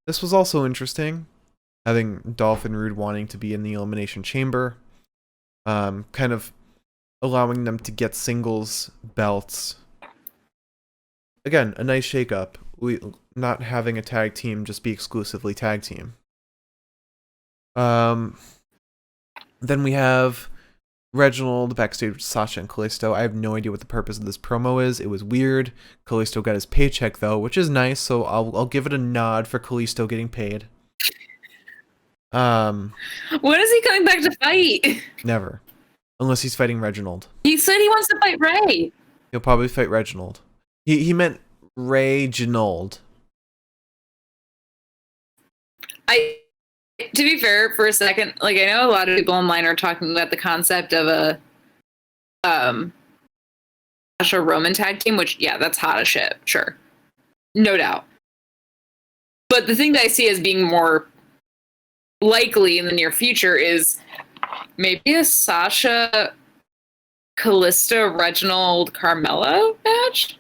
This was also interesting, having Dolph and Roode wanting to be in the Elimination Chamber, kind of allowing them to get singles belts. Again, a nice shake-up. Not having a tag team just be exclusively tag team. Then we have Reginald backstage with Sasha and Kalisto. I have no idea what the purpose of this promo is. It was weird. Kalisto got his paycheck though, which is nice, so I'll give it a nod for Kalisto getting paid. When is he coming back to fight? Never. Unless he's fighting Reginald. He said he wants to fight Ray. He'll probably fight Reginald. He meant Reginald. To be fair, for a second, I know a lot of people online are talking about the concept of a Sasha Roman tag team, which, yeah, that's hot as shit, sure. No doubt. But the thing that I see as being more likely in the near future is maybe a Sasha, Kalisto, Reginald, Carmelo match?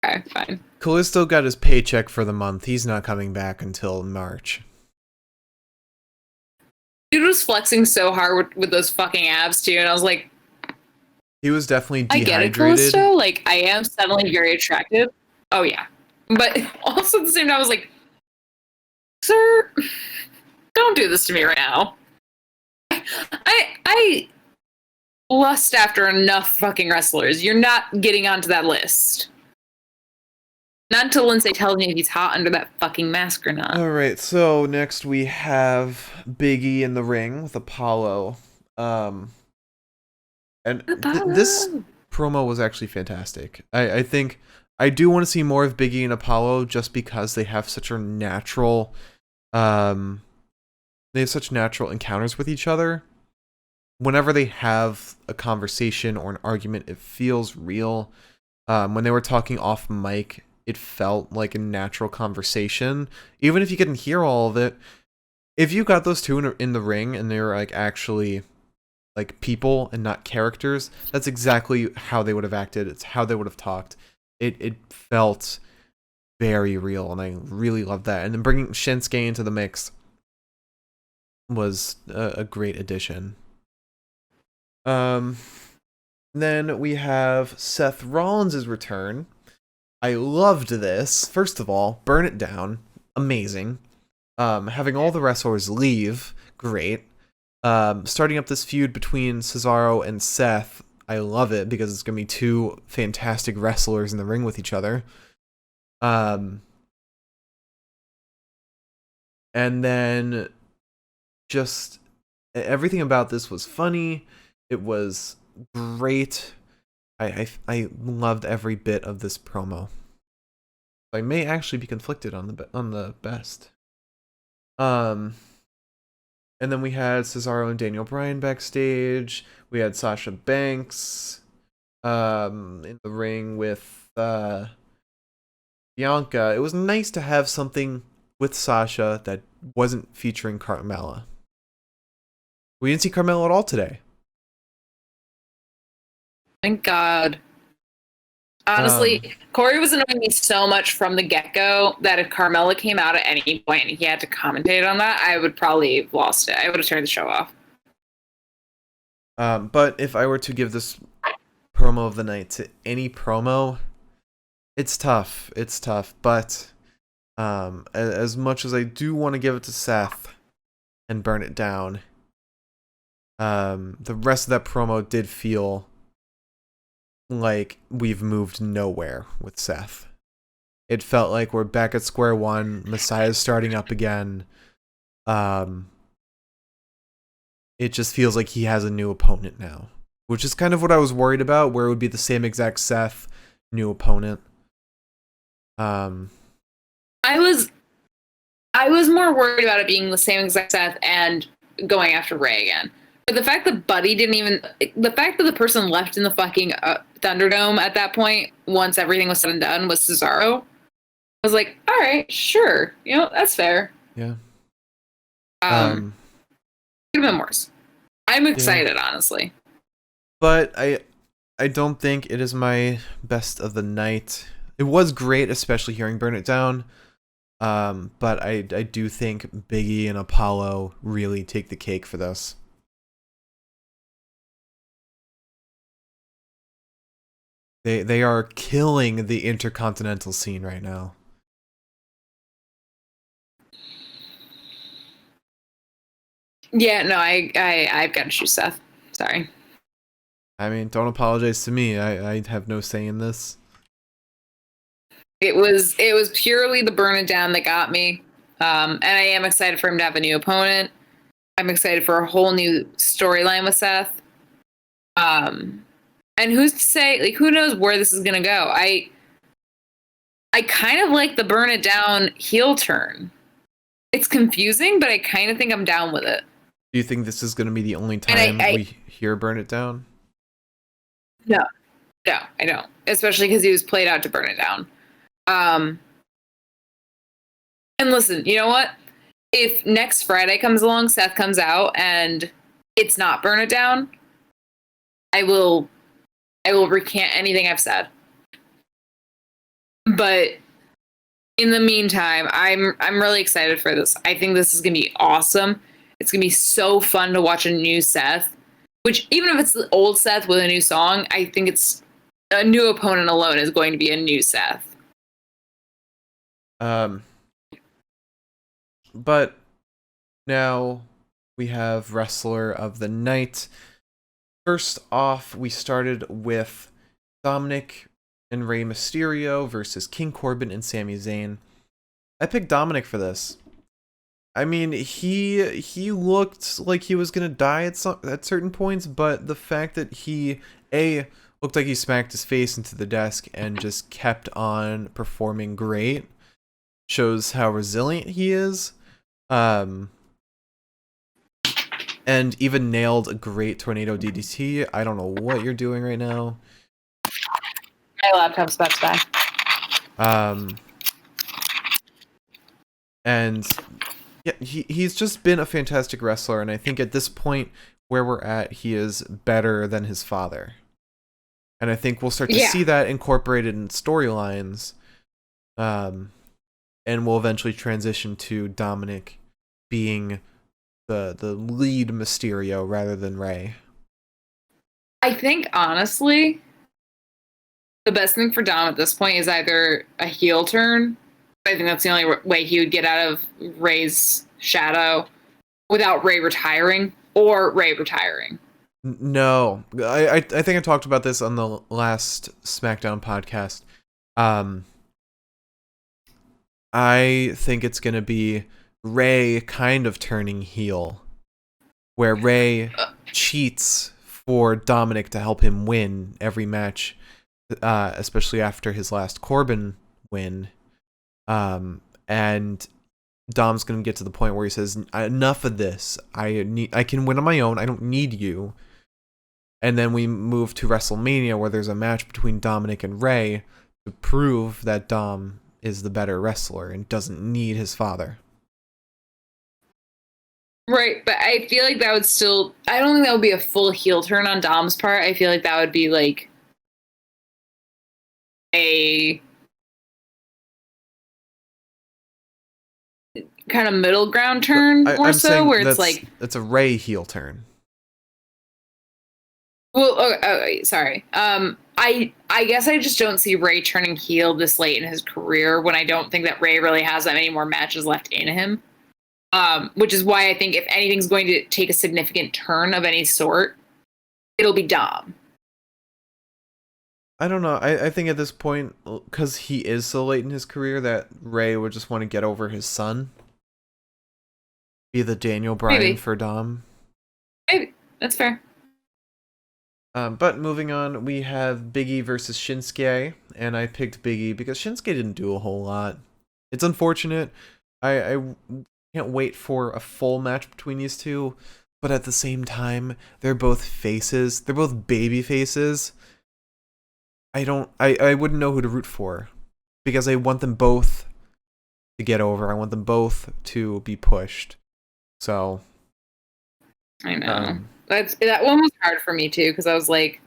Okay, fine. Kalisto got his paycheck for the month. He's not coming back until March. Dude was flexing so hard with those fucking abs too, and I was like, he was definitely dehydrated. I get it, Callisto. I am suddenly very attractive. Oh yeah, but also at the same time, I was like, sir, don't do this to me right now. I lust after enough fucking wrestlers. You're not getting onto that list. Not until Lindsay tells me if he's hot under that fucking mask or not. Alright, so next we have Biggie in the ring with Apollo. This promo was actually fantastic. I think I do want to see more of Biggie and Apollo just because they have such a natural, they have such natural encounters with each other. Whenever they have a conversation or an argument, it feels real. When they were talking off mic, it felt like a natural conversation. Even if you couldn't hear all of it, if you got those two in the ring and they were like actually like people and not characters, that's exactly how they would have acted. It's how they would have talked. It felt very real, and I really loved that. And then bringing Shinsuke into the mix was a great addition. Then we have Seth Rollins' return. I loved this. First of all, Burn It Down, amazing. Having all the wrestlers leave, great. Starting up this feud between Cesaro and Seth, I love it because it's going to be two fantastic wrestlers in the ring with each other. And then just everything about this was funny. It was great. I loved every bit of this promo. I may actually be conflicted on the best. And then we had Cesaro and Daniel Bryan backstage. We had Sasha Banks in the ring with Bianca. It was nice to have something with Sasha that wasn't featuring Carmella. We didn't see Carmella at all today. Thank God. Honestly, Corey was annoying me so much from the get-go that if Carmella came out at any point and he had to commentate on that, I would probably have lost it. I would have turned the show off. But if I were to give this promo of the night to any promo, it's tough. It's tough. But as much as I do want to give it to Seth and Burn It Down, the rest of that promo did feel like we've moved nowhere with Seth. It felt like we're back at square one. Messiah's starting up again. It just feels like he has a new opponent now, which is kind of what I was worried about, where it would be the same exact Seth, new opponent. I was more worried about it being the same exact Seth and going after Ray again. But the fact that Buddy the fact that the person left in the fucking Thunderdome at that point, once everything was said and done, was Cesaro. I was like, all right, sure. You know, that's fair. Yeah. Could have been worse. I'm excited, honestly. But I don't think it is my best of the night. It was great, especially hearing Burn It Down. But I do think Biggie and Apollo really take the cake for this. They are killing the Intercontinental scene right now. Yeah, no, I've got to choose Seth. Sorry. I mean, don't apologize to me. I have no say in this. It was purely the Burn It Down that got me. And I am excited for him to have a new opponent. I'm excited for a whole new storyline with Seth. And who's to say, like, who knows where this is going to go? I kind of like the Burn It Down heel turn. It's confusing, but I kind of think I'm down with it. Do you think this is going to be the only time we hear Burn It Down? No, I don't. Especially because he was played out to Burn It Down. And listen, you know what? If next Friday comes along, Seth comes out, and it's not Burn It Down, I will recant anything I've said. But in the meantime, I'm really excited for this. I think this is going to be awesome. It's going to be so fun to watch a new Seth, which even if it's the old Seth with a new song, I think it's a new opponent alone is going to be a new Seth. But now we have Wrestler of the Night. First off, we started with Dominik and Rey Mysterio versus King Corbin and Sami Zayn. I picked Dominik for this. I mean, he looked like he was gonna die at certain points, but the fact that he looked like he smacked his face into the desk and just kept on performing great. Shows how resilient he is. And even nailed a great tornado DDT. I don't know what you're doing right now. My laptop's about to die. And yeah, he's just been a fantastic wrestler, and I think at this point where we're at, he is better than his father. And I think we'll start to see that incorporated in storylines. And we'll eventually transition to Dominik being the lead Mysterio rather than Ray. I think, honestly, the best thing for Dom at this point is either a heel turn. I think that's the only way he would get out of Ray's shadow without Ray retiring, or Ray retiring. No, I think I talked about this on the last Smackdown podcast. I think it's going to be Ray kind of turning heel, where Ray cheats for Dominik to help him win every match, especially after his last Corbin win. And Dom's going to get to the point where he says, enough of this. I can win on my own. I don't need you. And then we move to WrestleMania, where there's a match between Dominik and Ray to prove that Dom is the better wrestler and doesn't need his father. Right, but I feel like that would still... I don't think that would be a full heel turn on Dom's part. I feel like that would be like a kind of middle ground turn, more so, where it's like... It's a Ray heel turn. Well, sorry. I guess I just don't see Ray turning heel this late in his career, when I don't think that Ray really has that many more matches left in him. Which is why I think if anything's going to take a significant turn of any sort, it'll be Dom. I don't know. I think at this point, because he is so late in his career, that Ray would just want to get over his son. Be the Daniel Bryan for Dom. Maybe. That's fair. But moving on, we have Biggie versus Shinsuke, and I picked Biggie because Shinsuke didn't do a whole lot. It's unfortunate. I can't wait for a full match between these two, but at the same time, they're both faces. They're both baby faces. I wouldn't know who to root for, because I want them both to get over. I want them both to be pushed. So I know. That one was hard for me too, because I was like,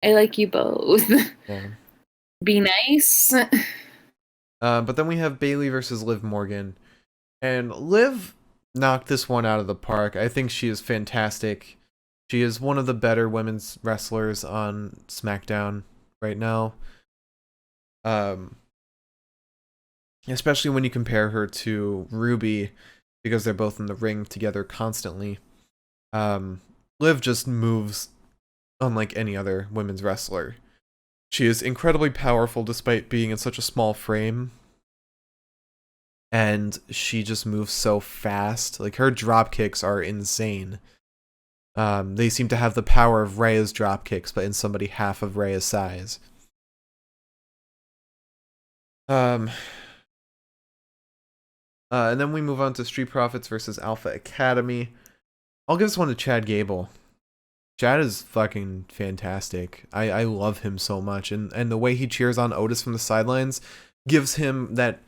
I like you both. Yeah. Be nice. But then we have Bayley versus Liv Morgan, and Liv knocked this one out of the park. I think she is fantastic. She is one of the better women's wrestlers on SmackDown right now. Especially when you compare her to Ruby, because they're both in the ring together constantly. Liv just moves unlike any other women's wrestler. She is incredibly powerful despite being in such a small frame. And she just moves so fast. Like, her drop kicks are insane. They seem to have the power of Rhea's drop kicks, but in somebody half of Rhea's size. And then we move on to Street Profits versus Alpha Academy. I'll give this one to Chad Gable. Chad is fucking fantastic. I love him so much. And the way he cheers on Otis from the sidelines gives him that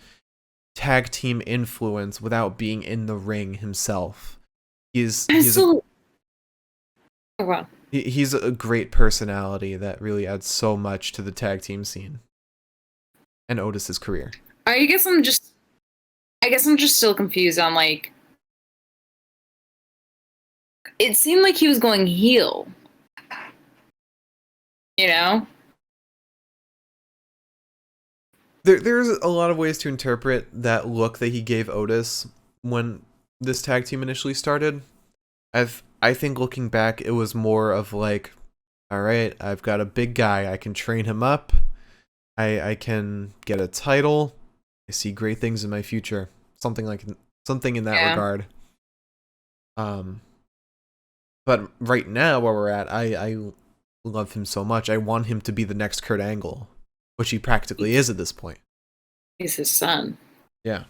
tag team influence without being in the ring himself. He's a great personality that really adds so much to the tag team scene and Otis's career. I guess I'm just still confused on, like, it seemed like he was going heel. You know? There's a lot of ways to interpret that look that he gave Otis when this tag team initially started. I think looking back, it was more of like, all right, I've got a big guy. I can train him up. I can get a title. I see great things in my future. Something in that regard. But right now, where we're at, I love him so much. I want him to be the next Kurt Angle, which he practically is at this point. He's his son. Yeah.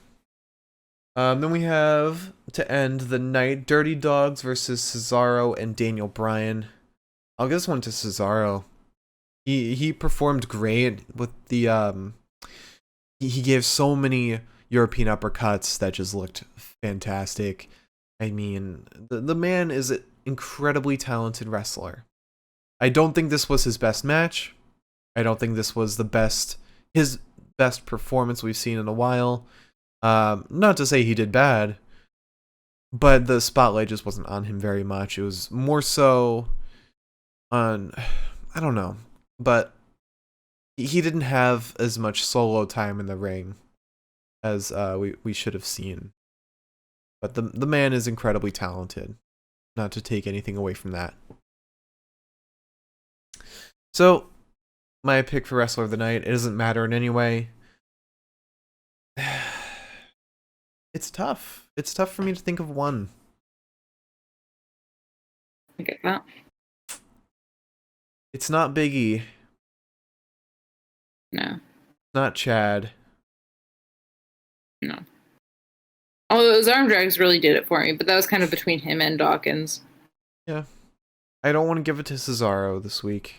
Then we have, to end the night, Dirty Dogs versus Cesaro and Daniel Bryan. I'll give this one to Cesaro. He performed great with the he gave so many European uppercuts that just looked fantastic. I mean, the man is an incredibly talented wrestler. I don't think this was his best match. I don't think this was his best performance we've seen in a while. Not to say he did bad, but the spotlight just wasn't on him very much. It was more so on, I don't know, but he didn't have as much solo time in the ring as we should have seen. But the man is incredibly talented, not to take anything away from that. So, my pick for Wrestler of the Night, it doesn't matter in any way. It's tough. It's tough for me to think of one. I get that. It's not Biggie. No. Not Chad. No. Although those arm drags really did it for me, but that was kind of between him and Dawkins. Yeah. I don't want to give it to Cesaro this week.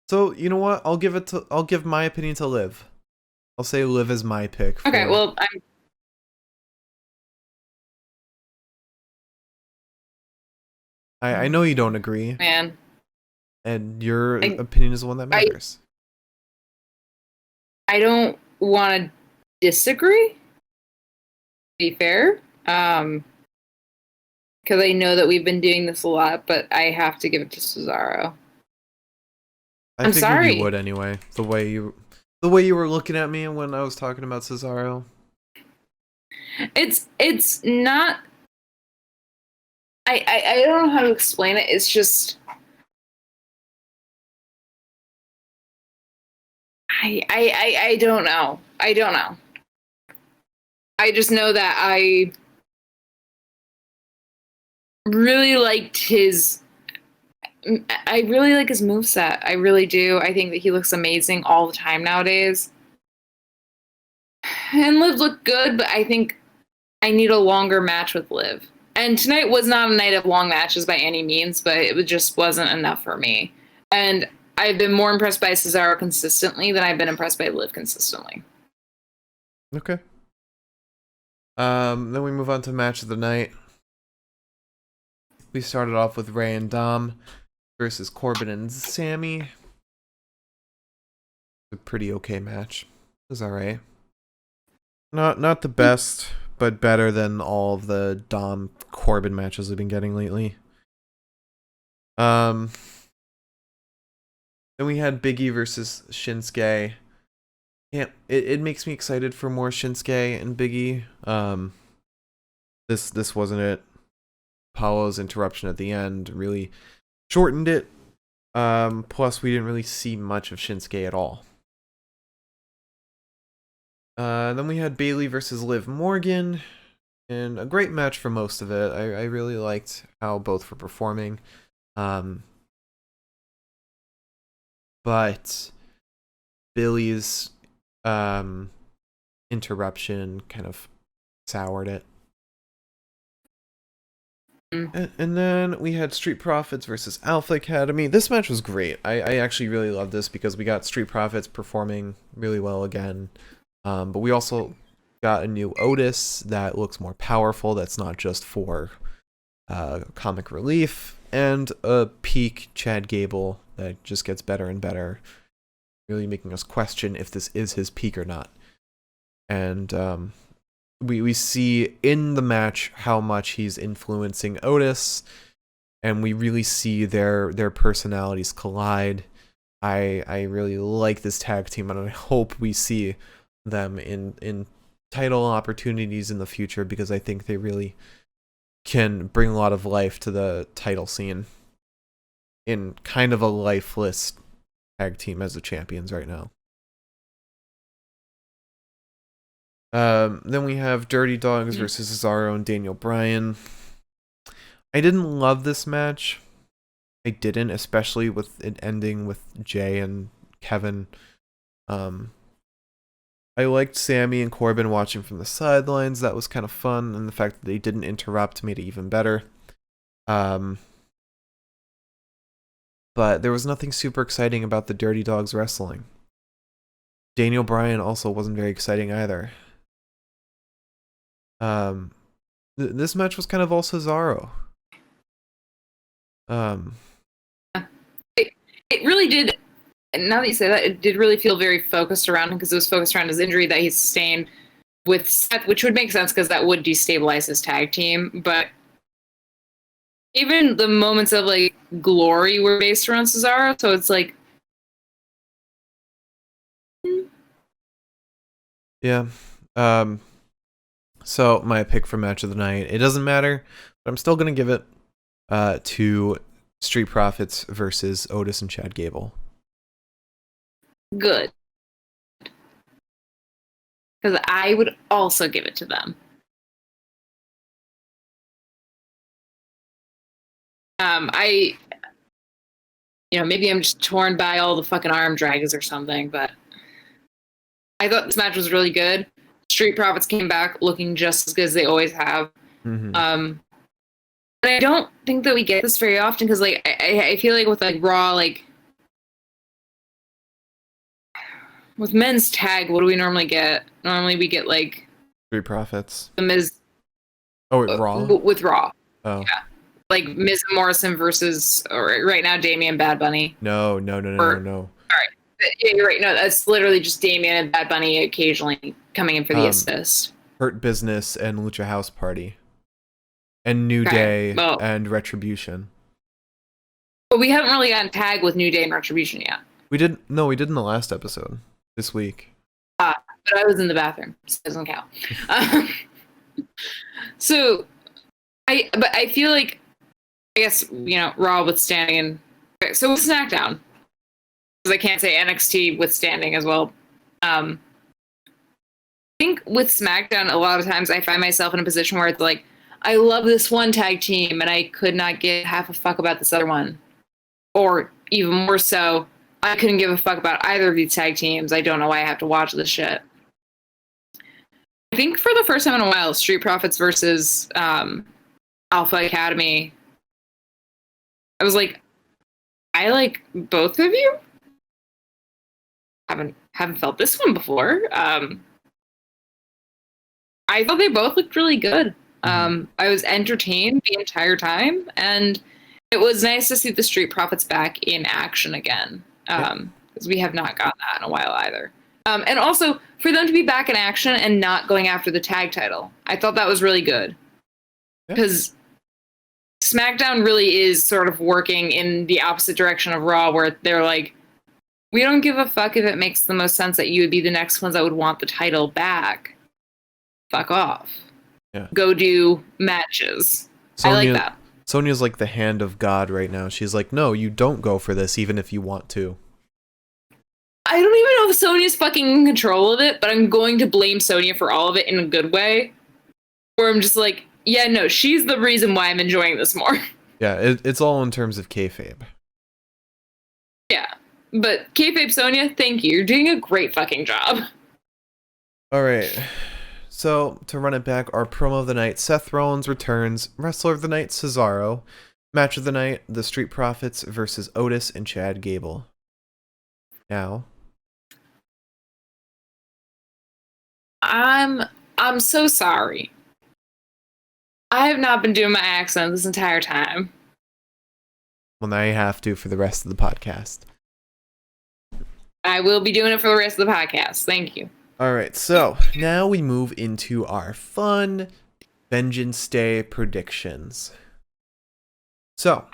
So, you know what? I'll give my opinion to Liv. I'll say Liv is my pick. Okay, well, I know you don't agree. Man. And your opinion is the one that matters. I don't want to disagree, to be fair. Because I know that we've been doing this a lot, but I have to give it to Cesaro. I'm sorry. You would anyway. The way you were looking at me when I was talking about Cesaro. It's not. I don't know how to explain it. It's just. I don't know. I don't know. I just know that I really liked his. I really like his moveset. I really do. I think that he looks amazing all the time nowadays. And Liv looked good, but I think I need a longer match with Liv. And tonight was not a night of long matches by any means, but it just wasn't enough for me. And I've been more impressed by Cesaro consistently than I've been impressed by Liv consistently. Okay. Then we move on to match of the night. We started off with Ray and Dom versus Corbin and Sammy. A pretty okay match. It was alright. Not the best, but better than all of the Dom Corbin matches we've been getting lately. Then we had Biggie versus Shinsuke. Yeah, it makes me excited for more Shinsuke and Biggie. This wasn't it. Apollo's interruption at the end really shortened it. Plus, we didn't really see much of Shinsuke at all. Then we had Bayley versus Liv Morgan, and a great match for most of it. I really liked how both were performing. But Billy's interruption kind of soured it. And then we had Street Profits versus Alpha Academy. This match was great. I actually really loved this because we got Street Profits performing really well again. But we also got a new Otis that looks more powerful. That's not just for comic relief. And a peak Chad Gable that just gets better and better. Really making us question if this is his peak or not. And we see in the match how much he's influencing Otis. And we really see their personalities collide. I really like this tag team, and I hope we see them in title opportunities in the future, because I think they really can bring a lot of life to the title scene in kind of a lifeless tag team as the champions right now. Then we have Dirty Dogs versus Cesaro and Daniel Bryan. I didn't love this match. I didn't, especially with it ending with Jay and Kevin. I liked Sami and Corbin watching from the sidelines. That was kind of fun, and the fact that they didn't interrupt made it even better. But there was nothing super exciting about the Dirty Dogs wrestling. Daniel Bryan also wasn't very exciting either. This match was kind of all Cesaro. It really did. Now that you say that, it did really feel very focused around him because it was focused around his injury that he sustained with Seth, which would make sense because that would destabilize his tag team. But even the moments of like glory were based around Cesaro, so it's like, yeah. So my pick for match of the night, it doesn't matter, but I'm still gonna give it to Street Profits versus Otis and Chad Gable. good. Because I would also give it to them. Maybe I'm just torn by all the fucking arm drags or something, but I thought this match was really good. Street Profits came back looking just as good as they always have. Mm-hmm. But I don't think that we get this very often because, like, I feel like with like Raw, like with men's tag, what do we normally get? Normally we get like Street Profits. the Miz. Oh, wait, Raw? With Raw. Oh. Yeah. Like Miz and Morrison versus, or right now, Damian Bad Bunny. No. Yeah, you're right. No, that's literally just Damian and Bad Bunny occasionally coming in for the assist. Hurt Business and Lucha House Party. And New Day and Retribution. But we haven't really gotten tagged with New Day and Retribution yet. We did in the last episode this week. But I was in the bathroom, so it doesn't count. But I feel like, I guess, Raw withstanding, and so with SmackDown, because I can't say NXT withstanding as well. I think with SmackDown, a lot of times I find myself in a position where it's like, I love this one tag team, and I could not give half a fuck about this other one. Or even more so, I couldn't give a fuck about either of these tag teams. I don't know why I have to watch this shit. I think for the first time in a while, Street Profits versus Alpha Academy, I was like, I like both of you. Haven't felt this one before. I thought they both looked really good. I was entertained the entire time, and it was nice to see the Street Profits back in action again, because we have not gotten that in a while either. And also, for them to be back in action and not going after the tag title, I thought that was really good. Because SmackDown really is sort of working in the opposite direction of Raw, where they're like, we don't give a fuck if it makes the most sense that you would be the next ones that would want the title back. Fuck off. Yeah. Go do matches. Sonia, I like that. Sonia's like the hand of God right now. She's like, no, you don't go for this, even if you want to. I don't even know if Sonia's fucking in control of it, but I'm going to blame Sonia for all of it in a good way. Where I'm just like, yeah, no, she's the reason why I'm enjoying this more. Yeah, it's all in terms of kayfabe. Yeah, but kayfabe Sonia, thank you. You're doing a great fucking job. All right. So, to run it back, our promo of the night, Seth Rollins returns, wrestler of the night, Cesaro. Match of the night, the Street Profits versus Otis and Chad Gable. Now, I'm so sorry. I have not been doing my accent this entire time. Well, now you have to for the rest of the podcast. I will be doing it for the rest of the podcast. Thank you. All right, so now we move into our fun Vengeance Day predictions. So,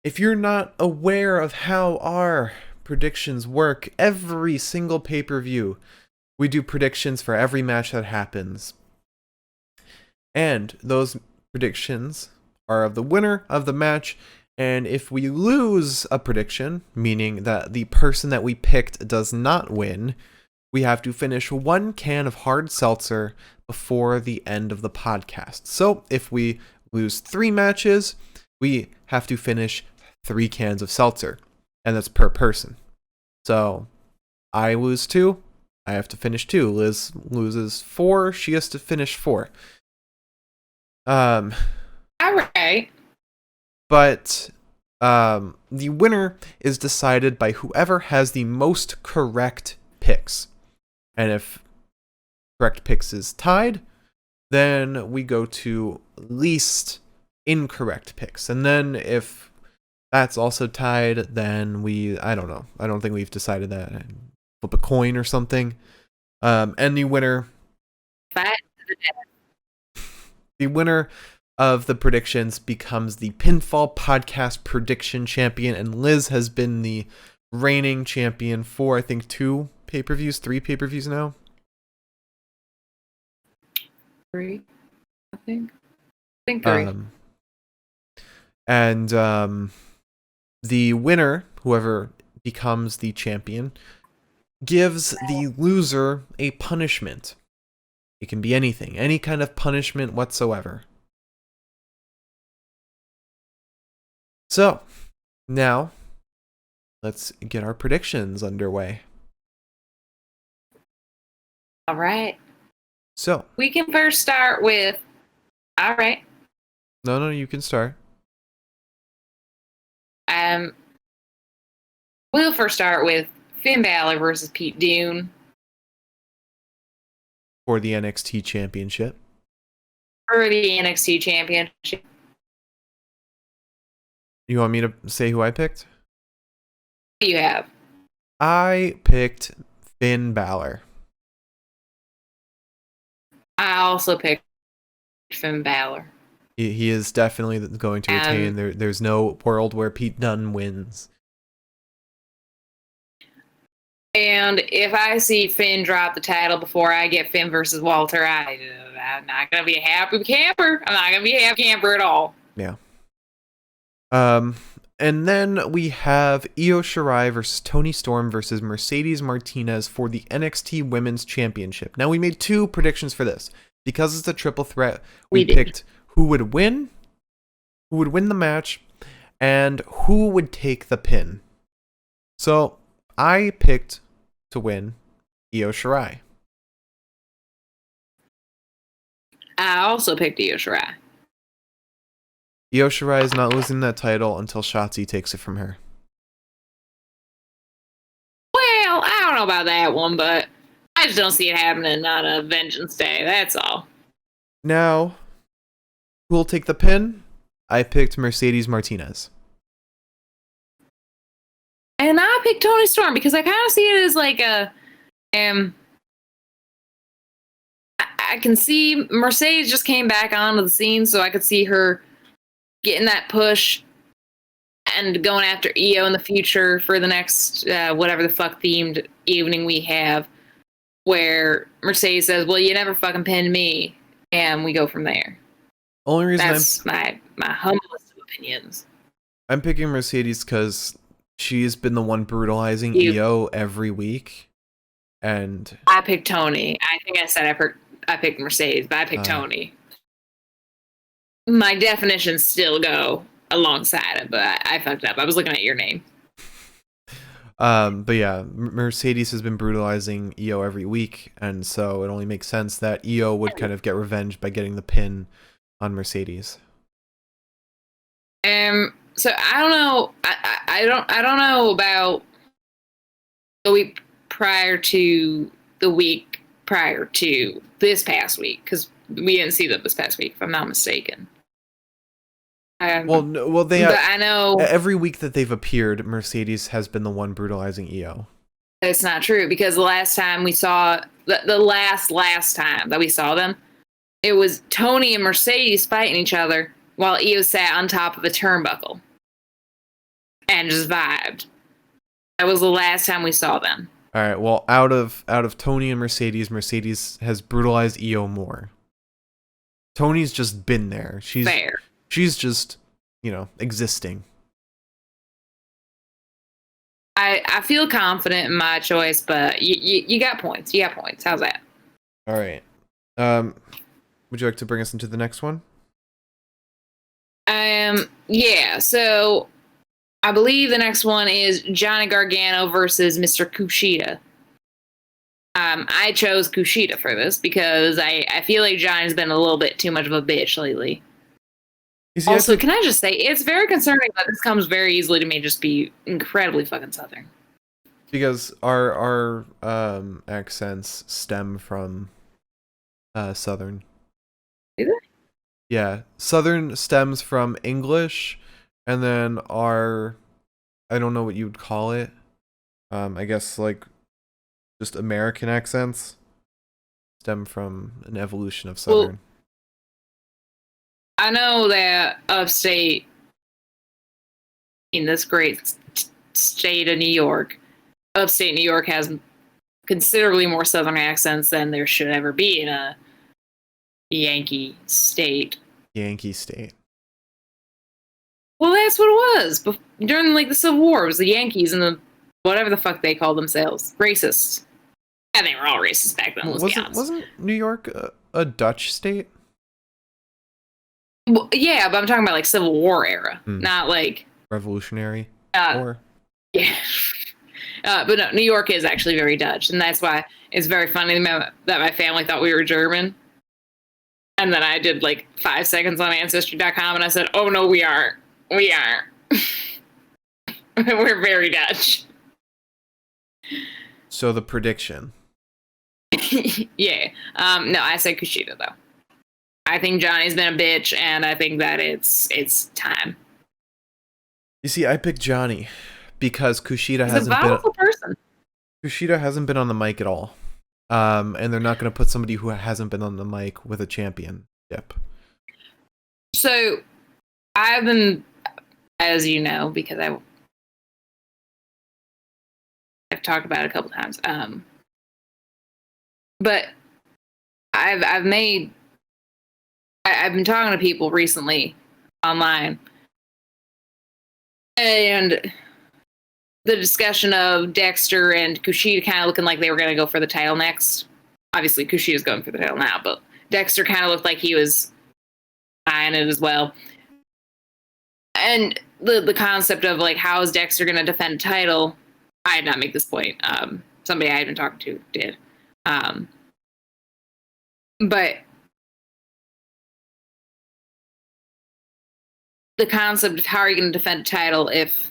if you're not aware of how our predictions work, every single pay-per-view, we do predictions for every match that happens. And those predictions are of the winner of the match. And if we lose a prediction, meaning that the person that we picked does not win, we have to finish 1 can of hard seltzer before the end of the podcast. So if we lose 3 matches, we have to finish 3 cans of seltzer, and that's per person. So I lose 2, I have to finish 2. Liz loses 4, she has to finish 4. All right. But the winner is decided by whoever has the most correct picks. And if correct picks is tied, then we go to least incorrect picks. And then if that's also tied, then I don't know. I don't think we've decided that. Flip a coin or something. And the winner... The winner of the predictions becomes the Pinfall Podcast Prediction Champion, and Liz has been the reigning champion for, I think, 3 pay-per-views now. 3, I think. 3. And the winner, whoever becomes the champion, gives the loser a punishment. It can be anything, any kind of punishment whatsoever. So, now, let's get our predictions underway. All right. So. We can first start with... All right. No, you can start. We'll first start with Finn Balor versus Pete Dunne. For the NXT Championship. For the NXT Championship. You want me to say who I picked? What do you have? I picked Finn Balor. I also picked Finn Balor. He is definitely going to retain. There's no world where Pete Dunne wins. And if I see Finn drop the title before I get Finn versus Walter, I'm not going to be a happy camper. I'm not going to be a happy camper at all. Yeah. And then we have Io Shirai versus Toni Storm versus Mercedes Martinez for the NXT Women's Championship. Now, we made 2 predictions for this. Because it's a triple threat, we picked who would win the match, and who would take the pin. So, I picked to win Io Shirai. I also picked Io Shirai. Io Shirai is not losing that title until Shotzi takes it from her. Well, I don't know about that one, but I just don't see it happening on a Vengeance Day. That's all. Now, who will take the pin? I picked Mercedes Martinez. And I picked Toni Storm because I kind of see it as like I can see Mercedes just came back onto the scene, so I could see her getting that push and going after Io in the future for the next whatever the fuck themed evening we have, where Mercedes says, "Well, you never fucking pinned me," and we go from there. Only reason that's my humblest of opinions. I'm picking Mercedes because she's been the one brutalizing Io every week, and I picked Toni. I think I said I picked Mercedes, but I picked Toni. My definitions still go alongside it, but I fucked up. I was looking at your name. But yeah, Mercedes has been brutalizing Io every week, and so it only makes sense that Io would kind of get revenge by getting the pin on Mercedes. So I don't know. I don't know about the week prior to this past week, because we didn't see them this past week, if I'm not mistaken. They. But I know every week that they've appeared, Mercedes has been the one brutalizing Io. It's not true, because the last time we saw the last time that we saw them, it was Toni and Mercedes fighting each other while Io sat on top of a turnbuckle and just vibed. That was the last time we saw them. All right. Well, out of Toni and Mercedes, Mercedes has brutalized Io more. Toni's just been there. Fair. She's just, existing. I I feel confident in my choice, but you got points. You got points. How's that? All right. Would you like to bring us into the next one? Yeah. So I believe the next one is Johnny Gargano versus Mr. Kushida. I chose Kushida for this because I feel like Johnny's been a little bit too much of a bitch lately. Also, can I just say, it's very concerning that this comes very easily to me just be incredibly fucking Southern. Because our accents stem from Southern. Do they? Yeah, Southern stems from English, and then our, I don't know what you would call it. I guess like just American accents stem from an evolution of Southern. Well, I know that upstate, in this great state of New York, upstate New York has considerably more Southern accents than there should ever be in a Yankee state. Yankee state. Well, that's what it was. During like the Civil War, it was the Yankees and the whatever the fuck they called themselves. Racists. And they were all racist back then, let's be honest. Wasn't New York a Dutch state? Well, yeah, but I'm talking about like Civil War era, not like Revolutionary War. Yeah. But no, New York is actually very Dutch, and that's why it's very funny that my family thought we were German. And then I did like 5 seconds on Ancestry.com, and I said, "Oh no, we aren't. We aren't. We're very Dutch." So the prediction. Yeah. No, I said Kushida though. I think Johnny's been a bitch, and I think that it's time. You see, I picked Johnny because Kushida He's a volatile person. Kushida hasn't been on the mic at all. And they're not going to put somebody who hasn't been on the mic with a championship. So, I've been, as you know, because I've talked about it a couple times. But I've been talking to people recently online, and the discussion of Dexter and Kushida kind of looking like they were going to go for the title next. Obviously, Kushida's going for the title now, but Dexter kind of looked like he was eyeing it as well. And the concept of like, how is Dexter going to defend the title? I did not make this point. Somebody I had been talking to did. But the concept of how are you going to defend a title if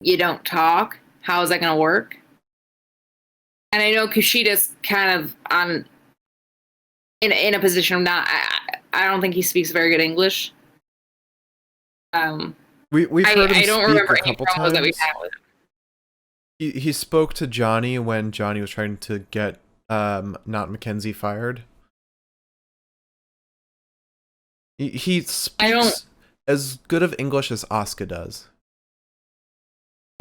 you don't talk? How is that going to work? And I know Kushida's kind of in a position of not. I don't think he speaks very good English. We've heard him I don't speak remember a any couple promos that we times. had with him. He spoke to Johnny when Johnny was trying to get not Mackenzie fired. He speaks as good of English as Asuka does.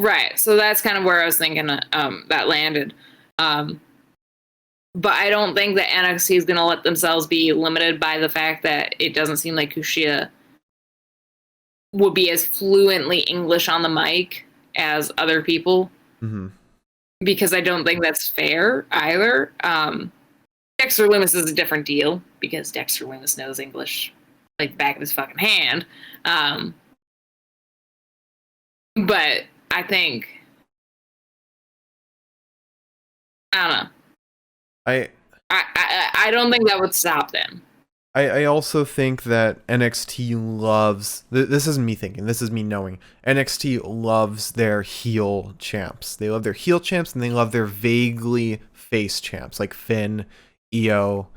Right, so that's kind of where I was thinking that landed. But I don't think that NXT is going to let themselves be limited by the fact that it doesn't seem like Kushida would be as fluently English on the mic as other people. Mm-hmm. Because I don't think that's fair either. Dexter Lumis is a different deal because Dexter Lumis knows English like the back of his fucking hand. But I think, I don't know. I don't think that would stop them. I also think that NXT loves, this isn't me thinking, this is me knowing, NXT loves their heel champs. They love their heel champs and they love their vaguely face champs like Finn, Io,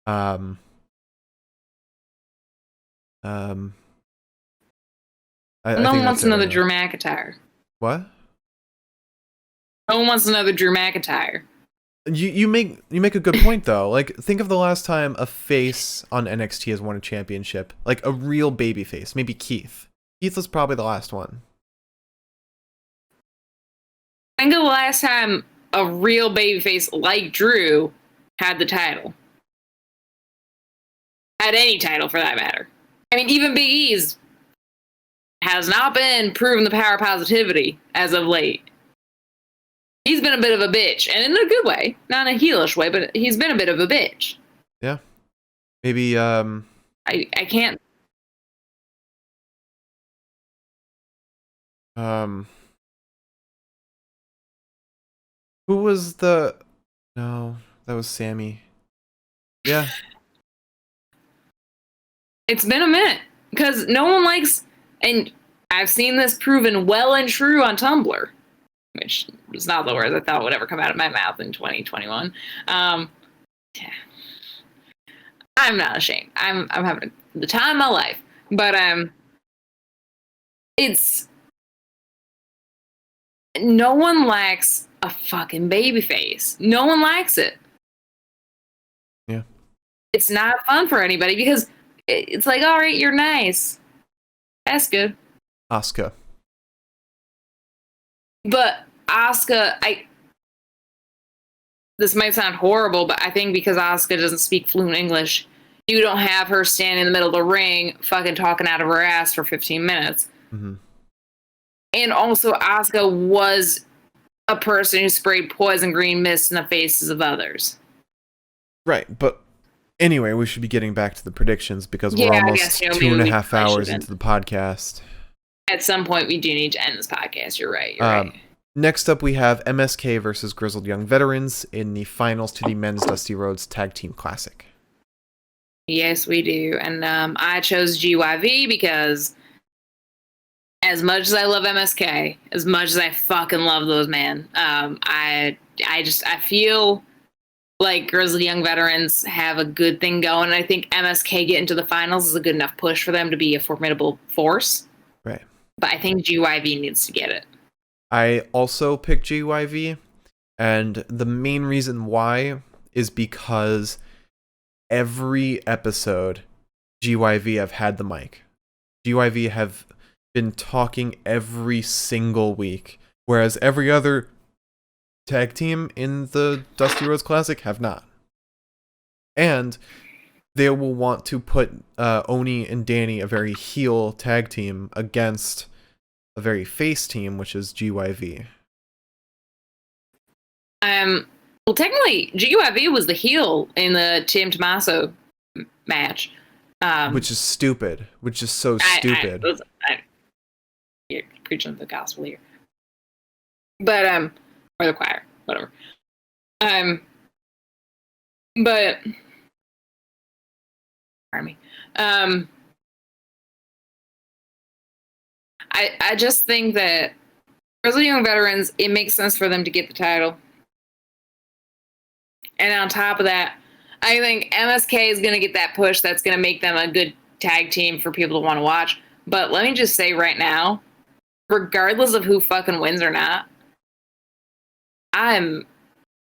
No one wants another Drew McIntyre. What? No one wants another Drew McIntyre. You make a good point though. Like, think of the last time a face on NXT has won a championship, like a real baby face. Maybe Keith. Keith was probably the last one. Think of the last time a real babyface like Drew had the title. Had any title for that matter. I mean, even Big E's has not been proving the power of positivity as of late. He's been a bit of a bitch, and in a good way, not in a heelish way, but he's been a bit of a bitch. Yeah. Maybe, I can't. Who was the... No, that was Sami. Yeah. It's been a minute, because no one likes, and I've seen this proven well and true on Tumblr, which was not the words I thought would ever come out of my mouth in 2021. I'm not ashamed. I'm having the time of my life. But it's... No one likes a fucking baby face. No one likes it. Yeah. It's not fun for anybody, because it's like, all right, you're nice. That's good. Asuka. But Asuka, this might sound horrible, but I think because Asuka doesn't speak fluent English, you don't have her standing in the middle of the ring fucking talking out of her ass for 15 minutes. Mm-hmm. And also, Asuka was a person who sprayed poison green mist in the faces of others. Right, but anyway, we should be getting back to the predictions because we're almost 2.5 hours into the podcast. At some point, we do need to end this podcast. You're right. You're right. Next up, we have MSK versus Grizzled Young Veterans in the finals to the Men's Dusty Rhodes Tag Team Classic. Yes, we do. And I chose GYV because as much as I love MSK, as much as I fucking love those men, I feel like Grizzled Young Veterans have a good thing going. I think MSK getting to the finals is a good enough push for them to be a formidable force. Right. But I think GYV needs to get it. I also picked GYV, and the main reason why is because every episode GYV have had the mic. GYV have been talking every single week, whereas every other tag team in the Dusty Rhodes Classic have not. And they will want to put Oni and Danny, a very heel tag team, against a very face team, which is GYV. Well, technically, GYV was the heel in the Tim Tommaso match. Which is stupid. Which is so stupid. You're preaching the gospel here. But, or the choir, whatever. But, pardon me. I just think that Grizzled Young Veterans, it makes sense for them to get the title. And on top of that, I think MSK is going to get that push that's going to make them a good tag team for people to want to watch. But let me just say right now, regardless of who fucking wins or not, I'm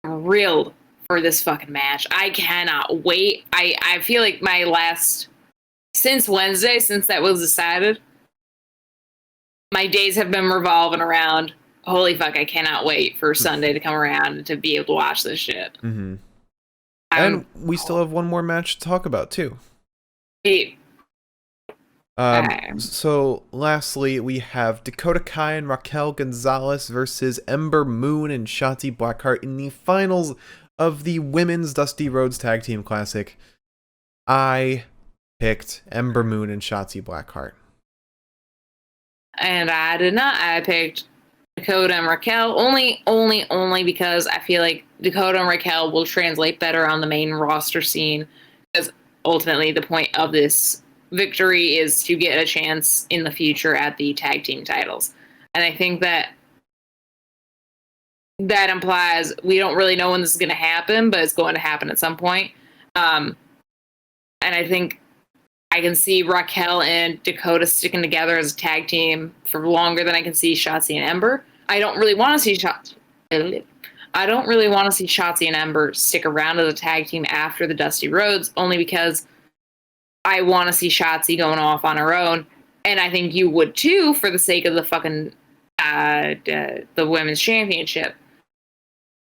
thrilled for this fucking match. I cannot wait. I feel like since Wednesday, since that was decided, my days have been revolving around, holy fuck, I cannot wait for Sunday to come around and to be able to watch this shit. Mm-hmm. And we still have one more match to talk about, too. So, lastly, we have Dakota Kai and Raquel Gonzalez versus Ember Moon and Shotzi Blackheart in the finals of the Women's Dusty Rhodes Tag Team Classic. I picked Ember Moon and Shotzi Blackheart. And I did not. I picked Dakota and Raquel only because I feel like Dakota and Raquel will translate better on the main roster scene, because ultimately the point of this victory is to get a chance in the future at the tag team titles. And I think that implies we don't really know when this is going to happen, but it's going to happen at some point. And I think I can see Raquel and Dakota sticking together as a tag team for longer than I can see Shotzi and Ember. I don't really want to see Shotzi and Ember stick around as a tag team after the Dusty Rhodes, only because I want to see Shotzi going off on her own, and I think you would too for the sake of the fucking the women's championship.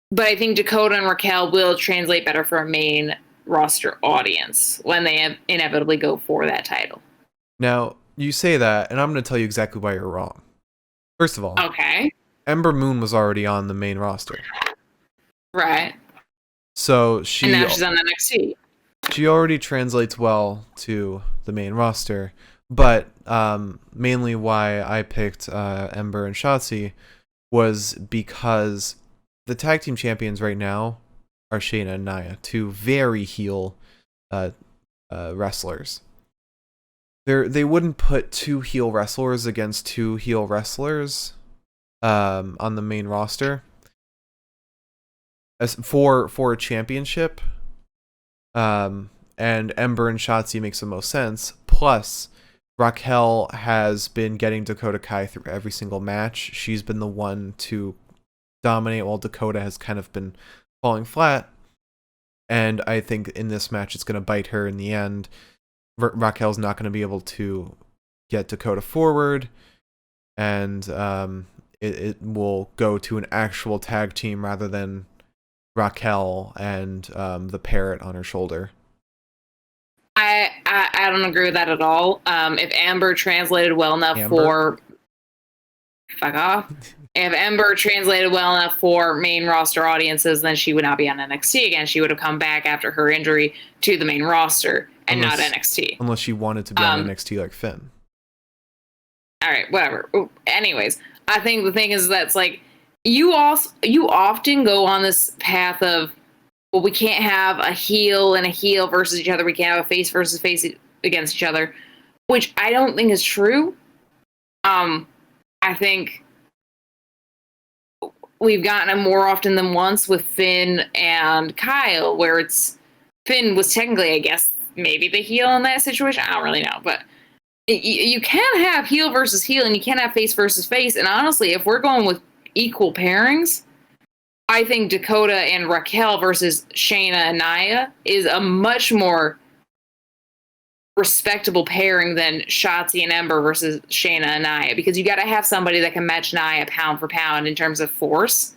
But I think Dakota and Raquel will translate better for a main roster audience when they inevitably go for that title. Now, you say that, and I'm going to tell you exactly why you're wrong. First of all, Okay. Ember Moon was already on the main roster. Right. So And now she's on NXT. she already translates well to the main roster, but mainly why I picked Ember and Shotzi was because the tag team champions right now are Shayna and Nia, two very heel wrestlers. They wouldn't put two heel wrestlers against two heel wrestlers on the main roster as for a championship. And Ember and Shotzi makes the most sense. Plus, Raquel has been getting Dakota Kai through every single match. She's been the one to dominate while Dakota has kind of been falling flat. And I think in this match, it's going to bite her in the end. Raquel's not going to be able to get Dakota forward. And it will go to an actual tag team rather than Raquel and the parrot on her shoulder. I don't agree with that at all. If Amber translated well enough for... Fuck off. If Ember translated well enough for main roster audiences, then she would not be on NXT again. She would have come back after her injury to the main roster and not NXT. Unless she wanted to be on NXT like Finn. All right, whatever. Anyways, I think the thing is that's like, you often go on this path of, well, we can't have a heel and a heel versus each other. We can't have a face versus face against each other, which I don't think is true. I think we've gotten it more often than once with Finn and Kyle, where it's Finn was technically, I guess, maybe the heel in that situation. I don't really know, but you can't have heel versus heel, and you can't have face versus face. And honestly, if we're going with equal pairings, I think Dakota and Raquel versus Shayna and Nia is a much more respectable pairing than Shotzi and Ember versus Shayna and Nia, because you got to have somebody that can match Nia pound for pound in terms of force.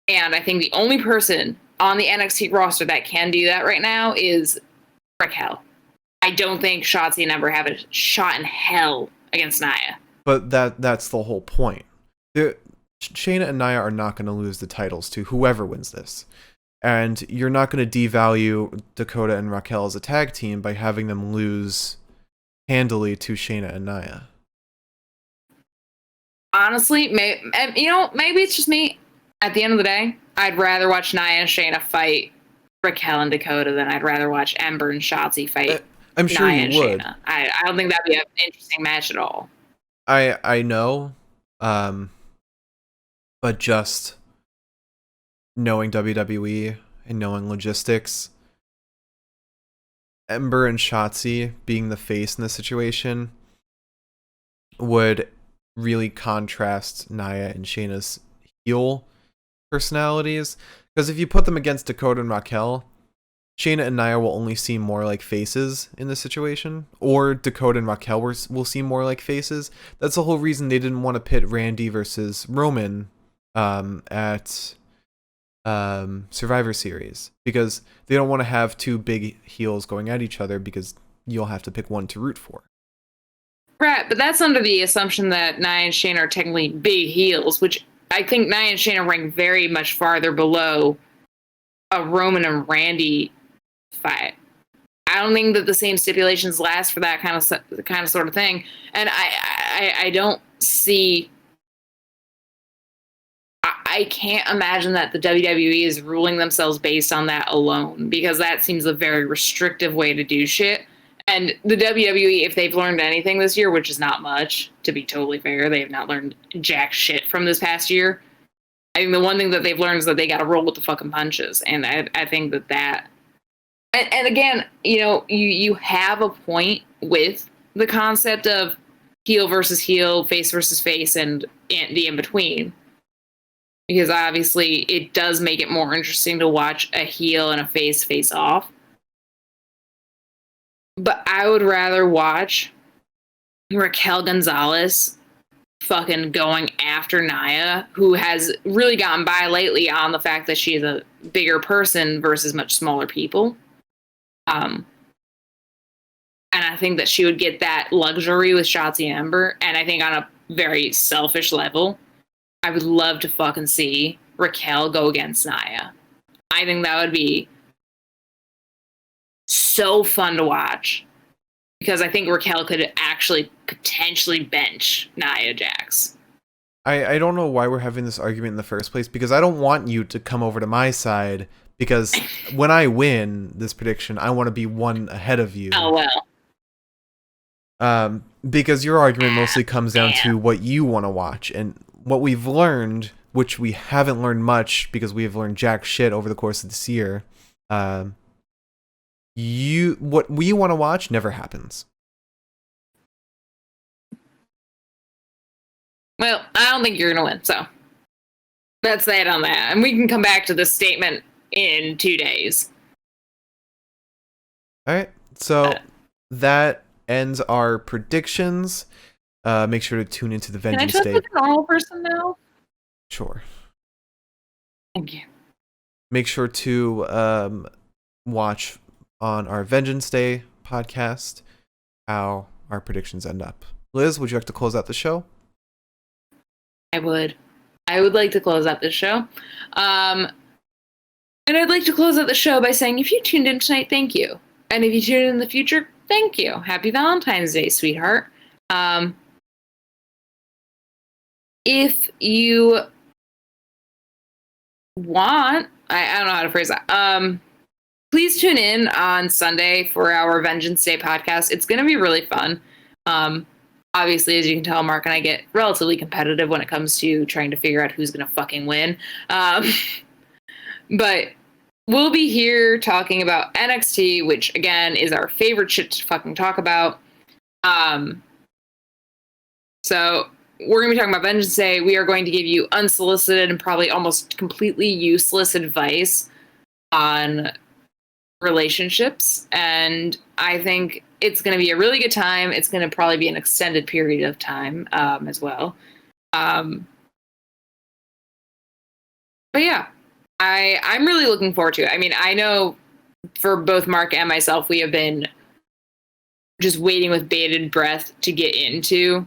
And I think the only person on the NXT roster that can do that right now is Raquel. I don't think Shotzi and Ember have a shot in hell against Nia. But that's the whole point. Shayna and Nia are not going to lose the titles to whoever wins this. And you're not going to devalue Dakota and Raquel as a tag team by having them lose handily to Shayna and Nia. Honestly, maybe it's just me. At the end of the day, I'd rather watch Nia and Shayna fight Raquel and Dakota than I'd rather watch Ember and Shotzi fight I'm sure Nia you and would. Shayna. I don't think that'd be an interesting match at all. I know, but just knowing WWE and knowing logistics, Ember and Shotzi being the face in this situation would really contrast Nia and Shayna's heel personalities. Because if you put them against Dakota and Raquel, Shayna and Nia will only seem more like faces in this situation, or Dakota and Raquel will seem more like faces. That's the whole reason they didn't want to pit Randy versus Roman at Survivor Series, because they don't want to have two big heels going at each other, because you'll have to pick one to root for. Right, but that's under the assumption that Nia and Shayna are technically big heels, which I think Nia and Shayna rank very much farther below a Roman and Randy fight. I don't think that the same stipulations last for that kind of sort of thing, and I don't see. I can't imagine that the WWE is ruling themselves based on that alone, because that seems a very restrictive way to do shit. And the WWE, if they've learned anything this year, which is not much, to be totally fair, they have not learned jack shit from this past year. I think the one thing that they've learned is that they got to roll with the fucking punches. And I think that and again, you have a point with the concept of heel versus heel, face versus face, and the in-between. Because obviously it does make it more interesting to watch a heel and a face off. But I would rather watch Raquel Gonzalez fucking going after Nia, who has really gotten by lately on the fact that she is a bigger person versus much smaller people. And I think that she would get that luxury with Shotzi and Ember. And I think on a very selfish level, I would love to fucking see Raquel go against Nia. I think that would be so fun to watch. Because I think Raquel could actually potentially bench Nia Jax. I don't know why we're having this argument in the first place, because I don't want you to come over to my side, because when I win this prediction, I want to be one ahead of you. Oh, well. Because your argument mostly comes down to what you want to watch, and what we've learned, which we haven't learned much because we have learned jack shit over the course of this year. What we want to watch never happens. Well, I don't think you're going to win, so that's that on that. And we can come back to this statement in 2 days. All right, so that ends our predictions. Make sure to tune into the Vengeance Day. Can I talk like a normal person now? Sure. Thank you. Make sure to watch on our Vengeance Day podcast how our predictions end up. Liz, would you like to close out the show? I would like to close out this show. And I'd like to close out the show by saying, if you tuned in tonight, thank you. And if you tune in the future, thank you. Happy Valentine's Day, sweetheart. If you want, I don't know how to phrase that. Please tune in on Sunday for our Vengeance Day podcast. It's going to be really fun. Obviously, as you can tell, Mark and I get relatively competitive when it comes to trying to figure out who's going to fucking win. But we'll be here talking about NXT, which, again, is our favorite shit to fucking talk about. So we're going to be talking about Vengeance Day. We are going to give you unsolicited and probably almost completely useless advice on relationships. And I think it's going to be a really good time. It's going to probably be an extended period of time as well. But yeah, I'm really looking forward to it. I mean, I know for both Mark and myself, we have been just waiting with bated breath to get into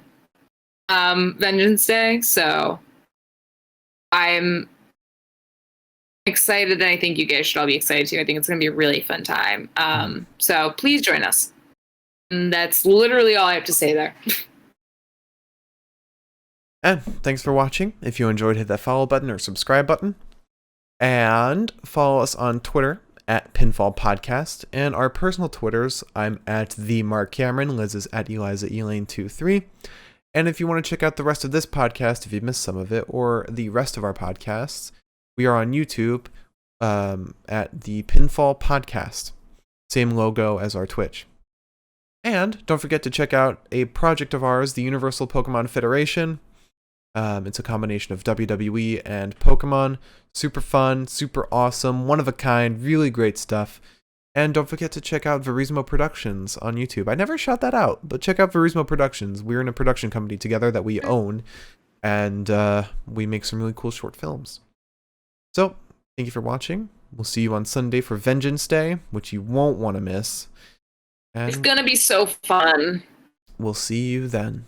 Vengeance Day. So I'm excited, and I think you guys should all be excited too. I think it's going to be a really fun time. So please join us. And that's literally all I have to say there. And thanks for watching. If you enjoyed, hit that follow button or subscribe button. And follow us on Twitter at Pinfall Podcast. And our personal Twitters, I'm at the Mark Cameron. Liz is at Eliza Elaine23. And if you want to check out the rest of this podcast, if you missed some of it, or the rest of our podcasts, we are on YouTube at the Pinfall Podcast. Same logo as our Twitch. And don't forget to check out a project of ours, the Universal Pokemon Federation. It's a combination of WWE and Pokemon. Super fun, super awesome, one of a kind, really great stuff. And don't forget to check out Verismo Productions on YouTube. I never shout that out, but check out Verismo Productions. We're in a production company together that we own, and we make some really cool short films. So, thank you for watching. We'll see you on Sunday for Vengeance Day, which you won't want to miss. And it's going to be so fun. We'll see you then.